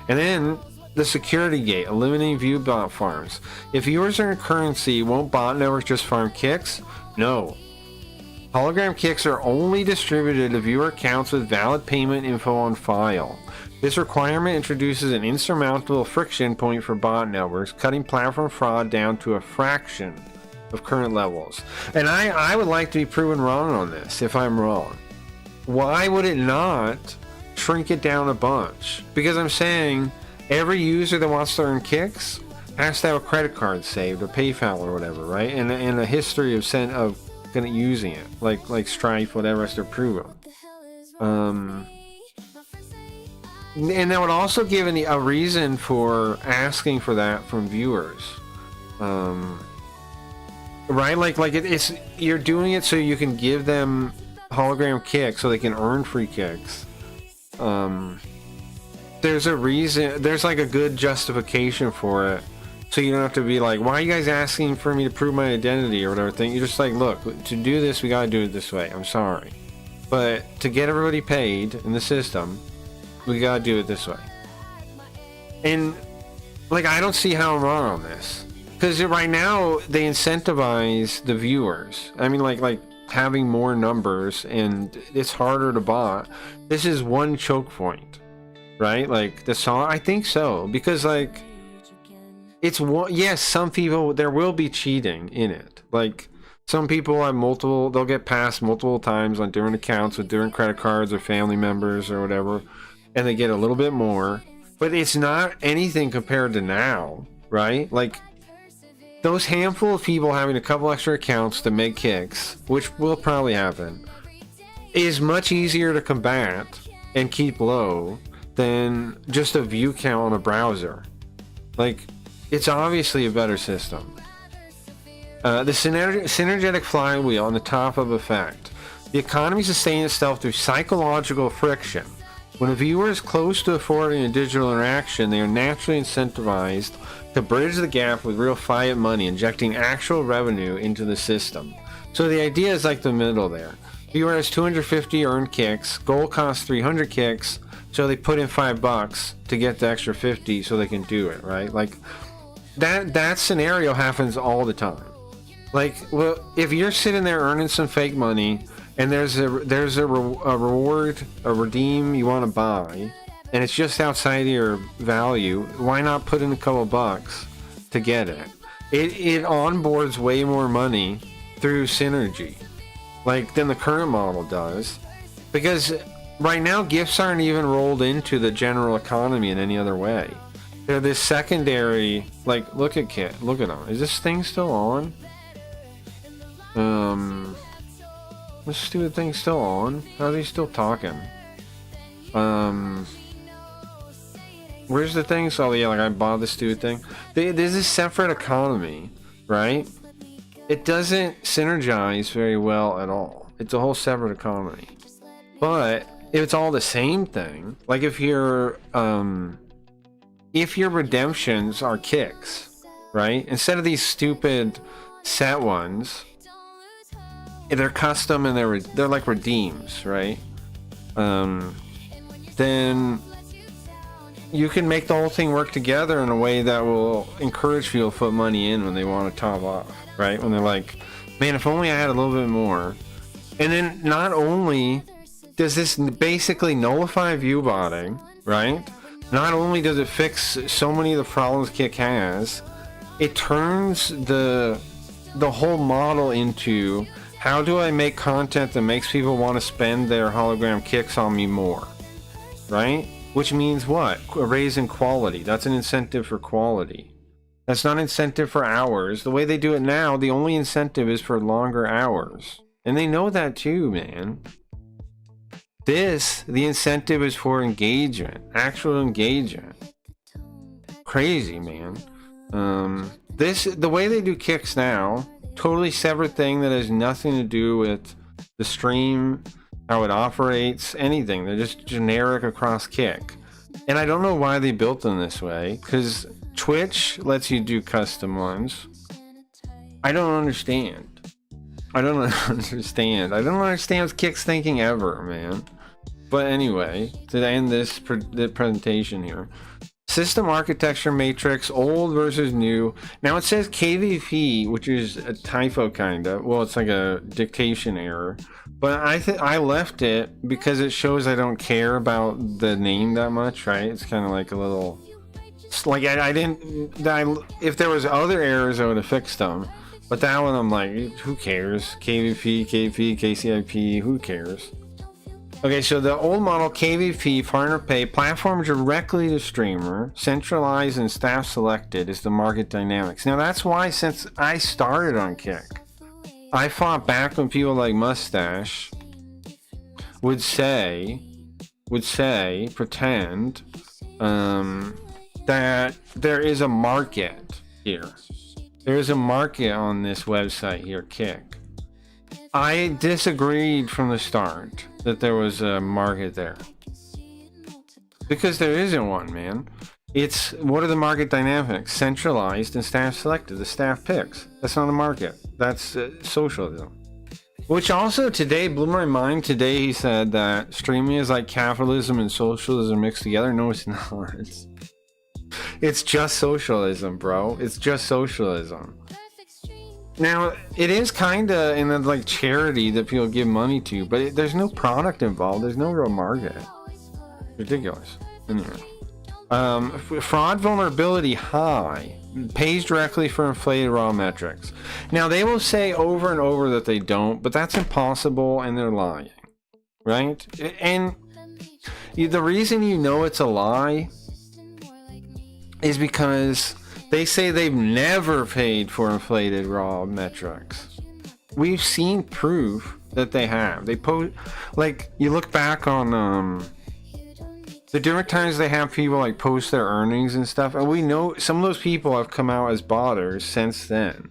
And then the security gate, eliminating view bot farms. If viewers earn currency, won't bot networks just farm kicks? No. Hologram kicks are only distributed to viewer accounts with valid payment info on file. This requirement introduces an insurmountable friction point for bot networks, cutting platform fraud down to a fraction of current levels. And I would like to be proven wrong on this if I'm wrong. Why would it not shrink it down a bunch? Because I'm saying every user that wants to earn kicks has to have a credit card saved or PayPal or whatever, right? And a history of using it, like Stripe, whatever, has to approve them. And that would also give a reason for asking for that from viewers, right? Like it's you're doing it so you can give them hologram kicks so they can earn free kicks. There's a reason, there's like a good justification for it, so you don't have to be like, why are you guys asking for me to prove my identity or whatever thing. You're just like, look, to do this we gotta do it this way. I'm sorry, but to get everybody paid in the system, we gotta do it this way. And like, I don't see how I'm wrong on this, because right now they incentivize the viewers. I mean, like having more numbers, and it's harder to bot. This is one choke point, right? Like the song, I think so, because like it's one. Yes, some people, there will be cheating in it. Like some people have multiple, they'll get passed multiple times on different accounts with different credit cards or family members or whatever, and they get a little bit more, but it's not anything compared to now, right? Like those handful of people having a couple extra accounts to make kicks, which will probably happen, is much easier to combat and keep low than just a view count on a browser. Like, it's obviously a better system. The synergetic flywheel on the top of effect. The economy sustains itself through psychological friction. When a viewer is close to affording a digital interaction, they are naturally incentivized to bridge the gap with real fiat money, injecting actual revenue into the system. So the idea is like the middle there. Viewer has 250 earned kicks, goal costs 300 kicks, so they put in $5 to get the extra 50 so they can do it, right? Like that scenario happens all the time. Like, well, if you're sitting there earning some fake money and there's a reward, a redeem you want to buy, and it's just outside of your value, why not put in a couple bucks to get it? It onboards way more money through synergy, like than the current model does, because right now gifts aren't even rolled into the general economy in any other way. They're this secondary, like, look at Kit, look at him. Is this thing still on? This stupid thing's still on? How's he still talking? Where's the thing? So yeah, like I bought this stupid thing. There's a separate economy, right? It doesn't synergize very well at all. It's a whole separate economy. But if it's all the same thing, like if you're if your redemptions are kicks, right? Instead of these stupid set ones, they're custom and they're like redeems, right? Then you can make the whole thing work together in a way that will encourage people to put money in when they want to top off, right? When they're like, man, if only I had a little bit more. And then not only does this basically nullify view botting, right? Not only does it fix so many of the problems Kick has, it turns the whole model into, how do I make content that makes people want to spend their hologram kicks on me more, right? Which means what? A raise in quality. That's an incentive for quality. That's not incentive for hours. The way they do it now, the only incentive is for longer hours. And they know that too, man. The incentive is for engagement, actual engagement. Crazy, man. The way they do kicks now, totally separate thing that has nothing to do with the stream, how it operates, anything. They're just generic across Kick. And I don't know why they built them this way, because Twitch lets you do custom ones. I don't understand. I don't understand what Kick's thinking ever, man. But anyway, to end this presentation here, system architecture matrix, old versus new. Now it says KVP, which is a typo kinda. Well, it's like a dictation error. But I left it because it shows I don't care about the name that much, right? It's kind of like a little, like if there was other errors, I would have fixed them. But that one, I'm like, who cares? KVP, KP, KCIP, who cares? Okay, so the old model, KVP, partner pay, platform directly to streamer, centralized and staff selected is the market dynamics. Now that's why, since I started on Kick, I fought back when people like Mustache would pretend that there is a market here. There is a market on this website here, Kick. I disagreed from the start that there was a market there. Because there isn't one, man. It's, what are the market dynamics? Centralized and staff selected. The staff picks. That's not a market. That's socialism. Which also today blew my mind. Today he said that streaming is like capitalism and socialism mixed together. No, it's not. It's just socialism, bro. It's just socialism. Now, it is kind of in a like charity that people give money to, but there's no product involved. There's no real market. Ridiculous. Anyway. Fraud vulnerability high. Pays directly for inflated raw metrics. Now, they will say over and over that they don't, but that's impossible and they're lying. Right? And the reason you know it's a lie is because they say they've never paid for inflated raw metrics. We've seen proof that they have. They post, like, you look back on the different times they have people like post their earnings and stuff, and we know some of those people have come out as botters since then.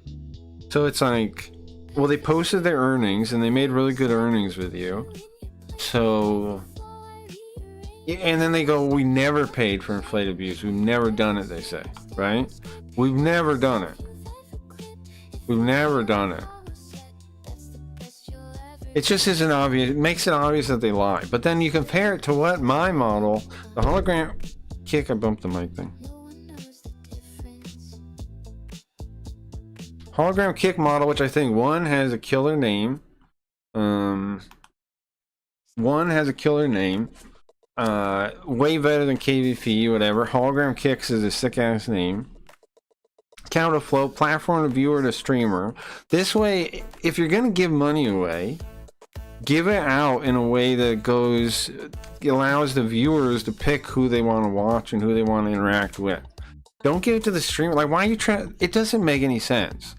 So it's like, well, they posted their earnings and they made really good earnings with you. So, and then they go, we never paid for inflated views. We've never done it, they say, right? We've never done it. We've never done it. It just isn't obvious. It makes it obvious that they lie. But then you compare it to what my model, the hologram Kick. I bumped the mic thing. Hologram Kick model, which I think one has a killer name. Way better than KVP, whatever. Hologram Kicks is a sick ass name. Counter flow, platform to viewer to streamer. This way, if you're gonna give money away, give it out in a way that allows the viewers to pick who they want to watch and who they want to interact with. Don't give it to the streamer. Like, why are you trying? It doesn't make any sense.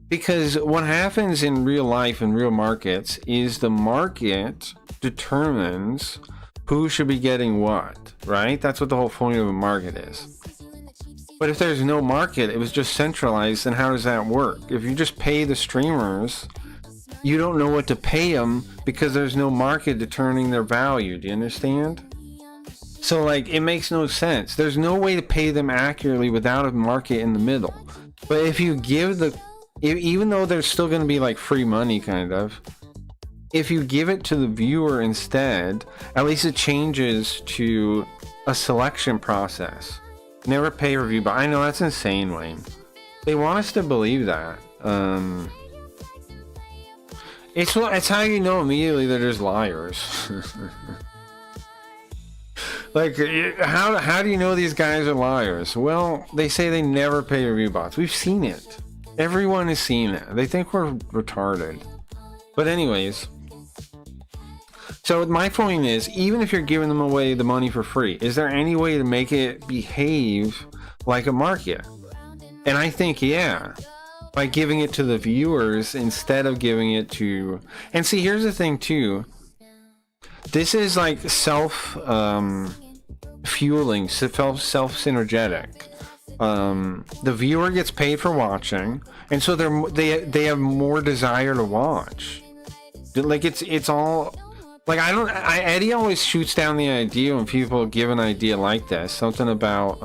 Because what happens in real life and real markets is the market determines who should be getting what, right? That's what the whole point of a market is. But if there's no market, it was just centralized, then how does that work? If you just pay the streamers, you don't know what to pay them because there's no market determining their value. Do you understand? So like it makes no sense. There's no way to pay them accurately without a market in the middle. But if you give even though there's still going to be like free money kind of, if you give it to the viewer instead, at least it changes to a selection process. Never pay review, but I know that's insane, Wayne. They want us to believe that. It's how you know immediately that there's liars. Like, how do you know these guys are liars? Well, they say they never pay review bots. We've seen it. Everyone has seen it. They think we're retarded. But anyways, so my point is, even if you're giving them away the money for free, is there any way to make it behave like a market? And I think, yeah, by giving it to the viewers instead of giving it to... And see, here's the thing too. This is like self-fueling, self-synergetic. The viewer gets paid for watching, and so they have more desire to watch. Like it's all like Eddie always shoots down the idea when people give an idea like this, something about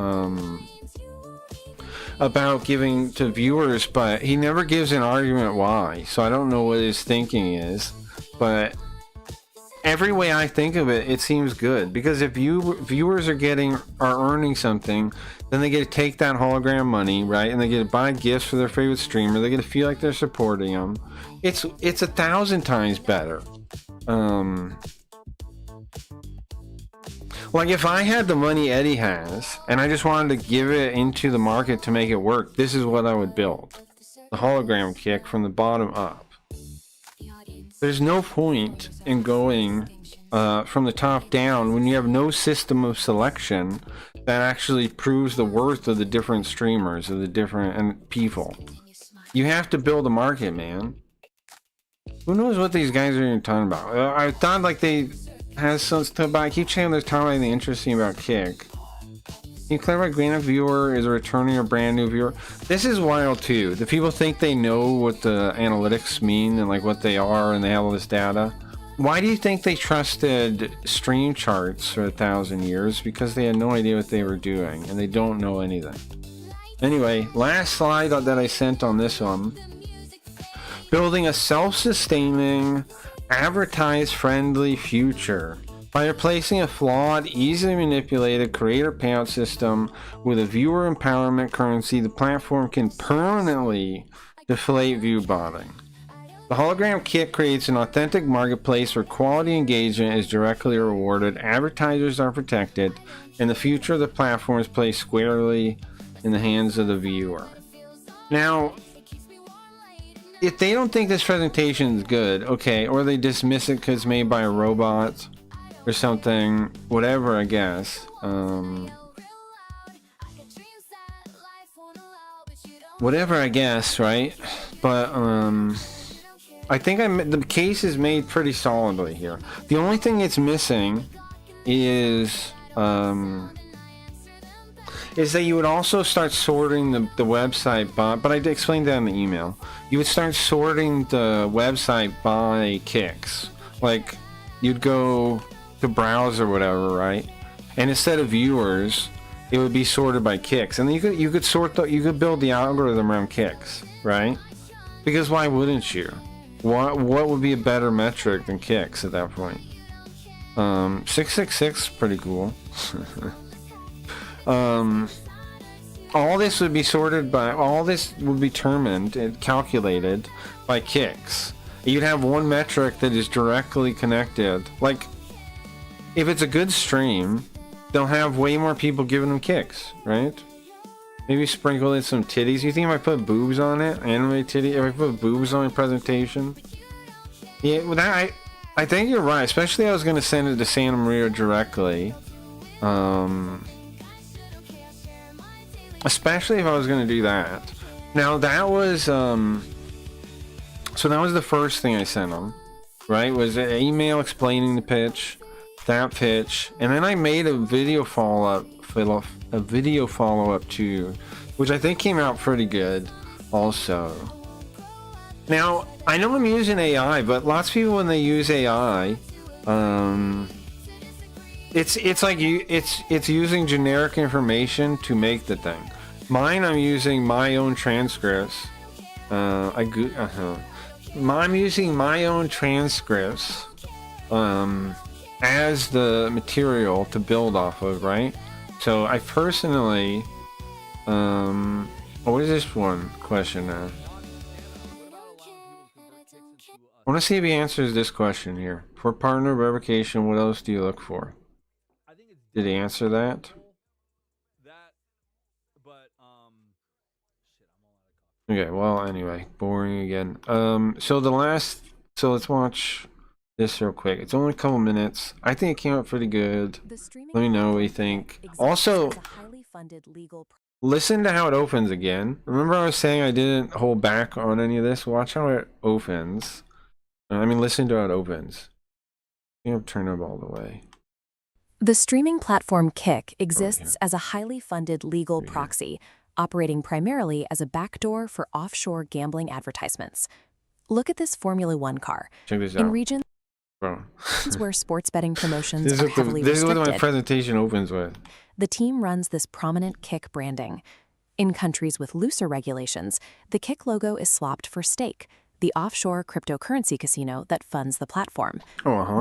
giving to viewers, but he never gives an argument why. So I don't know what his thinking is, but every way I think of it, it seems good, because if viewers are earning something, then they get to take that hologram money, right, and they get to buy gifts for their favorite streamer. They get to feel like they're supporting them. It's 1,000 times better. Like if I had the money Eddie has and I just wanted to give it into the market to make it work, this is what I would build: the hologram kick from the bottom up. There's no point in going from the top down when you have no system of selection that actually proves the worth of the different streamers, of the different people. You have to build a market, man. Who knows what these guys are even talking about? I thought like they had some stuff about... I keep saying they're talking about anything interesting about Kick. Can you clarify green a viewer is a returning or brand new viewer? This is wild too. The people think they know what the analytics mean and like what they are, and they have all this data. Why do you think they trusted stream charts for 1,000 years? Because they had no idea what they were doing, and they don't know anything. Anyway, last slide that I sent on this one. Building a self-sustaining, advertise-friendly future. By replacing a flawed, easily manipulated creator payout system with a viewer empowerment currency, the platform can permanently deflate view botting. The hologram kit creates an authentic marketplace where quality engagement is directly rewarded, advertisers are proteced, and the future of the platform is placed squarely in the hands of the viewer. Now, if they don't think this presentation is good, okay, or they dismiss it because it's made by a robot or something, whatever, I guess. Whatever, I guess, right? But I think the case is made pretty solidly here. The only thing it's missing is that you would also start sorting the website by, but I explained that in the email. You would start sorting the website by kicks. Like, you'd go to browse or whatever, right? And instead of viewers, it would be sorted by kicks. And then you could build the algorithm around kicks, right? Because why wouldn't you? What would be a better metric than kicks at that point? 666 is pretty cool. All this would be determined and calculated by kicks. You'd have one metric that is directly connected. Like, if it's a good stream, they'll have way more people giving them kicks, right? Maybe sprinkle in some titties. You think if I put boobs on it, anime titty, if I put boobs on my presentation? Yeah, well, I think you're right. Especially I was going to send it to Santa Maria directly. Especially if I was going to do that. Now that was so that was the first thing I sent them, right? Was an email explaining the pitch, that pitch, and then I made a video follow up too, which I think came out pretty good also. Now I know I'm using AI, but lots of people when they use AI, It's like it's using generic information to make the thing. Mine, I'm using my own transcripts. I'm using my own transcripts as the material to build off of, right? So I personally, what is this one question now? I want to see if he answers this question here. For partner verification, what else do you look for? Did he answer that? Okay, well, anyway, boring again. So let's watch this real quick. It's only a couple minutes. I think it came out pretty good. Let me know what you think. Also, listen to how it opens again. Remember I was saying I didn't hold back on any of this? Watch how it opens. I mean, listen to how it opens. You have to turn it all the way. The streaming platform Kick exists as a highly funded legal proxy, operating primarily as a backdoor for offshore gambling advertisements. Look at this Formula One car. Check this out. In regions Bro. where sports betting promotions This are heavily is what restricted, my presentation opens with. the team runs this prominent Kick branding. In countries with looser regulations, the Kick logo is swapped for Stake, the offshore cryptocurrency casino that funds the platform.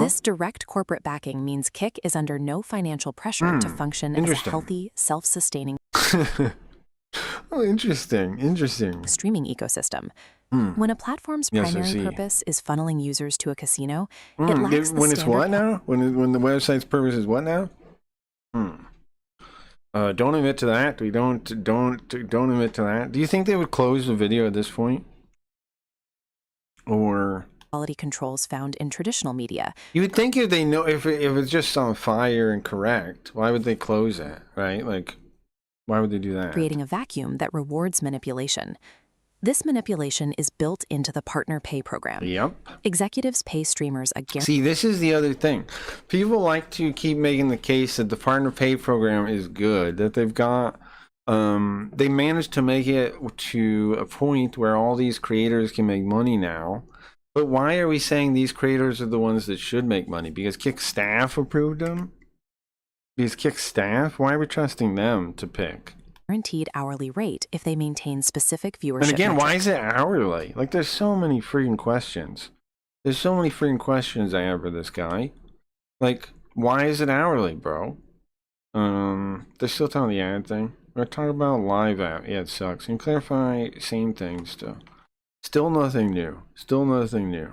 This direct corporate backing means Kick is under no financial pressure to function as a healthy, self-sustaining Oh, interesting. streaming ecosystem. When a platform's primary purpose is funneling users to a casino, it lacks the when it's what now? When the website's purpose is what now? Don't admit to that. We don't admit to that. Do you think they would close the video at this point? Or quality controls found in traditional media. You would think if they know if it's just on fire and correct, why would they close it, right? Like, why would they do that? Creating a vacuum that rewards manipulation. This manipulation is built into the partner pay program. Yep. Executives pay streamers a guarantee. See, this is the other thing. People like to keep making the case that the partner pay program is good, that they've got they managed to make it to a point where all these creators can make money now. But why are we saying these creators are the ones that should make money? Because Kick staff approved them? Because Kick staff? Why are we trusting them to pick? Guaranteed hourly rate if they maintain specific viewership. And again, why metrics. is it hourly? Like, there's so many freaking questions. There's so many freaking questions I have for this guy. Like, why is it hourly, bro? They're still talking the ad thing. We're talking about live app. Yeah, it sucks. And clarify, same thing still. Still nothing new. Still nothing new.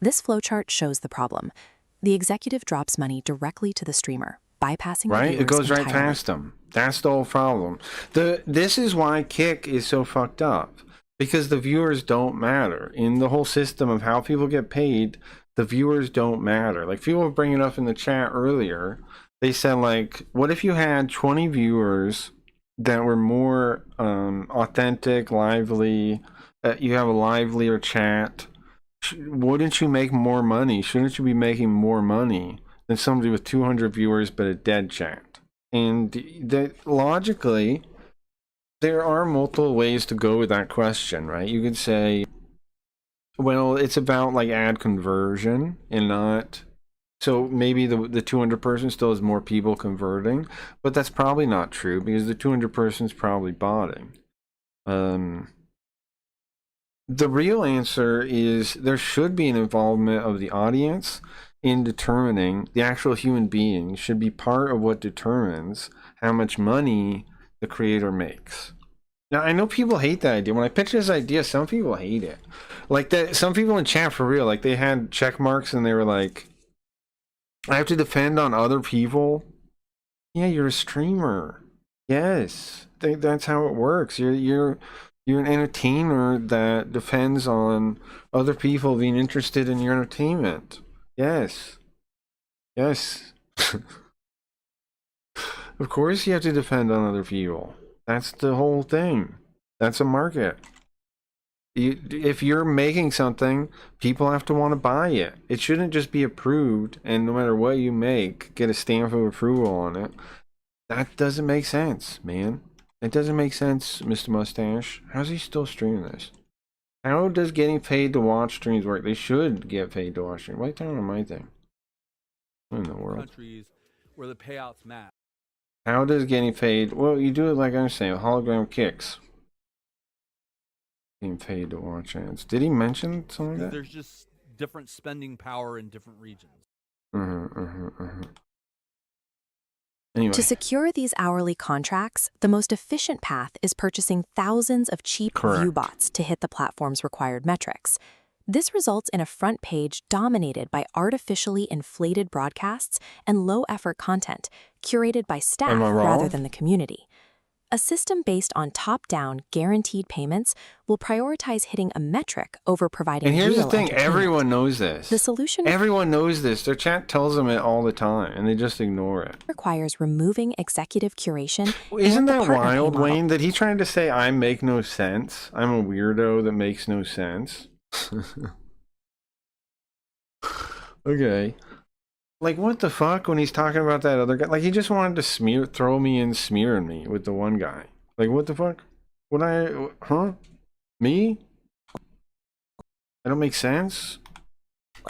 This flowchart shows the problem. The executive drops money directly to the streamer, bypassing right? the It goes right entirely. past them. That's the whole problem. This is why Kick is so fucked up. Because the viewers don't matter. In the whole system of how people get paid, the viewers don't matter. Like, people were bringing it up in the chat earlier. They said, like, what if you had 20 viewers that were more authentic, lively, you have a livelier chat? Wouldn't you make more money? Shouldn't you be making more money than somebody with 200 viewers but a dead chat? And logically, there are multiple ways to go with that question, right? You could say, well, it's about like ad conversion and not... So maybe the 200 person still has more people converting, but that's probably not true because the 200 person's probably botting. The real answer is there should be an involvement of the audience in determining the actual human being should be part of what determines how much money the creator makes. Now, I know people hate that idea. When I pitch this idea, some people hate it. Like that, some people in chat for real, like they had check marks and they were like, I have to defend on other people. Yeah, you're a streamer. Yes, that's how it works. You're an entertainer that depends on other people being interested in your entertainment. Yes. Of course you have to depend on other people. That's the whole thing. That's a market. If you're making something, people have to want to buy it. It shouldn't just be approved, and no matter what you make, get a stamp of approval on it. That doesn't make sense, man. It doesn't make sense, Mr. Mustache. How's he still streaming this? How does getting paid to watch streams work? They should get paid to watch streams. Why turn on my thing? What in the world? countries where the payouts match. How does getting paid? Well, you do it like I'm saying, hologram kicks. Getting paid to watch ads. Did he mention something like that? There's just different spending power in different regions. Anyway. To secure these hourly contracts, the most efficient path is purchasing thousands of cheap Correct. view bots to hit the platform's required metrics. This results in a front page dominated by artificially inflated broadcasts and low-effort content curated by staff Am I wrong? rather than the community. A system based on top-down, guaranteed payments will prioritize hitting a metric over providing And here's the real thing, entertainment. everyone knows this. The solution Everyone knows this. Their chat tells them it all the time, and they just ignore it. requires removing executive curation. Isn't and the that partner pay wild, model. Wayne? That he trying to say I make no sense? I'm a weirdo that makes no sense. Okay. Like, what the fuck when he's talking about that other guy? Like, he just wanted to throw me in smearing me with the one guy. Like, what the fuck? Me? I don't make sense?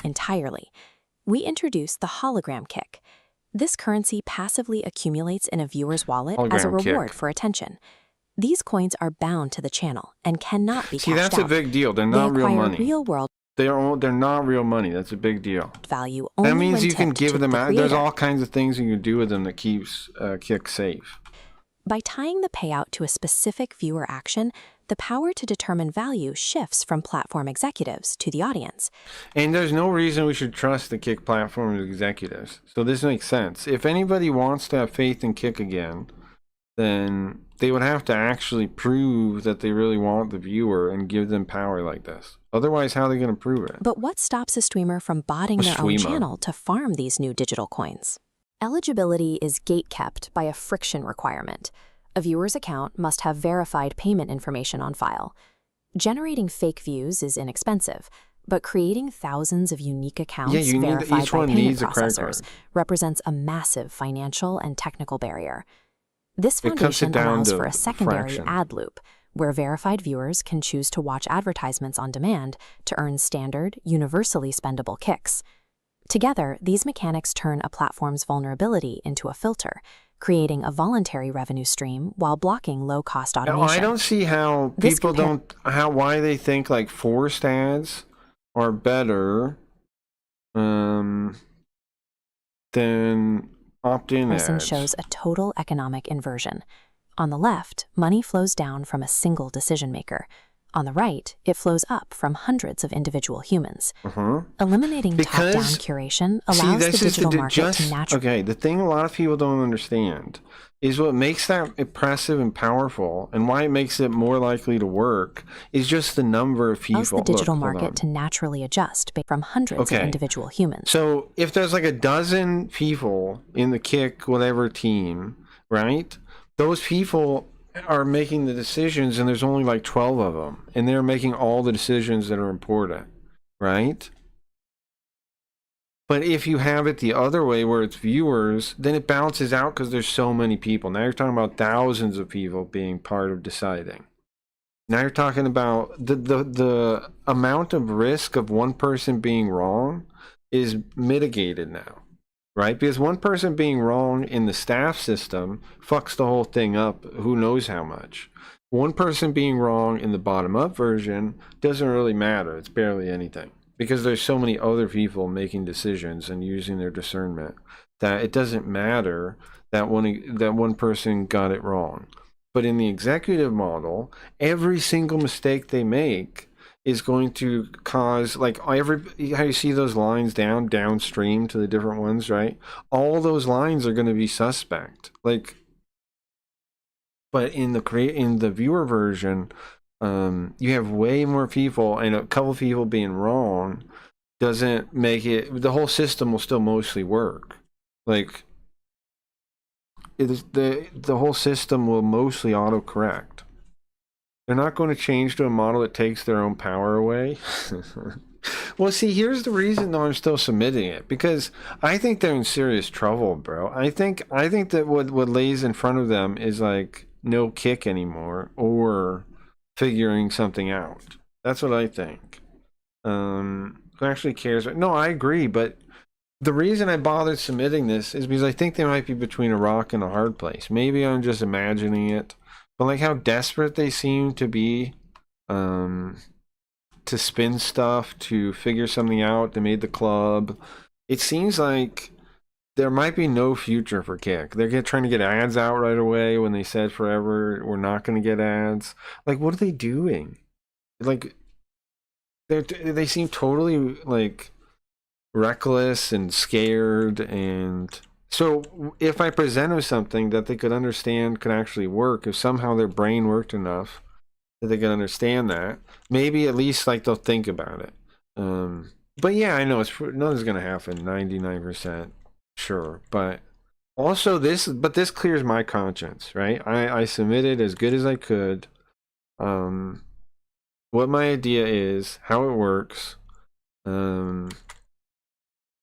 Entirely. We introduced the hologram kick. This currency passively accumulates in a viewer's wallet as a Hologram reward kick. for attention. These coins are bound to the channel and cannot be See, cashed that's out. a big deal. They're They not real acquire money. real-world They're not real money. That's a big deal. value only That means when you can tipped to give them the out. There's creator. all kinds of things you can do with them that keeps Kick safe. By tying the payout to a specific viewer action, the power to determine value shifts from platform executives to the audience. And there's no reason we should trust the Kick platform executives. So this makes sense. If anybody wants to have faith in Kick again, then they would have to actually prove that they really want the viewer and give them power like this. Otherwise, how are they going to prove it? But what stops a streamer from botting A their own streamer. channel to farm these new digital coins? Eligibility is gate-kept by a friction requirement. A viewer's account must have verified payment information on file. Generating fake views is inexpensive, but creating thousands of unique accounts you need- verified each by one payment needs a credit processors card. represents a massive financial and technical barrier. This It cuts it foundation down allows to for a secondary fraction. ad loop, where verified viewers can choose to watch advertisements on demand to earn standard, universally spendable kicks. Together, these mechanics turn a platform's vulnerability into a filter, creating a voluntary revenue stream while blocking low-cost Now, automation. I don't see how This people why they think like forced ads are better than opt-in Comparison ads. shows a total economic inversion. On the left, money flows down from a single decision maker. On the right, it flows up from hundreds of individual humans. Eliminating top-down Because- curation See, allows the this is digital market to naturally okay. The thing a lot of people don't understand is what makes that impressive and powerful, and why it makes it more likely to work, is just the number of people. allows the digital Look, hold market on. to naturally adjust from hundreds of Okay. individual humans. So if there's like a dozen people in the Kick whatever team, right? Those people are making the decisions, and there's only like 12 of them, and they're making all the decisions that are important, right? But if you have it the other way where it's viewers, then it balances out because there's so many people. Now you're talking about thousands of people being part of deciding. Now you're talking about the amount of risk of one person being wrong is mitigated now, right? Because one person being wrong in the staff system fucks the whole thing up who knows how much. One person being wrong in the bottom-up version doesn't really matter. It's barely anything. Because there's so many other people making decisions and using their discernment that it doesn't matter that one person got it wrong. But in the executive model, every single mistake they make is going to cause, like, how you see those lines downstream to the different ones, right? All those lines are going to be suspect. Like, but in the viewer version, you have way more people, and a couple of people being wrong doesn't make it. The whole system will still mostly work. Like, it is the whole system will mostly autocorrect. They're not going to change to a model that takes their own power away. Well, see, here's the reason though I'm still submitting it, because I think they're in serious trouble, bro. I think that what lays in front of them is like no Kick anymore, or figuring something out. That's what I think. Who actually cares? No, I agree, but the reason I bothered submitting this is because I think they might be between a rock and a hard place. Maybe I'm just imagining it, but like how desperate they seem to be to spin stuff, to figure something out. They made the club. It seems like there might be no future for Kick. They're trying to get ads out right away when they said forever we're not going to get ads. Like, what are they doing? Like, they seem totally like reckless and scared. And so if I present them something that they could understand could actually work, if somehow their brain worked enough that they could understand that, maybe at least like they'll think about it. But yeah, I know nothing's gonna happen 99% sure, but also this clears my conscience, right? I submitted as good as I could what my idea is, how it works,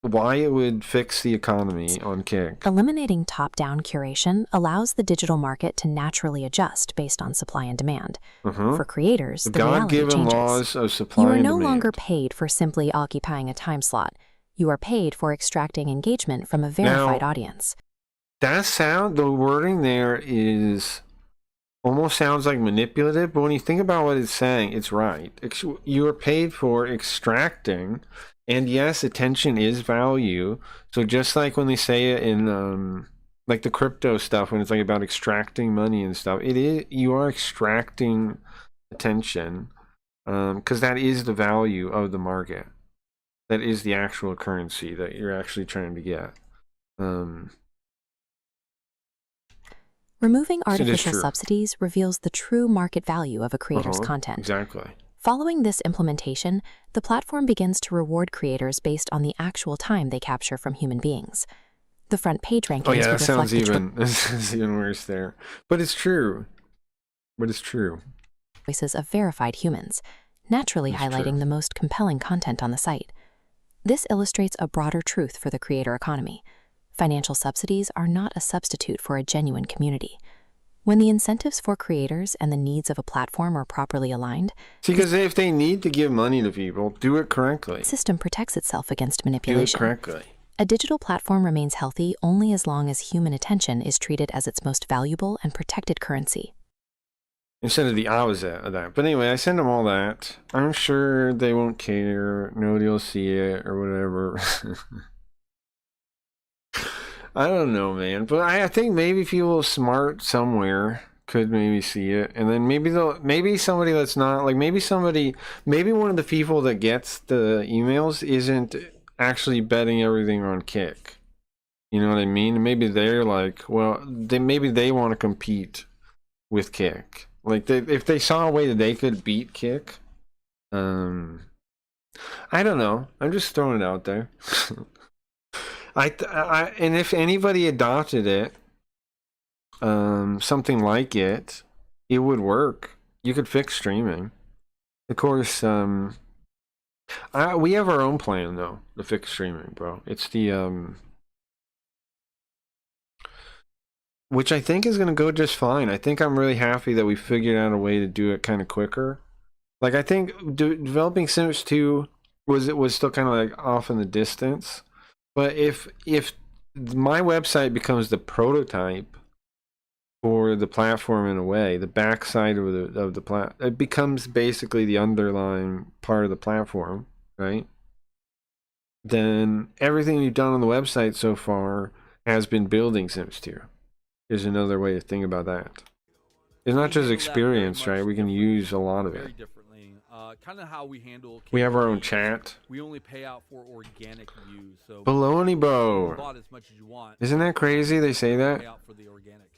why it would fix the economy on Kick. Eliminating top-down curation allows the digital market to naturally adjust based on supply and demand. For creators, the reality God-given changes. laws of supply You are and no demand. longer paid for simply occupying a time slot. You are paid for extracting engagement from a verified audience. The wording there is almost sounds like manipulative, but when you think about what it's saying, it's right. You are paid for extracting. And yes, attention is value. So just like when they say it in like the crypto stuff, when it's like about extracting money and stuff, you are extracting attention because that is the value of the market. That is the actual currency that you're actually trying to get. Removing artificial subsidies reveals the true market value of a creator's content. Exactly. Following this implementation, the platform begins to reward creators based on the actual time they capture from human beings. The front page rankings that reflect sounds the even worse there. But it's true. Voices of verified humans, naturally highlighting the most compelling content on the site. This illustrates a broader truth for the creator economy. Financial subsidies are not a substitute for a genuine community. When the incentives for creators and the needs of a platform are properly aligned, because if they need to give money to people, do it correctly. The system protects itself against manipulation. Do it correctly. A digital platform remains healthy only as long as human attention is treated as its most valuable and protected currency. Instead of the opposite of that. But anyway, I send them all that. I'm sure they won't care. Nobody will see it or whatever. I don't know, man. But I think maybe people smart somewhere could maybe see it. And then maybe somebody that's not, like maybe one of the people that gets the emails isn't actually betting everything on Kick. You know what I mean? Maybe they're like, well, maybe they want to compete with Kick. Like if they saw a way that they could beat Kick, I don't know. I'm just throwing it out there. And if anybody adopted it, something like it would work. You could fix streaming. Of course, we have our own plan though to fix streaming, bro. It's the which I think is gonna go just fine. I think I'm really happy that we figured out a way to do it kind of quicker. Like I think developing Sims 2 was still kind of like off in the distance. But if my website becomes the prototype for the platform in a way, the backside of the it becomes basically the underlying part of the platform, right? Then everything we've done on the website so far has been building Sims 2. Is another way to think about that. It's not just experience, right? We can use a lot of it. Kind of how we handle. We have our own chat. We only pay out for organic views. So Baloney Bo. As much as you want. Isn't that crazy? They say that. Pay out for the organic.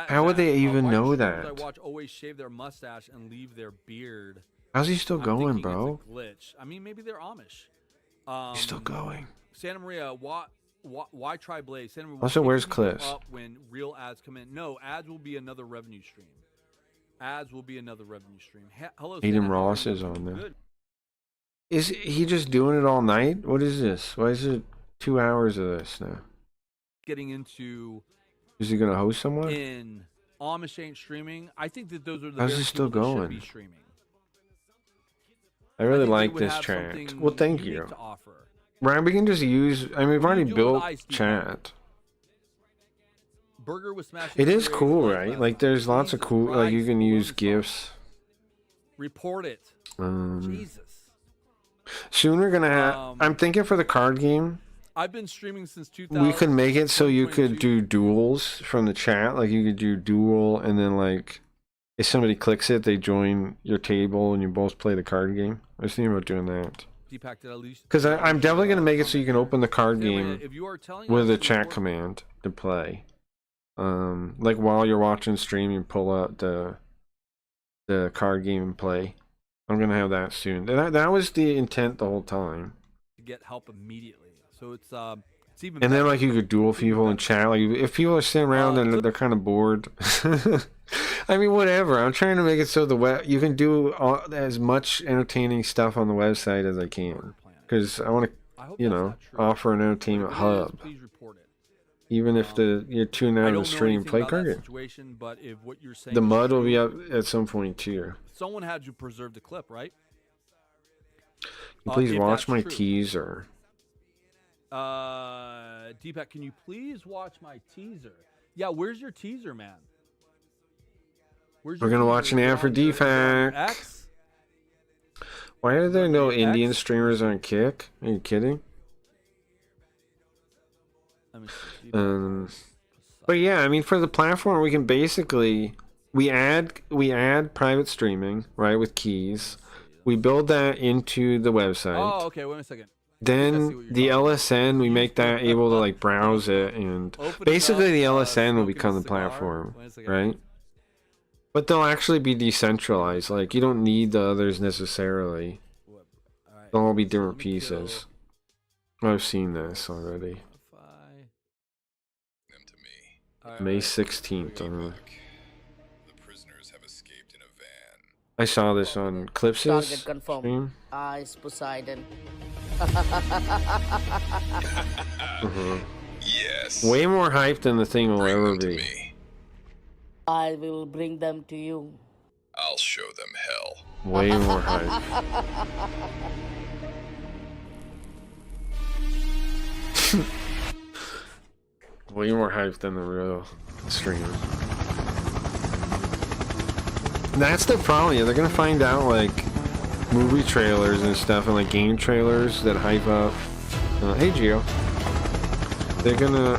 How would they even know that? I watch always shave their mustache and leave their beard. How's he still going, bro? It's a glitch. I mean, maybe they're Amish. He's still going. Santa Maria, why try Blaze? Santa Maria, also, where's Cliff? When real ads come in, no, ads will be another revenue stream. Ads will be another revenue stream. Hello, Aiden Ross is on there. Is he just doing it all night? What is this? Why is it 2 hours of this now? Getting into. Is he gonna host someone? In Amish ain't streaming. I think that those are the. How's he still going? Be streaming. I really like this track. Well, thank you. To offer. Right, we can just use. I mean, we've What are already you doing built with ice, Steve? chat. Burger with smashed. It is potatoes, cool, like right? that. Like, there's lots of Jesus cool. Like, you Christ, can use Roman GIFs. Report it. Jesus. Soon we're gonna have. I'm thinking for the card game, I've been streaming since 2000. we could make it so you could do duels from the chat. Like, you could do duel, and then like, if somebody clicks it, they join your table, and you both play the card game. I was thinking about doing that. Deepak, did I lose? Because I'm definitely gonna make it so you can open the card game If you are telling with us a to chat report- command to play. Like while you're watching stream, you pull out the card game and play. I'm gonna have that soon. That was the intent the whole time. to get help immediately. So it's even. And then better. like you could duel people in chat. Like if people are sitting around and they're kind of bored. I mean, whatever. I'm trying to make it so the web you can do as much entertaining stuff on the website as I can, because I want to, you know, offer an entertainment hub. Please report it. Even if you're tuning I out don't of the know stream, anything play about card that game. situation, but if what you're saying The is mud will be true, up at some point too. Someone had you preserve the clip, right? Please if watch that's my true. teaser. Deepak, can you please watch my teaser? Yeah, where's your teaser, man? Where's We're your gonna watch teaser? an Is it ad for on your- is it on your DFAC. X? Why are there no X? Indian streamers on Kick? Are you kidding? Let me see. Deepak. But yeah, I mean, for the platform, we can basically we add private streaming, right, with keys. We build that into the website. Oh, okay. Wait a second. Then the LSN, we make that able to like browse it, and basically the LSN will become the platform, right? But they'll actually be decentralized. Like you don't need the others necessarily. They'll all be different pieces. I've seen this already. May 16th. I saw this on Clips's Target confirmed. stream. Eyes Poseidon. Yes. Way more hype than the thing will ever be. I will bring them to you. I'll show them hell. Way more hype. Way more hype than the real stream. That's the problem. Yeah, they're gonna find out like movie trailers and stuff, and like game trailers that hype up. Hey Gio. They're gonna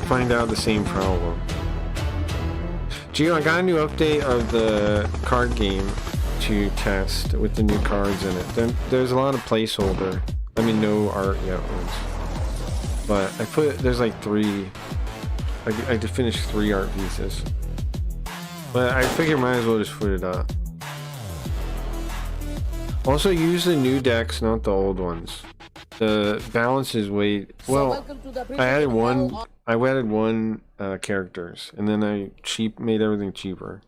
find out the same problem. Gio, I got a new update of the card game to test with the new cards in it. Then there's a lot of placeholder. I mean, no art yet. But I put there's like 3. I just finished 3 art pieces. But I figure might as well just put it up. Also use the new decks, not the old ones. The balance is way well. I added one characters, and then I made everything cheaper.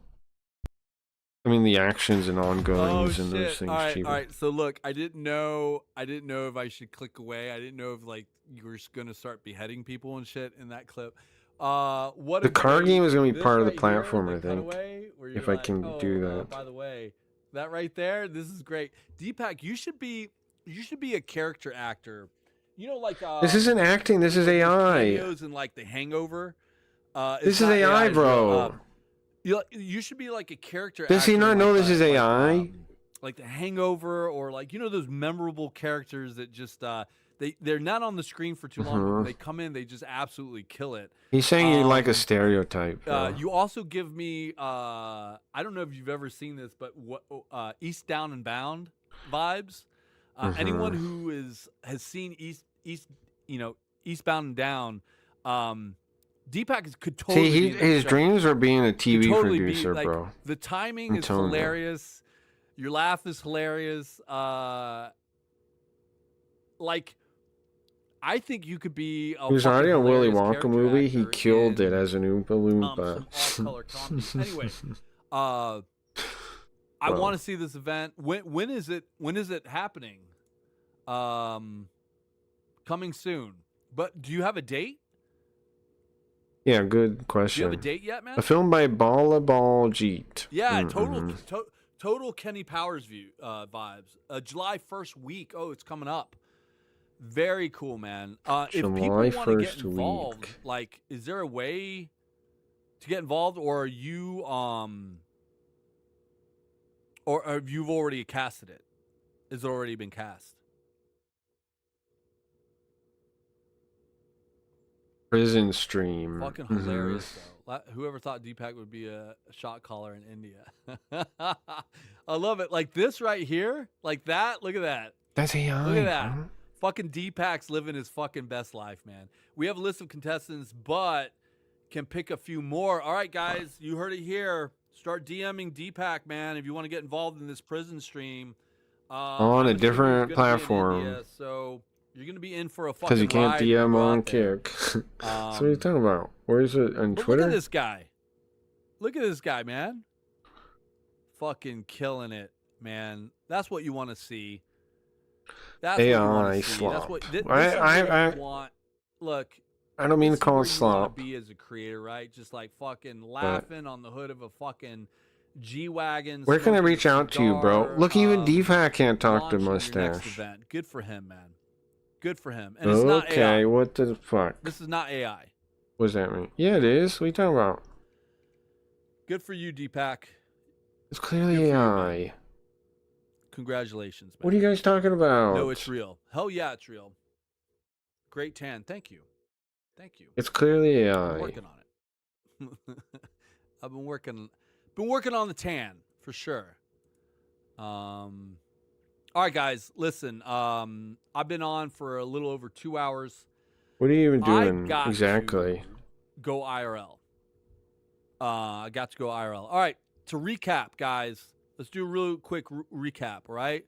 I mean the actions and ongoings and those things cheaper. All right. So look, I didn't know if I should click away. I didn't know if like you were just gonna start beheading people and shit in that clip. What The card game is gonna be this part of the right platform, here, I the think. cutaway, where you're If I like, can do "Oh, that. by the way, that right there, this is great. Deepak, you should be a character actor. You know, like This isn't acting. This is AI. cameos in like The Hangover. This is AI, bro. You should be like a character. Does he actor, not know like, this is AI? like The Hangover, or like those memorable characters that just they're not on the screen for too long. But when they come in, they just absolutely kill it. He's saying you like a stereotype. bro. You also give me I don't know if you've ever seen this, but what East Down and Bound vibes. Anyone who has seen Eastbound and Down, Deepak could totally. See, be in that his show. dreams are being a Could TV totally be, producer, like, bro. The timing I'm is telling you. hilarious. Your laugh is hilarious. Like, I think you could be. He was already on Willy Wonka character movie. He actor killed in, it as an Oompa Loompa. some off-color comedy. Anyway, I Bro. want to see this event. When is it? When is it happening? Coming soon. But do you have a date? Yeah, good Do you question. have a date yet, man? A film by Bala Bal Jeet. Yeah, Mm-hmm. total Kenny Powers view vibes. July 1st week. Oh, it's coming up. Very cool, man. If people July want to get 1st involved, week. like, is there a way to get involved, or are you or have you already casted it? Has it already been cast? Prison stream. Fucking hilarious, though. Whoever thought Deepak would be a shot caller in India? I love it. Like this right here, like that. Look at that. That's AI. Look at that. Huh? Fucking Deepak's living his fucking best life, man. We have a list of contestants, but can pick a few more. All right, guys, you heard it here. Start DMing Deepak, man, if you want to get involved in this prison stream. On a different platform. India, so you're gonna be in for a fucking Because you can't ride DM when on out there. Kick. So what are you talking about? Where is it? On But Twitter? look at this guy. Look at this guy, man. Fucking killing it, man. That's what you want to see. That's what you AI want to see. That's slop. what this is I what you want. Look, I don't mean this to is call where it you wanna slop. be as a creator, right? Just like fucking laughing on the hood of a fucking G-Wagon. Where can I smoking a reach out to you, bro? cigar, Look, even Deepak can't talk to launching your next Mustache. event. Good for him, man. Good for him. And it's not Okay, AI. what the fuck? This is not AI. What does that mean? Yeah, it is. What are you talking about? Good for you, Deepak. It's clearly AI. Congratulations, man. What are you guys talking about? No, it's real. Hell yeah, it's real. Great tan. Thank you. Thank you. It's clearly I'm AI. working on it. I've been working on the tan for sure. All right, guys, listen. I've been on for a little over 2 hours. What are you even I doing got exactly? to go IRL. I got to go IRL. All right, to recap, guys. Let's do a real quick recap, all right?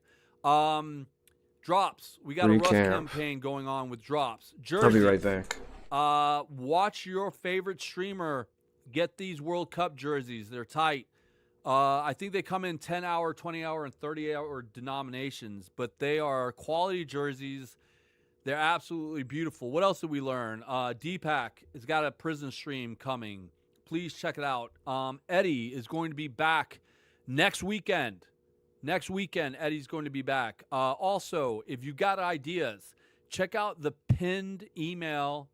Drops. We got a Rust Recap. campaign going on with drops. Jerseys. I'll be right back. Watch your favorite streamer get these World Cup jerseys. They're tight. I think they come in 10-hour, 20-hour, and 30-hour denominations, but they are quality jerseys. They're absolutely beautiful. What else did we learn? Deepak has got a prison stream coming. Please check it out. Eddie is going to be back next weekend. Next weekend, Eddie's going to be back. Also, if you got ideas, check out the pinned email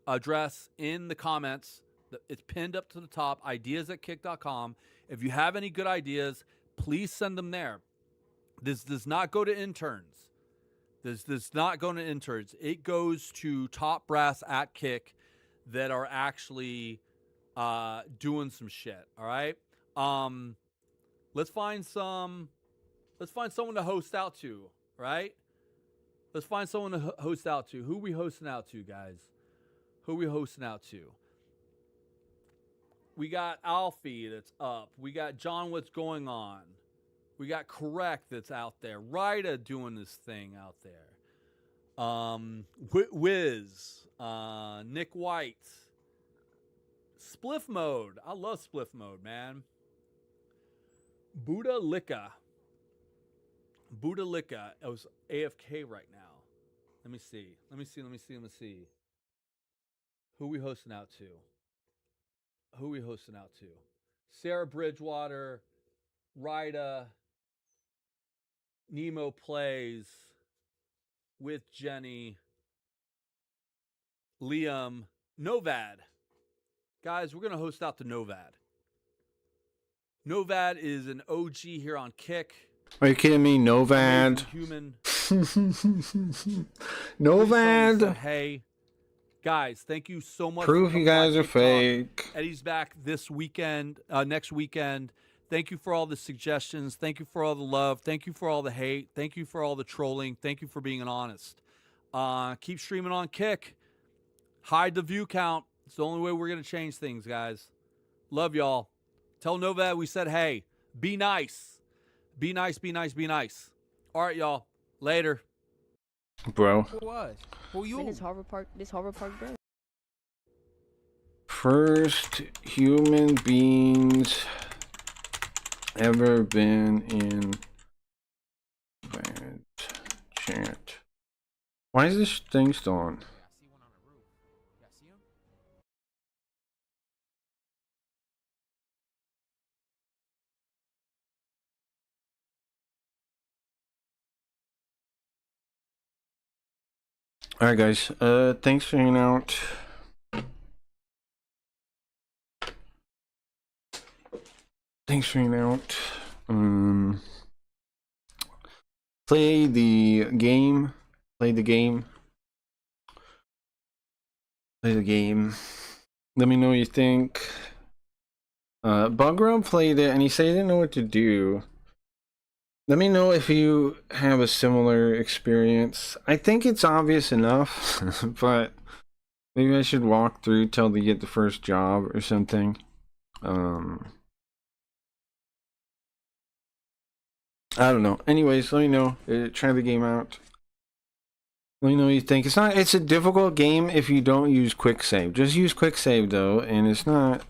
address in the comments. It's pinned up to the top, ideas@kick.com. If you have any good ideas, please send them there. This does not go to interns. This does not go to interns. It goes to top brass at Kick that are actually doing some shit. All right. Let's find someone to host out to. Right. Let's find someone to host out to. Who we hosting out to, guys? Who we hosting out to? We got Alfie that's up. We got John What's Going On. We got Correct that's out there. Ryda doing this thing out there. Wiz. Nick White. Spliff Mode. I love Spliff Mode, man. Buddha Licka. Buddha Licka. It was AFK right now. Let me see. Who we hosting out to? Sarah Bridgewater, Ryda, Nemo Plays, with Jenny, Liam, Novad. Guys, we're going to host out to Novad. Novad is an OG here on Kick. Are you kidding me? Novad. Human. Novad. Hey. Guys, thank you so much. Proof you guys are fake. Eddie's back this weekend, next weekend. Thank you for all the suggestions. Thank you for all the love. Thank you for all the hate. Thank you for all the trolling. Thank you for being honest. Keep streaming on Kick. Hide the view count. It's the only way we're going to change things, guys. Love y'all. Tell Novad we said, hey, be nice. Be nice, be nice, be nice. All right, y'all. Later. Bro. What? Who you? This Harbor Park, bro. First human beings ever been in bad chat. Why is this thing still on? All right, guys. Thanks for hanging out. Thanks for hanging out. Play the game. Play the game. Play the game. Let me know what you think. Bugrub played it and he said he didn't know what to do. Let me know if you have a similar experience. I think it's obvious enough, but maybe I should walk through till they get the first job or something. I don't know. Anyways, let me know. Try the game out. Let me know what you think. It's a difficult game if you don't use quick save. Just use quick save though, and it's not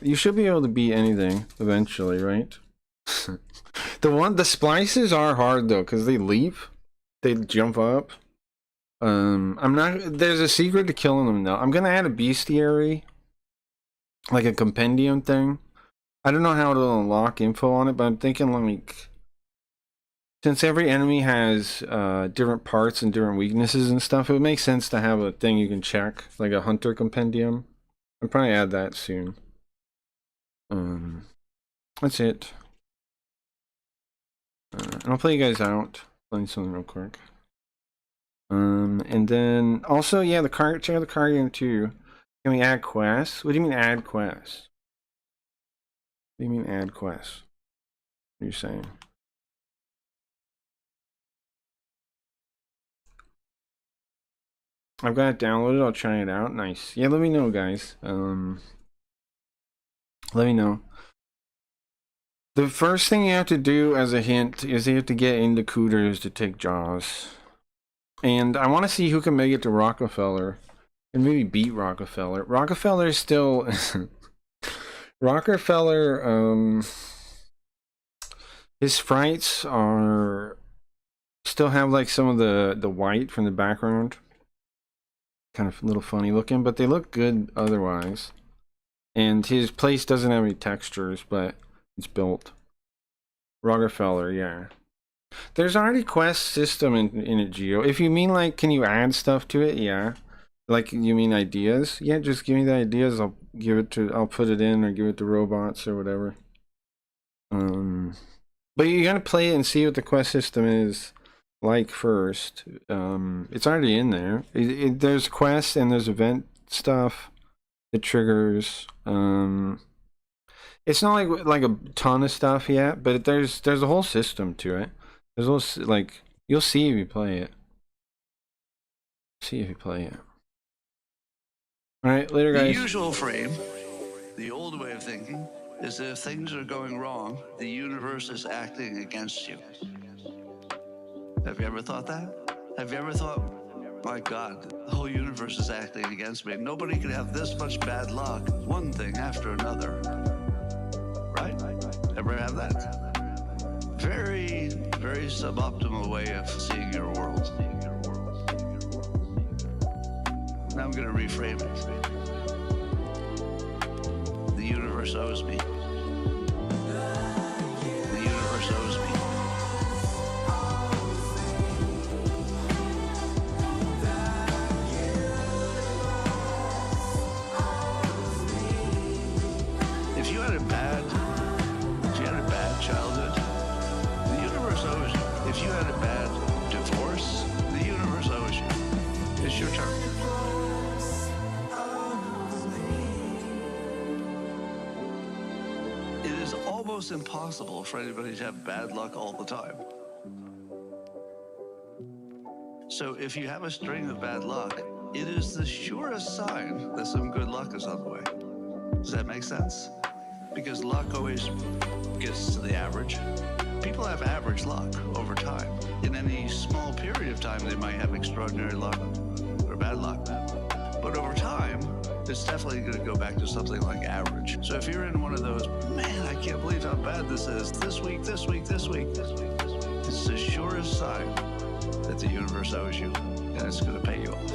you should be able to beat anything eventually, right? The splices are hard though, because they leap. They jump up. There's a secret to killing them though. I'm gonna add a bestiary, like a compendium thing. I don't know how to unlock info on it, but I'm thinking like, since every enemy has different parts and different weaknesses and stuff, it would make sense to have a thing you can check, like a hunter compendium. I'll probably add that soon. That's it. And I'll play you guys out. Playing something real quick. And then also, yeah, check out the card game too. Can we add quests? What do you mean add quests? What do you mean add quests? What are you saying? I've got it downloaded. I'll try it out. Nice. Yeah, let me know, guys. Let me know. The first thing you have to do, as a hint, is you have to get into Cooters to take Jaws. And I want to see who can make it to Rockefeller. And maybe beat Rockefeller. Rockefeller is still... Rockefeller, his sprites are... still have like some of the white from the background. Kind of a little funny looking, but they look good otherwise. And his place doesn't have any textures, but it's built. Rockefeller, yeah. There's already quest system in it, Geo. If you mean like, can you add stuff to it? Yeah. Like, you mean ideas? Yeah, just give me the ideas. I'll put it in or give it to robots or whatever. But you gotta play it and see what the quest system is like first. It's already in there. There's quests and there's event stuff. It triggers. It's not like a ton of stuff yet, but there's a whole system to it. There's also like, you'll see if you play it. See if you play it. All right, later, guys. The usual frame, the old way of thinking, is that if things are going wrong, the universe is acting against you. Have you ever thought that? Have you ever thought, my God, the whole universe is acting against me. Nobody can have this much bad luck, one thing after another. Right? Ever have that? Very, very suboptimal way of seeing your world. Now I'm going to reframe it. The universe owes me. The universe owes me. If you had a bad childhood, the universe owes you. If you had a bad divorce, the universe owes you. It's your turn. It is almost impossible for anybody to have bad luck all the time. So if you have a string of bad luck, it is the surest sign that some good luck is on the way. Does that make sense? Because luck always gets to the average. People have average luck over time. In any small period of time, they might have extraordinary luck or bad luck. But over time, it's definitely going to go back to something like average. So if you're in one of those, man, I can't believe how bad this is, this week, it's the surest sign that the universe owes you, and it's going to pay you off.